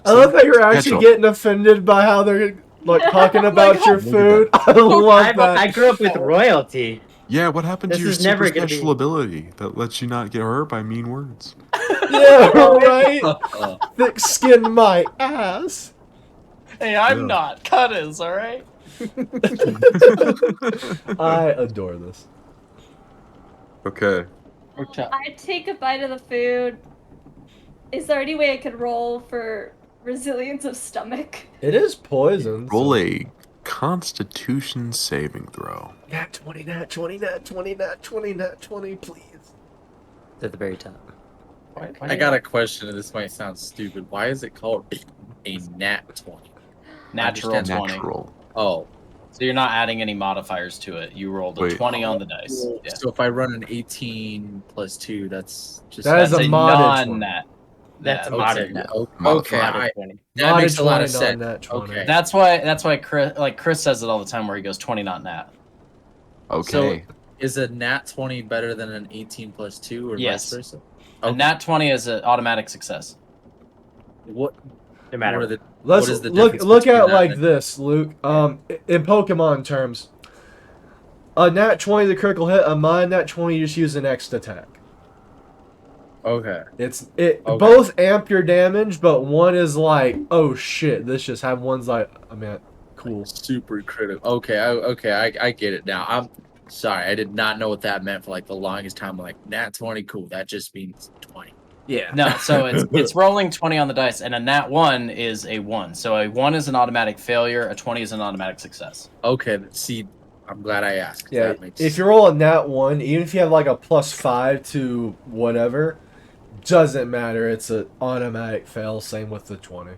I love how you're actually Ketchup. getting offended by how they're like talking about your Look at food. I love that. I grew up with royalty. Yeah, what happened This to your is never super gonna special be- ability that lets you not get hurt by mean words? Yeah, right. Thick skin my ass. Hey, I'm Yeah. not. Cut is, all right. I adore this. Okay. I take a bite of the food. Is there any way I could roll for resilience of stomach? It is poison. Roll a Constitution saving throw. Nat 20, nat 20, nat 20, nat 20, nat 20, please. It's at the very top. I got a question, and this might sound stupid. Why is it called a nat 20? Natural Understand 20. Natural. Oh, So you're not adding any modifiers to it. You rolled a Wait. 20 on the dice. Yeah. so if I run an 18 plus 2, that's just That is That's a a modded 20. non-net. That's a Yeah, modded okay. net. Okay, Modded 20. that Modded makes a lot of 20, sense. not nat 20. Okay. That's why Chris says it all the time where he goes 20 not nat. Okay. Is a nat 20 better than an 18 plus 2 or Yes. vice versa? A nat 20 is an automatic success. What? No matter What are what. the, Let's what is the look difference at it between like that this, Luke. In Pokemon terms, a nat 20 is a critical hit. A mod nat 20 you just use an next attack. Okay. Okay. Okay. Both amp your damage, but one is like, oh shit, this just had one's like, I mean, cool. Super critical. Okay, I get it now. I'm sorry, I did not know what that meant for like the longest time. I'm like, nat 20, cool. That just means 20. Yeah. No, so it's rolling 20 on the dice, and a nat 1 is a 1. So a 1 is an automatic failure, a 20 is an automatic success. Okay, see, I'm glad I asked. Yeah. That makes If you roll a nat 1, even if you have like a +5 to whatever, doesn't matter. It's an automatic fail. Same with the 20.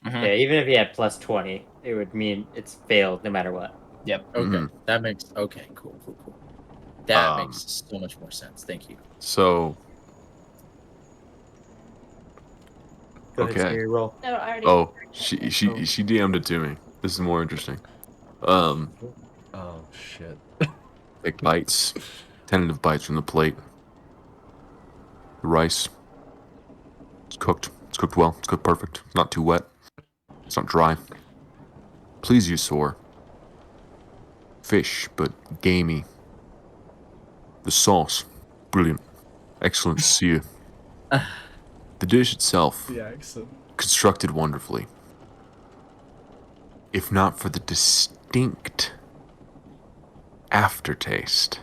Mhm. Yeah, even if you had plus 20, it would mean it's failed no matter what. Yep. Okay, Mhm. that makes okay. Cool. That Um, makes so much more sense. Thank you. So, Go ahead, okay. Scary, roll. No, I already. Oh, she DM'd it to me. This is more interesting. Um, Oh shit. Take bites, tentative bites from the plate. The rice, it's cooked. It's cooked well. It's cooked perfect. It's not too wet. It's not dry. Please use sore. Fish, but gamey. The sauce, brilliant. Excellent sear. The dish itself, The accent. constructed wonderfully. If not for the distinct aftertaste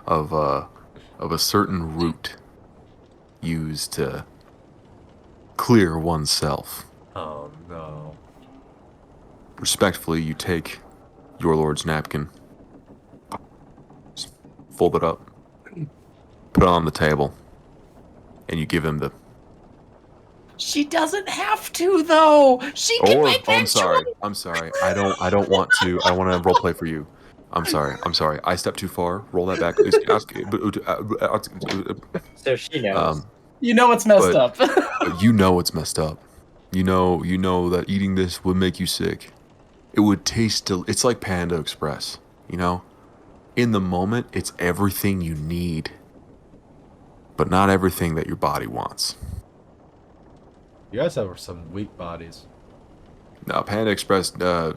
of a certain root used to clear oneself. Oh no. Respectfully, you take your lord's napkin, fold it up, put it on the table, and you give him the. She doesn't have to though. She can make that I'm sorry. choice. I'm sorry. I don't want to. I want to role play for you. I'm sorry. I stepped too far. Roll that back. So she knows. You know it's messed But- up. But you know it's messed up. You know that eating this would make you sick. It would taste. It's like Panda Express. You know, in the moment, it's everything you need, but not everything that your body wants. You guys have some weak bodies. Now, Panda Express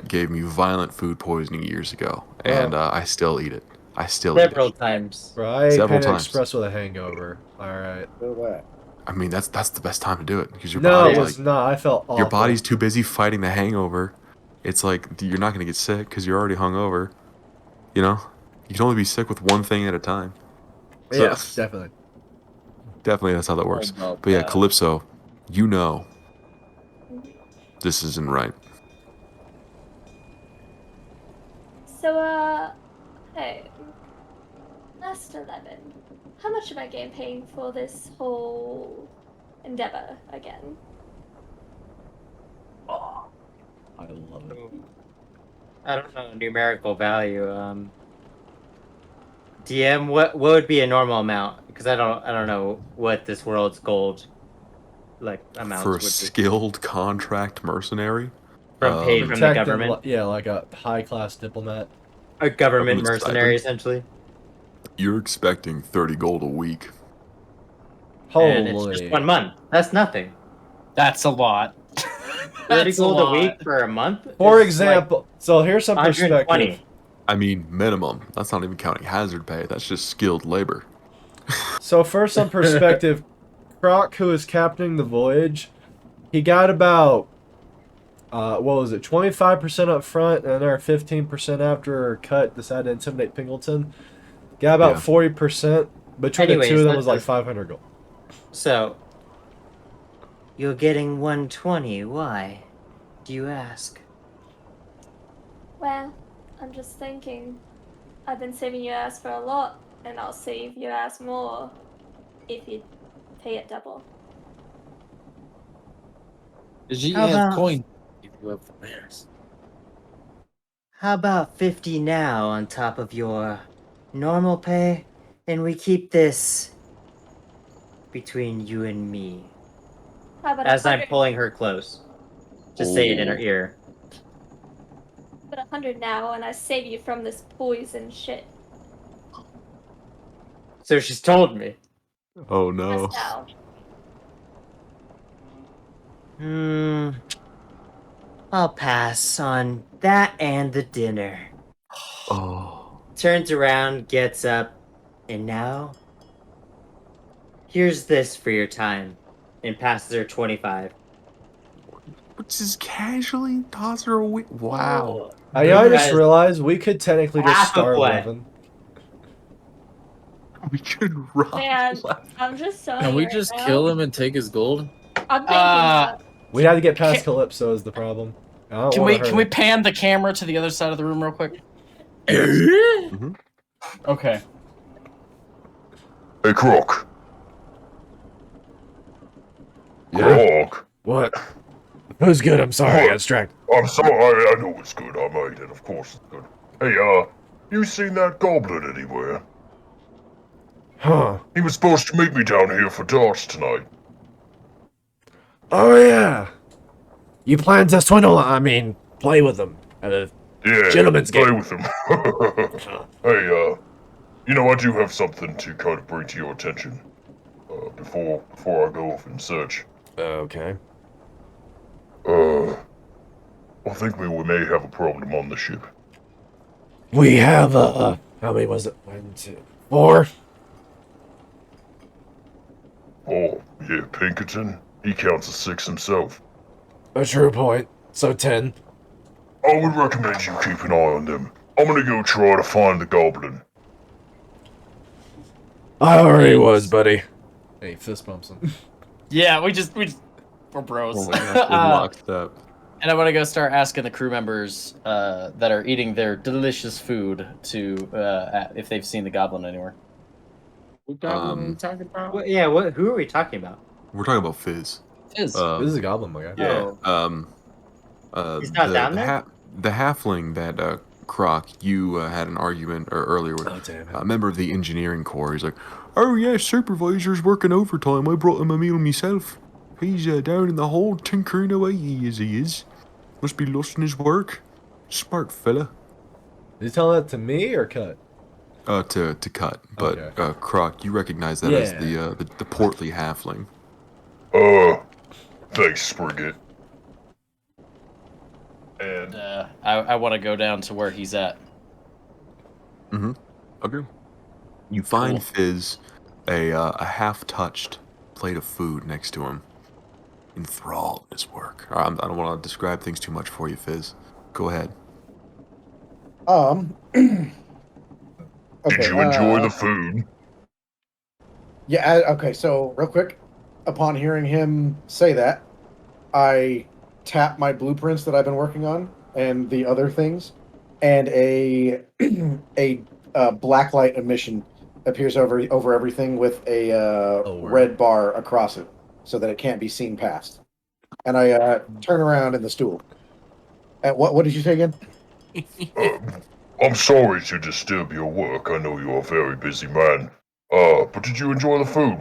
gave me violent food poisoning years ago, and I still eat it. I still eat Several it. times. Bro, I ate Several Panda times. Express with a hangover. Alright. So what? I mean, that's the best time to do it because your No, body's it like was not. I felt awful. your body's too busy fighting the hangover. It's like you're not gonna get sick because you're already hungover. You know, you can only be sick with one thing at a time. So, Yeah, definitely. definitely, that's how that works. Oh, no, But yeah, Calypso, you know, this isn't right. So, hey, Master Lemon, how much am I getting paying for this whole endeavor again? I love it. I don't know numerical value. DM, what would be a normal amount? Because I don't know what this world's gold like amounts For a would be skilled contract mercenary, from paid from the Protecting, government. yeah, like a high-class diplomat. A government Government mercenary, stipend? essentially. you're expecting 30 gold a week. And it's Holy. just 1 month. That's nothing. That's a lot. 30 That's gold a a lot. week for a month? For is example, so here's some like perspective. 120. I mean, minimum. That's not even counting hazard pay. That's just skilled labor. So for some perspective, Croc, who is captaining the voyage, he got about, what was it, 25% up front and another 15% after Cut decided to intimidate Pingleton. Got about Yeah. 40%. Between the two Anyways, of them let's was like just- 500 gold. So, you're getting 120. Why? Do you ask? Well, I'm just thinking. I've been saving your ass for a lot, and I'll save your ass more if you pay it double. Did you How have about- coin? If you have the bears. How about 50 now on top of your normal pay? And we keep this between you and me. How about As I'm 100? pulling her close. Just say it in her ear. But 100 now, and I save you from this poison shit. So she's told me. Oh no. Just now. I'll pass on that and the dinner. Oh. Turns around, gets up, and now here's this for your time. And passes her 25. Just casually toss her away. Wow. I just Guys, realized we could technically just half of starve what? Levin. We could rob. Man, I'm just so Can we right just now. kill him and take his gold? I'm thinking that. We had to get past Can- Calypso is the problem. I don't Can wanna we hurt can we her. pan the camera to the other side of the room real quick? Mhm. Okay. Hey, Croc. Yeah. Croc. What? Who's good? I'm sorry, I got distracted. I'm sorry, I know it's good. I made it, of course it's good. Hey, you seen that goblin anywhere? Huh. He was supposed to meet me down here for darts tonight. Oh, yeah. You plan to play with them at a Yeah, gentleman's play game. with him. Hey, you know, I do have something to kind of bring to your attention. Before I go off and search. Okay. I think we may have a problem on the ship. We have, how many was it? 1, 2, 4? Oh, yeah, Pinkerton. He counts as 6 himself. A true point. So 10. I would recommend you keep an eye on them. I'm gonna go try to find the goblin. I already was, buddy. Hey, fist bumps him. Yeah, we're bros. Oh my gosh, we're locked up. And I want to go start asking the crew members that are eating their delicious food if they've seen the goblin anywhere. What goblin are we talking about? Who are we talking about? We're talking about Fizz. Is This is a goblin, my guy. Yeah. He's not down there? The halfling that Croc, you had an argument earlier with Oh, damn it. a member of the engineering corps. He's like, "Oh yeah, supervisor's working overtime. I brought him a meal myself. He's down in the hole tinkering away. He is. Must be lost in his work. Smart fella." Did you tell that to me or Cut? To cut, but Okay. Croc, you recognize that as the portly halfling. Thanks, Sprigget. And I want to go down to where he's at. Okay. You find Cool. Fizz a half-touched plate of food next to him, enthralled in his work. I don't want to describe things too much for you, Fizz. Go ahead. Okay, did you enjoy the food? Yeah, okay, so real quick, upon hearing him say that, I tap my blueprints that I've been working on and the other things, and a black light emission appears over everything with a red bar across it so that it can't be seen past. And I turn around in the stool. And what did you say again? I'm sorry to disturb your work. I know you're a very busy man. But did you enjoy the food?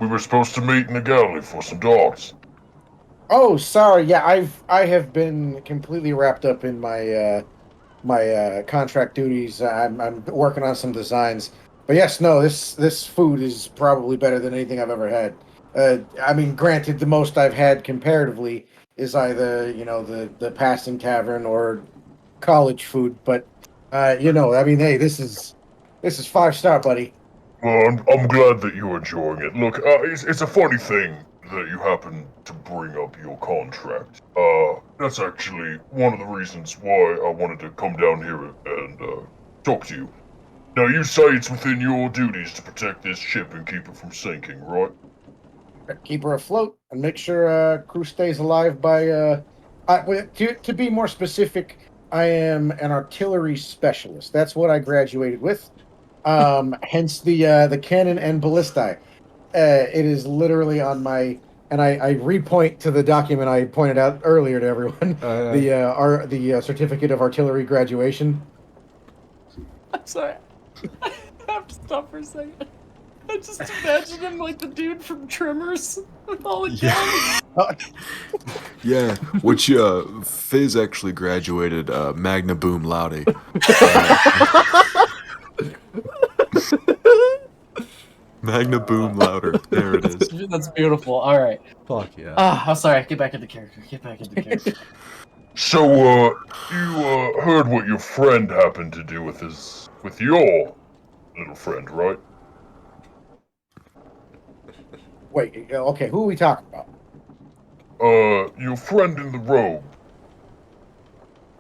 We were supposed to meet in the galley for some darts. Oh, sorry. Yeah, I have been completely wrapped up in my contract duties. I'm working on some designs. But yes, no, this food is probably better than anything I've ever had. I mean, granted, the most I've had comparatively is either the Passing Tavern or college food. But I mean, hey, this is 5-star, buddy. Well, I'm glad that you're enjoying it. Look, it's a funny thing that you happen to bring up your contract. That's actually one of the reasons why I wanted to come down here and talk to you. Now, you say it's within your duties to protect this ship and keep it from sinking, right? Keep her afloat and make sure crew stays alive by. To be more specific, I am an artillery specialist. That's what I graduated with. Hence the cannon and ballistae. It is literally on my, and I repoint to the document I pointed out earlier to everyone. The certificate of artillery graduation. I'm sorry. I have to stop for a second. I just imagine him like the dude from Tremors with all the guns. Yeah, which Fizz actually graduated Magna Boom Laude. Magna Boom Louder. There it is. That's beautiful. All right. Fuck yeah. I'm sorry. Get back into character. So, you heard what your friend happened to do with your little friend, right? Wait, okay, who are we talking about? Your friend in the robe.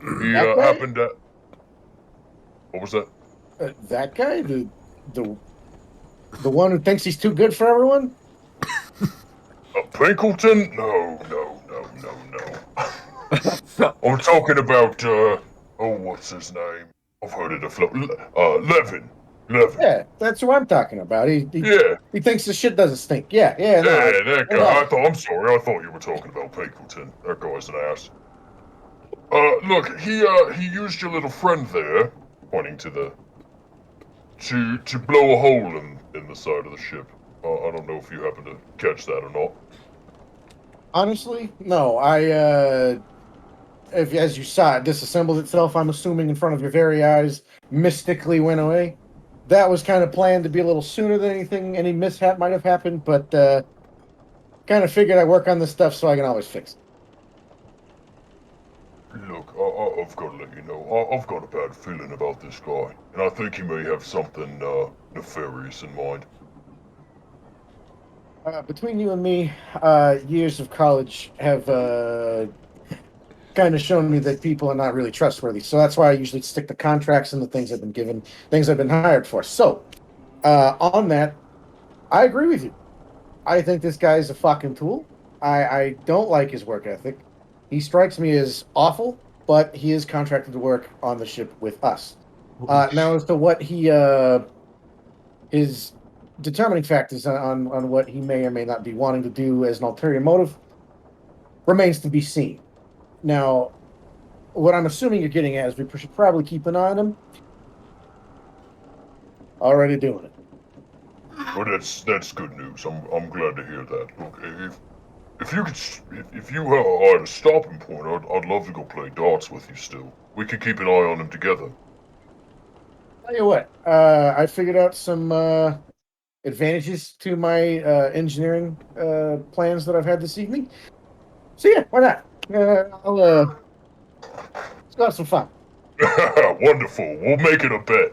He That guy? happened to. What was that? That guy, the one who thinks he's too good for everyone. Pinkleton? No. I'm talking about, what's his name? I've heard it afloat. Levin. 11. Yeah, that's who I'm talking about. Yeah. He thinks the shit doesn't stink. Yeah, yeah, no. Yeah, that no. guy. I'm sorry. I thought you were talking about Pinkleton. That guy's an ass. Look, he used your little friend there, pointing to the to blow a hole in the side of the ship. I don't know if you happen to catch that or not. Honestly, no. If as you saw, it disassembled itself, I'm assuming in front of your very eyes, mystically went away. That was kind of planned to be a little sooner than anything, any mishap might have happened, but kind of figured I'd work on this stuff so I can always fix it. Look, I've got to let you know, I've got a bad feeling about this guy, and I think he may have something nefarious in mind. Between you and me, years of college have kind of shown me that people are not really trustworthy. So that's why I usually stick to contracts and the things I've been given, things I've been hired for. So, on that, I agree with you. I think this guy is a fucking tool. I don't like his work ethic. He strikes me as awful, but he is contracted to work on the ship with us. Now, as to what his determining factors on what he may or may not be wanting to do as an ulterior motive remains to be seen. Now, what I'm assuming you're getting at is we should probably keep an eye on him. Already doing it. Well, that's good news. I'm glad to hear that. Look, if you are at a stopping point, I'd love to go play darts with you still. We could keep an eye on him together. Tell you what, I figured out some advantages to my engineering plans that I've had this evening. So yeah, why not? Let's go have some fun. Wonderful. We'll make it a bet.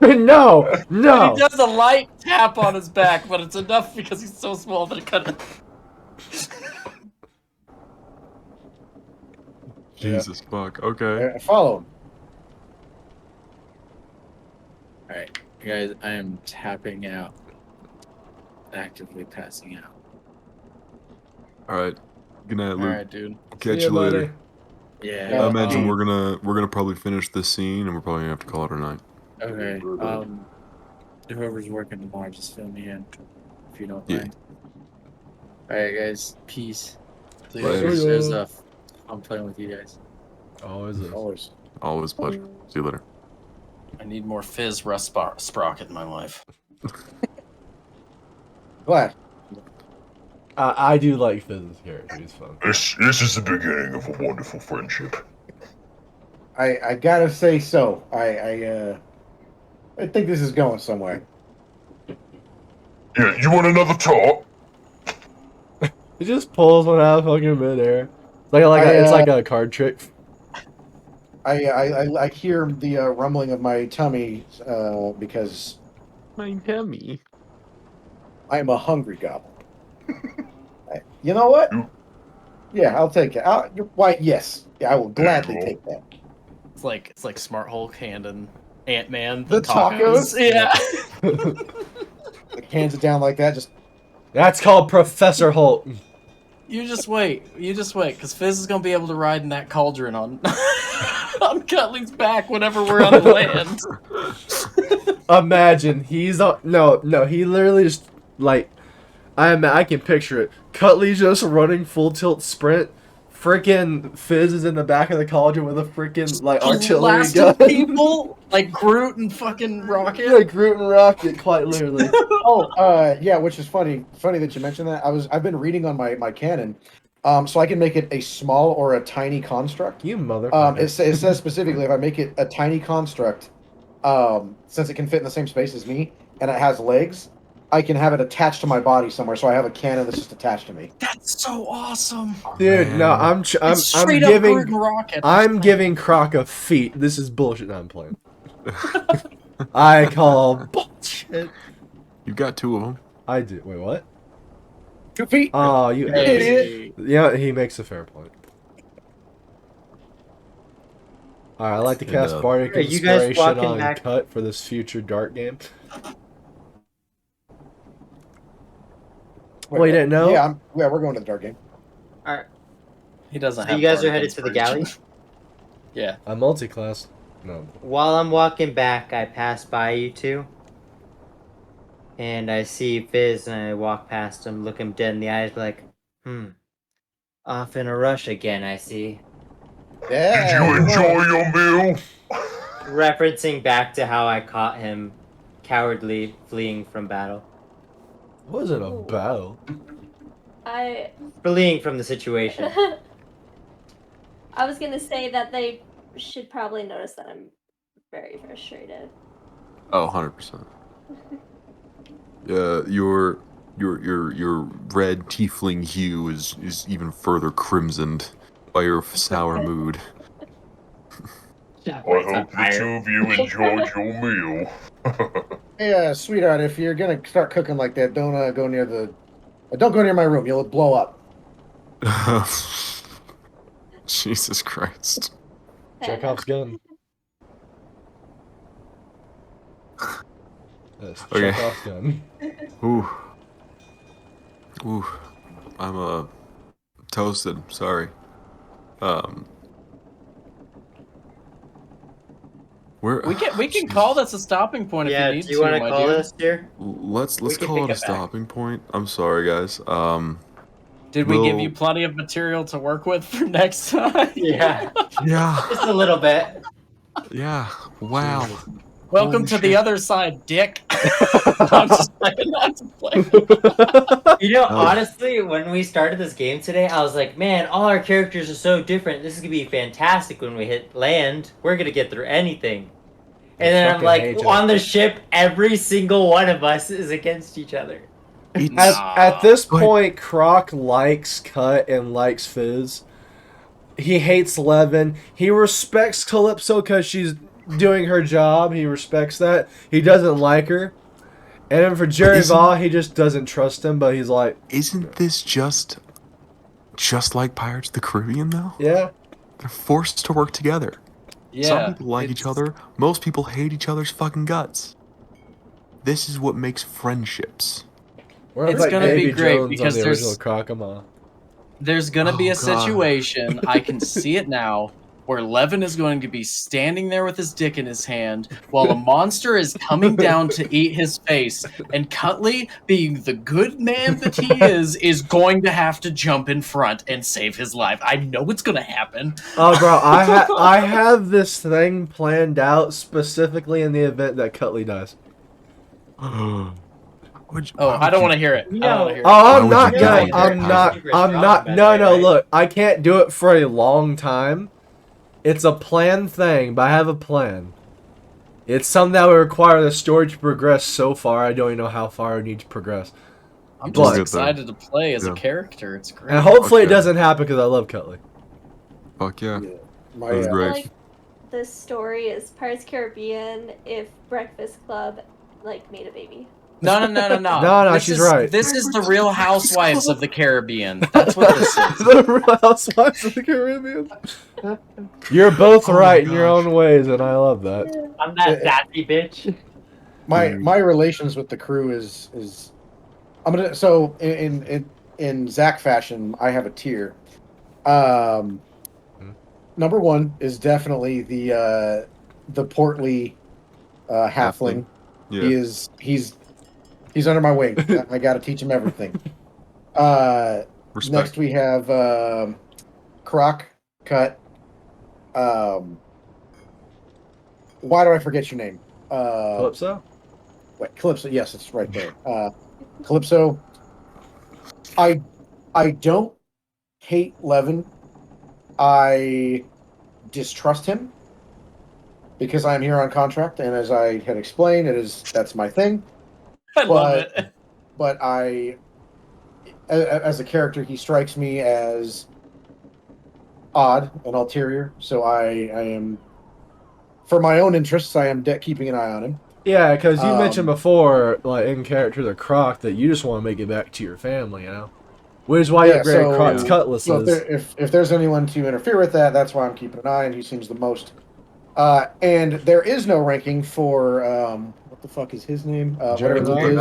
No, no. He does a light tap on his back, but it's enough because he's so small that it kind of. Jesus fuck. Okay. Follow him. Alright, guys, I am tapping out. Actively passing out. All right. Good night, Luke. Alright, dude. Catch See ya, you later. buddy. Yeah. I imagine we're gonna probably finish this scene, and we're probably gonna have to call it a night. Okay. Whoever's working tomorrow, just fill me in, if you don't Yeah. mind. Alright, guys. Peace. See you Later. later. There's I'm playing with you guys. Always is. Always. Always a pleasure. See you later. I need more fizz rust sprocket in my life. Glad. I do like Fizz's character. He's fun. This is the beginning of a wonderful friendship. I gotta say so. I think this is going somewhere. Yeah, you want another talk? He just pulls one out of fucking midair. It's like a card trick. I hear the rumbling of my tummy because My tummy. I am a hungry goblin. You know what? Yeah, I'll take it. Why? Yes, yeah, I will gladly take that. It's like Smart Hulk handing Ant-Man The tacos? Yeah. Like, hands it down like that. Just That's called Professor Holt. You just wait, because Fizz is gonna be able to ride in that cauldron on on Cutley's back whenever we're on the land. Imagine he's on. No, he literally just like. I can picture it. Cutley's just running full tilt sprint. Freaking Fizz is in the back of the cauldron with a freaking like artillery Blasting gun. people like Groot and fucking Rocket. Yeah, Groot and Rocket, quite literally. yeah, which is funny. Funny that you mentioned that. I've been reading on my canon, so I can make it a small or a tiny construct. You motherfucker. It says specifically if I make it a tiny construct, since it can fit in the same space as me and it has legs, I can have it attached to my body somewhere. So I have a cannon that's just attached to me. That's so awesome. Dude, no, I'm It's straight up giving Groot and Rocket. I'm giving Croc a feat. This is bullshit. No, I'm playing. I call bullshit. You got two of them. I do. Wait, what? 2 feet. Oh, you Idiot. Yeah, he makes a fair point. Alright, I like to cast And, Bardic Are you guys Inspiration walking on back? Cut for this future dart game. Well, you didn't know? Yeah, we're going to the dark game. Alright. He doesn't So have you guys are Bardic headed to the Inspiration. galley? Yeah. I'm multi-class. No. While I'm walking back, I pass by you two. And I see Fizz, and I walk past him, look him dead in the eyes, like, off in a rush again, I see. Did Yeah. you You know. enjoy your meal? Referencing back to how I caught him cowardly fleeing from battle. It wasn't a Ooh. battle. I Fleeing from the situation. I was gonna say that they should probably notice that I'm very frustrated. Oh, 100%. Your red tiefling hue is even further crimsoned by your sour mood. I hope the two of you enjoyed your meal. Hey, sweetheart, if you're gonna start cooking like that, don't go near the. Don't go near my room. You'll blow up. Jesus Christ. Chekhov's gun. That's Okay. Chekhov's gun. Ooh. Ooh. I'm toasted. Sorry. Where We can call this a stopping point Yeah, if you need do you want to my call dude. this here? Let's We can call pick it a it back. stopping point. I'm sorry, guys. Did we give We'll- you plenty of material to work with for next time? Yeah, Yeah. just a little bit. Yeah. Wow. Welcome Holy to the shit. other side, Dick. I'm just playing not to play. You know, Oh. honestly, when we started this game today, I was like, man, all our characters are so different. This is gonna be fantastic when we hit land. We're gonna get through anything. And then I'm fucking like, hate you. on the ship, every single one of us is against each other. At this But- point, Croc likes Cut and likes Fizz. He hates Levin. He respects Calypso because she's doing her job. He respects that. He doesn't like her. And then for Jerree'Tva, he just doesn't trust him, but he's like, Isn't this just like Pirates of the Caribbean, though? yeah. They're forced to work together. Yeah, Some people like each it's- other. Most people hate each other's fucking guts. This is what makes friendships. We're It's like gonna be Davy great Jones because on the there's- original Crocomaw. There's gonna be Oh, a God. situation, I can see it now, where Levin is going to be standing there with his dick in his hand while a monster is coming down to eat his face, and Cutley, being the good man that he is going to have to jump in front and save his life. I know it's gonna happen. Oh, bro, I have this thing planned out specifically in the event that Cutley dies. Oh, I don't want to hear it. I don't want to hear it. Oh, Why I'm would not you gonna. do I'm that? not. I'm not. No, no. Look, I can't do it for a long time. It's a planned thing, but I have a plan. It's something that would require the story to progress so far. I don't even know how far it needs to progress. I'm But- just excited to play as a Yeah. character. It's great. And hopefully it Okay. doesn't happen because I love Cutley. Fuck yeah. My, That was I great. feel like this story is Pirates Caribbean if Breakfast Club like made a baby. No. No, This she's is- right. This is the Real Housewives of the Caribbean. That's what this is. The Real Housewives of the Caribbean. You're both Oh right my in your gosh. own ways, and I love that. I'm that sassy bitch. my relations with the crew is I'm gonna so in Zach fashion I have a tier. Number one is definitely the portly halfling. Yeah. He's under my wing. I got to teach him everything. Respect. Next we have Croc Cut. Why do I forget your name? Calypso? Wait, Calypso. Yes, it's right there. Calypso. I don't hate Levin. I distrust him because I'm here on contract, and as I had explained, that's my thing. I love it. But as a character, he strikes me as odd and ulterior. So I am, for my own interests, I am keeping an eye on him. Yeah, because you mentioned Um, before, like in character, the Croc, that you just want to make it back to your family, you know? Which is why you upgrade Croc's cutlasses. So if there's anyone to interfere with that, that's why I'm keeping an eye, and he seems the most. And there is no ranking for what the fuck is his name? Whatever Luke is.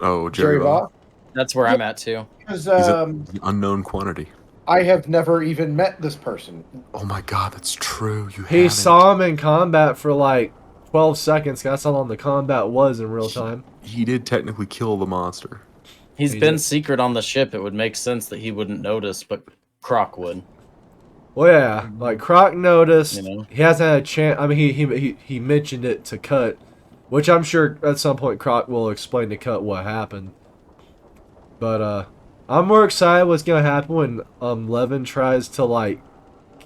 Oh, Jerree'Tva. That's where I'm at too. Because He's an unknown quantity. I have never even met this person. Oh my god, that's true. You He haven't. saw him in combat for like 12 seconds. That's how long the combat was in real time. He did technically kill the monster. He's He been did. secret on the ship. It would make sense that he wouldn't notice, but Croc would. Well, yeah, like Croc noticed. You know? He hasn't had a chance. I mean, he mentioned it to Cut, which I'm sure at some point Croc will explain to Cut what happened. But I'm more excited what's gonna happen when Levin tries to like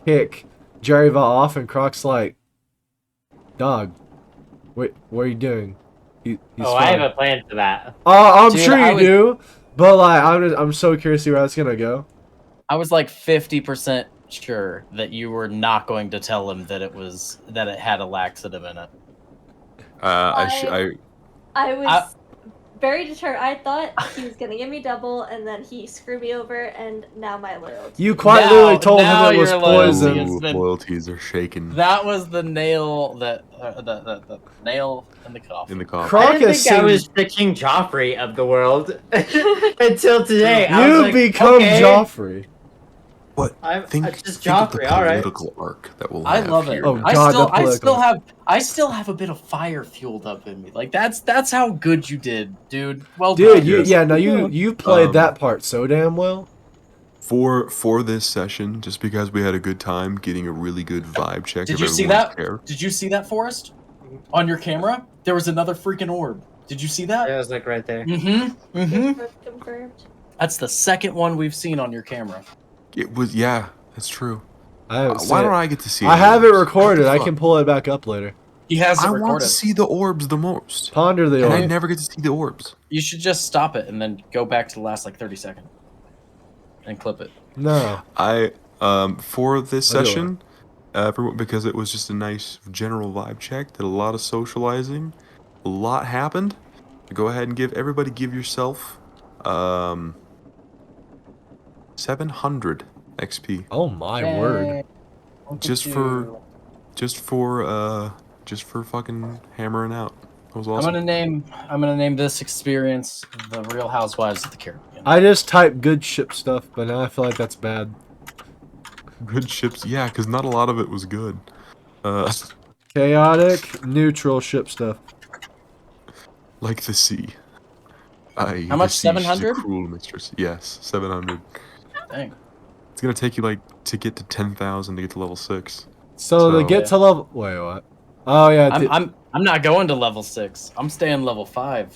kick Jerree'Tva off, and Croc's like, "Dog, wait, what are you doing?" He's I fine. have a plan for that. I'm Dude, sure I you was- do, but like I'm so curious to see where that's gonna go. I was like 50% sure that you were not going to tell him that it had a laxative in it. I was I- very determined. I thought he was gonna give me double, and then he screwed me over, and now my loyalty. You quite Now- literally told him now it was your loyalty poison. is- Ooh, been- loyalties are shaken That was the nail that the nail in the coffin. in the coffin. Croc I didn't has think I seen- was the King Joffrey of the world until today. I was You like, become okay, Joffrey. I'm Think, just think of the Joffrey. All right. political arc that will I have love it. here. Oh, now. God, I still have a bit of fire fueled up in me. Like that's how good you did, dude. Well Dude, done. you played Um, that part so damn well. For this session, just because we had a good time getting a really good vibe check. Did of you see everyone's that? character. Did you see that, Forrest? On your camera, there was another freaking orb. Did you see that? It was like right there. Mm-hmm. Mm-hmm. Confirmed. That's the second one we've seen on your camera. It was, yeah, that's true. I haven't seen Why it. don't I get to see it? I have it What recorded. the I fuck? can pull it back up later. He has it I want recorded. to see the orbs the most. Ponder the And I orb. never get to see the orbs. You should just stop it and then go back to the last like 30 seconds and clip it. No. I for this I'll do session, because it was just a nice general vibe check, did a lot of socializing, a lot happened. Go ahead and give yourself 700 XP Oh my word. just for fucking hammering out. That was I'm awesome. gonna name this experience the Real Housewives of the Caribbean. I just typed good ship stuff, but now I feel like that's bad. Good ships, yeah, because not a lot of it was good. Chaotic, neutral ship stuff. Like the sea. How The much, sea, she's a 700? Cruel mistress. Yes, 700. Dang. It's gonna take you like to get to 10,000 to get to level 6. So to So- get to level. Wait, what? Oh yeah, I'm not going to level 6. I'm staying level 5.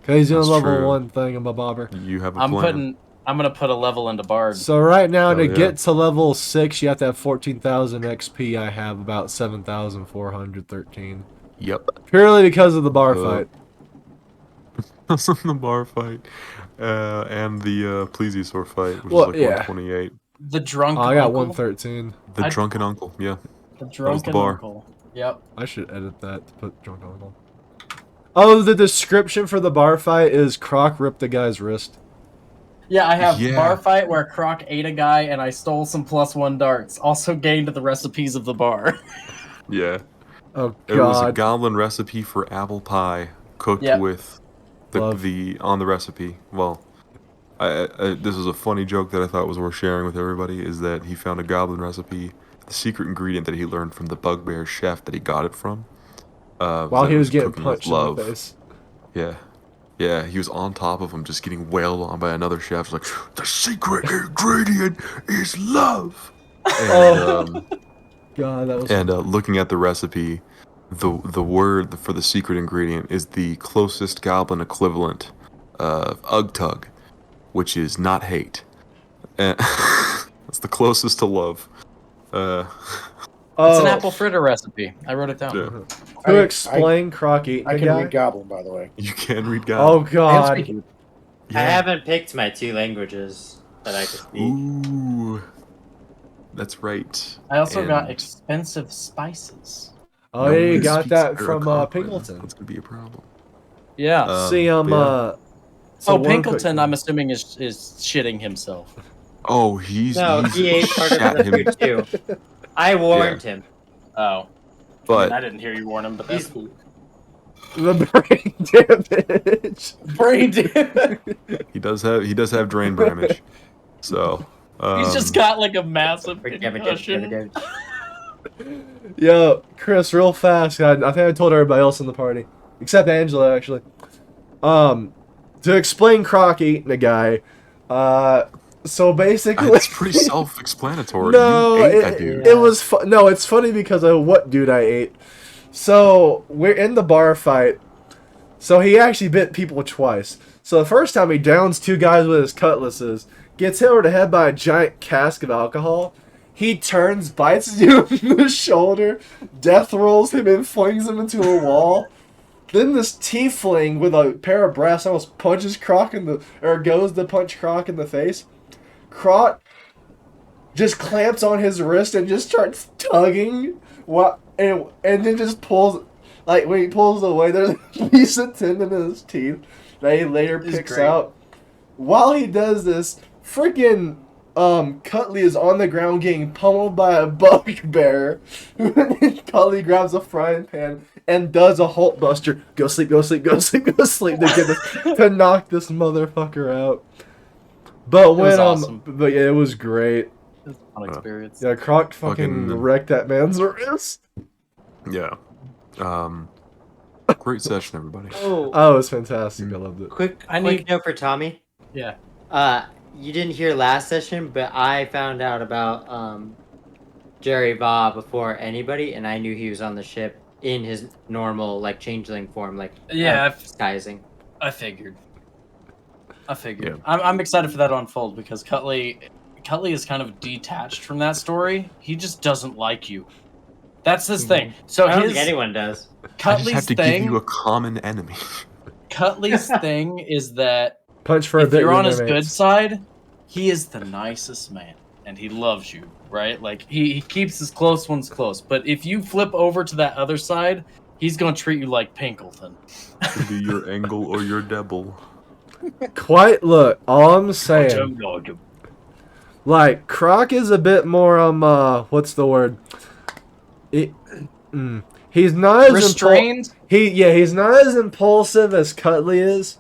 cause he's doing That's level true. 1 thing in my bobber. You have a I'm plan. gonna put a level into Bard. So right now Oh, to yeah. get to level 6, you have to have 14,000 XP. I have about 7,413. Yep. Purely because of the bar fight. the bar fight, and the plesiosaur fight, which Well, is like yeah. 128. The drunk Oh, I got uncle. 113. The I- drunken uncle, yeah. The was the drunken bar. uncle. Yep. I should edit that to put drunk on. Oh, the description for the bar fight is Croc ripped the guy's wrist. Yeah, I have Yeah. bar fight where Croc ate a guy and I stole some +1 darts. Also gained the recipes of the bar. Yeah. Oh It was a god. goblin recipe for apple pie cooked Yep. with Love. the on the recipe. Well, this is a funny joke that I thought was worth sharing with everybody. Is that he found a goblin recipe, the secret ingredient that he learned from the bugbear chef that he got it from. While that he was getting cooking with punched in the face. Yeah. Yeah, he was on top of him, just getting wailed on by another chef. Like, the secret ingredient is love. And, God, that was. and looking at the recipe, the word for the secret ingredient is the closest goblin equivalent of Ugtug, which is not hate. And it's the closest to love. It's an Oh, apple fritter recipe. I wrote it down. Yeah. to explain Croc eating I the can guy. read Goblin, by the way. You can read Oh goblin. god. speaking. I haven't picked my 2 languages that I could speak. Ooh. That's right. I also got And expensive spices. Oh no yeah, you one got speaks that from Araconquan. Pinkleton. That's gonna be a problem. Yeah. See, but yeah. so Oh, one quick Pinkleton, thing. I'm assuming is shitting himself. Oh, he's No, he's he ate part of shat the him. food too. I warned him. Oh. But I didn't hear you warn him, but that's He's- cool. The brain damage. Brain damage. he does have drain damage. So He's just got like a massive Forgive it, concussion. Yo, Chris, real fast. I think I told everybody else in the party, except Angela, actually. To explain Croc eating a guy, so basically, It's pretty self-explanatory. no, You ate that dude. it was no. It's funny because of what dude I ate. So we're in the bar fight. So he actually bit people twice. So the first time he downs 2 guys with his cutlasses, gets hit over the head by a giant cask of alcohol. He turns, bites you in the shoulder, death rolls him and flings him into a wall. Then this tiefling with a pair of brass almost punches Croc goes to punch Croc in the face. Croc just clamps on his wrist and just starts tugging, and then just pulls, like when he pulls away, there's a piece of tendon in his teeth that he later picks out. While he does this, freaking Cutley is on the ground getting pummeled by a bugbear. Cutley grabs a frying pan and does a Hulk Buster. Go sleep, go sleep, go sleep, go sleep to knock this motherfucker out. But when awesome. but yeah, it was great. It was a fun experience. Yeah, Croc fucking wrecked that man's wrist. Yeah. Great session, everybody. Oh, Oh, it was fantastic. I loved it. quick I quick note for Tommy. Yeah. You didn't hear last session, but I found out about Jerree'Tva before anybody, and I knew he was on the ship in his normal like changeling form, like disguising. I figured. Yeah. I'm excited for that to unfold because Cutley is kind of detached from that story. He just doesn't like you. That's his thing. So I don't think anyone does. I just Cutley's have to thing. give you a common enemy. Cutley's thing is that Punch for a if bit. you're on your his good mates. side, he is the nicest man, and he loves you, right? Like he keeps his close ones close. But if you flip over to that other side, he's gonna treat you like Pinkleton. Could be your angle or your devil. Look, all I'm saying, like, Croc is a bit more, what's the word? He's not as Restrained. He's not as impulsive as Cutley is.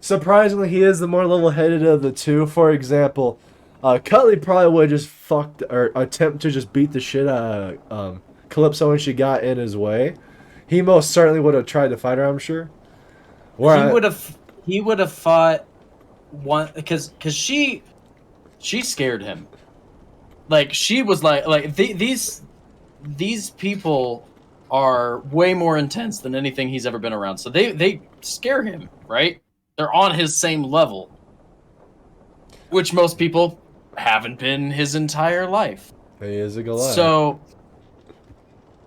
Surprisingly, he is the more level-headed of the two. For example, Cutley probably would have just fucked or attempt to just beat the shit out of Calypso when she got in his way. He most certainly would have tried to fight her, I'm sure. He would have fought one because she scared him. Like she was like these people are way more intense than anything he's ever been around. So they scare him, right? They're on his same level, which most people haven't been his entire life. He is a Goliath. So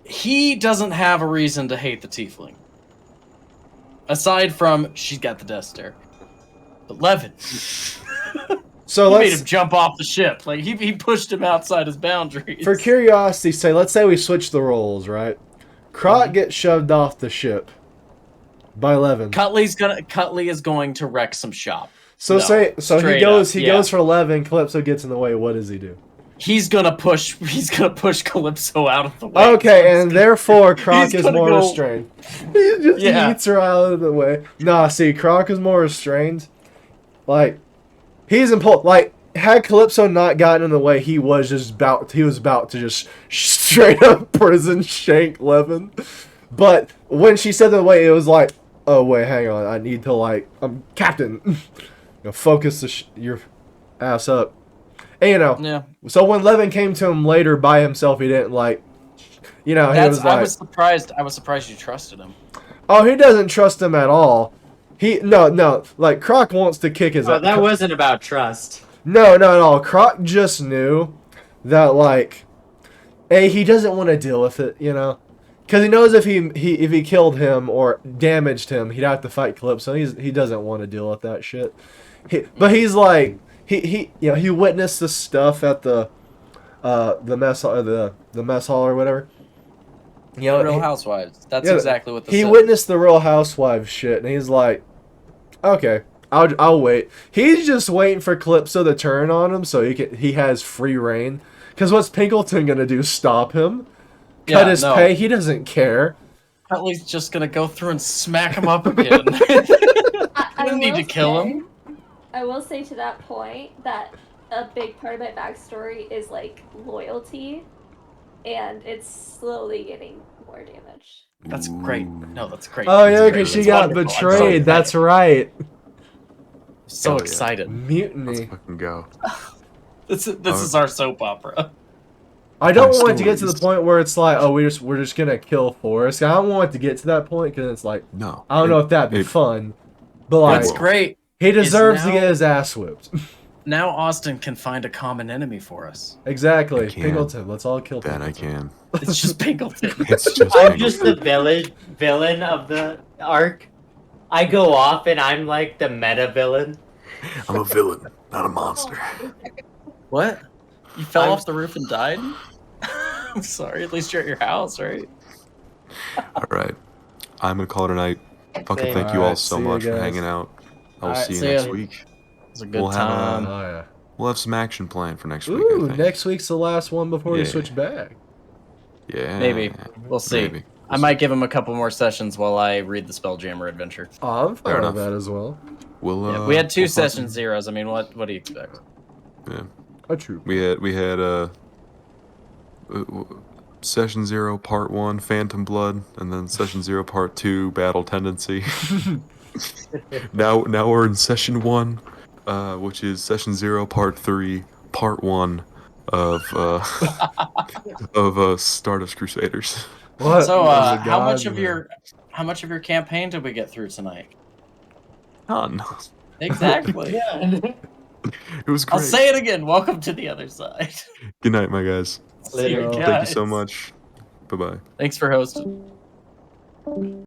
he doesn't have a reason to hate the tiefling. Aside from she's got the death stare. But Levin, so he made him jump off the ship. Like he pushed him outside his boundaries. For curiosity's sake, let's say we switch the roles, right? Croc gets shoved off the ship by Levin. Cutley is going to wreck some shop. So straight he goes up, goes for Levin. Calypso gets in the way. What does he do? He's gonna push Calypso out of the way. Okay, and therefore Croc he's is gonna more go- restrained. He just eats her out of the way. Nah, see, Croc is more restrained. Like, he's like, had Calypso not gotten in the way, he was about to just straight up prison shank Levin. But when she said the way, it was like, oh wait, hang on, I need to I'm Captain. Focus your ass up. And, Yeah. so when Levin came to him later by himself, he didn't he was like, I was surprised you trusted him. oh, he doesn't trust him at all. No, like Croc wants to kick his. Oh, that wasn't about trust. No, not at all. Croc just knew that he doesn't want to deal with it, because he knows if he killed him or damaged him, he'd have to fight Calypso. He doesn't want to deal with that shit. But he's like he witnessed the stuff at the mess hall or whatever. Real Housewives. That's exactly what he witnessed the Real Housewives shit, and he's like, okay, I'll wait. He's just waiting for Calypso to turn on him so he has free reign. Because what's Pinkleton gonna do? Stop him? Cut his pay? He doesn't care. Cutley's just gonna go through and smack him up again. I don't need to kill him. I will say to that point that a big part of my backstory is like loyalty, and it's slowly getting more damage. That's great. No, that's great. Oh That's yeah, great. because she That's got wonderful. I'm so betrayed. excited. That's right. So Hell yeah. excited. Let's Mutiny. fucking go. This is our soap opera. I don't My want it to get to the stories. point where it's like, oh, we're just gonna kill Forrest. I don't want it to get to that point because it's like, No. I don't know if that'd be fun, but like, What's great he deserves to now- get his ass whipped. now Austin can find a common enemy for us. Exactly, I can. Pinkleton. Let's all kill That I Pinkleton. can. It's just Pinkleton. It's just I'm just the Pinkleton. villain of the arc. I go off and I'm like the meta villain. I'm a villain, not a monster. What? You fell I'm- off the roof and died? I'm sorry. At least you're at your house, right? All right. I'm gonna call it a night. Fucking Same. thank you all Alright, so see ya, much for guys. hanging out. I will Alright, see you see next ya. week. It was a good We'll have, time. Oh yeah. We'll have some action planned for next week. I Ooh, think. next week's the last one before we Yeah. switch back. Yeah. Maybe. We'll see. Maybe. I might give him a couple more sessions while I read the Spelljammer adventure. Oh, I'm Fair fine with enough. that as well. We'll. Yeah, we had 2 we'll fucking- session zeros. I mean, what do you expect? Yeah. True. We had session 0 part 1 Phantom Blood, and then session 0 part 2 Battle Tendency. now we're in session 1, which is session 0 part 3 part 1 of Stardust Crusaders. What? So, was the how much god, of man? your campaign did we get through tonight? None. Exactly. It was I'll great. say it again. Welcome to the other side. Good night, my guys. See you Thank you guys. Thank you so much. Bye bye. Thanks for hosting.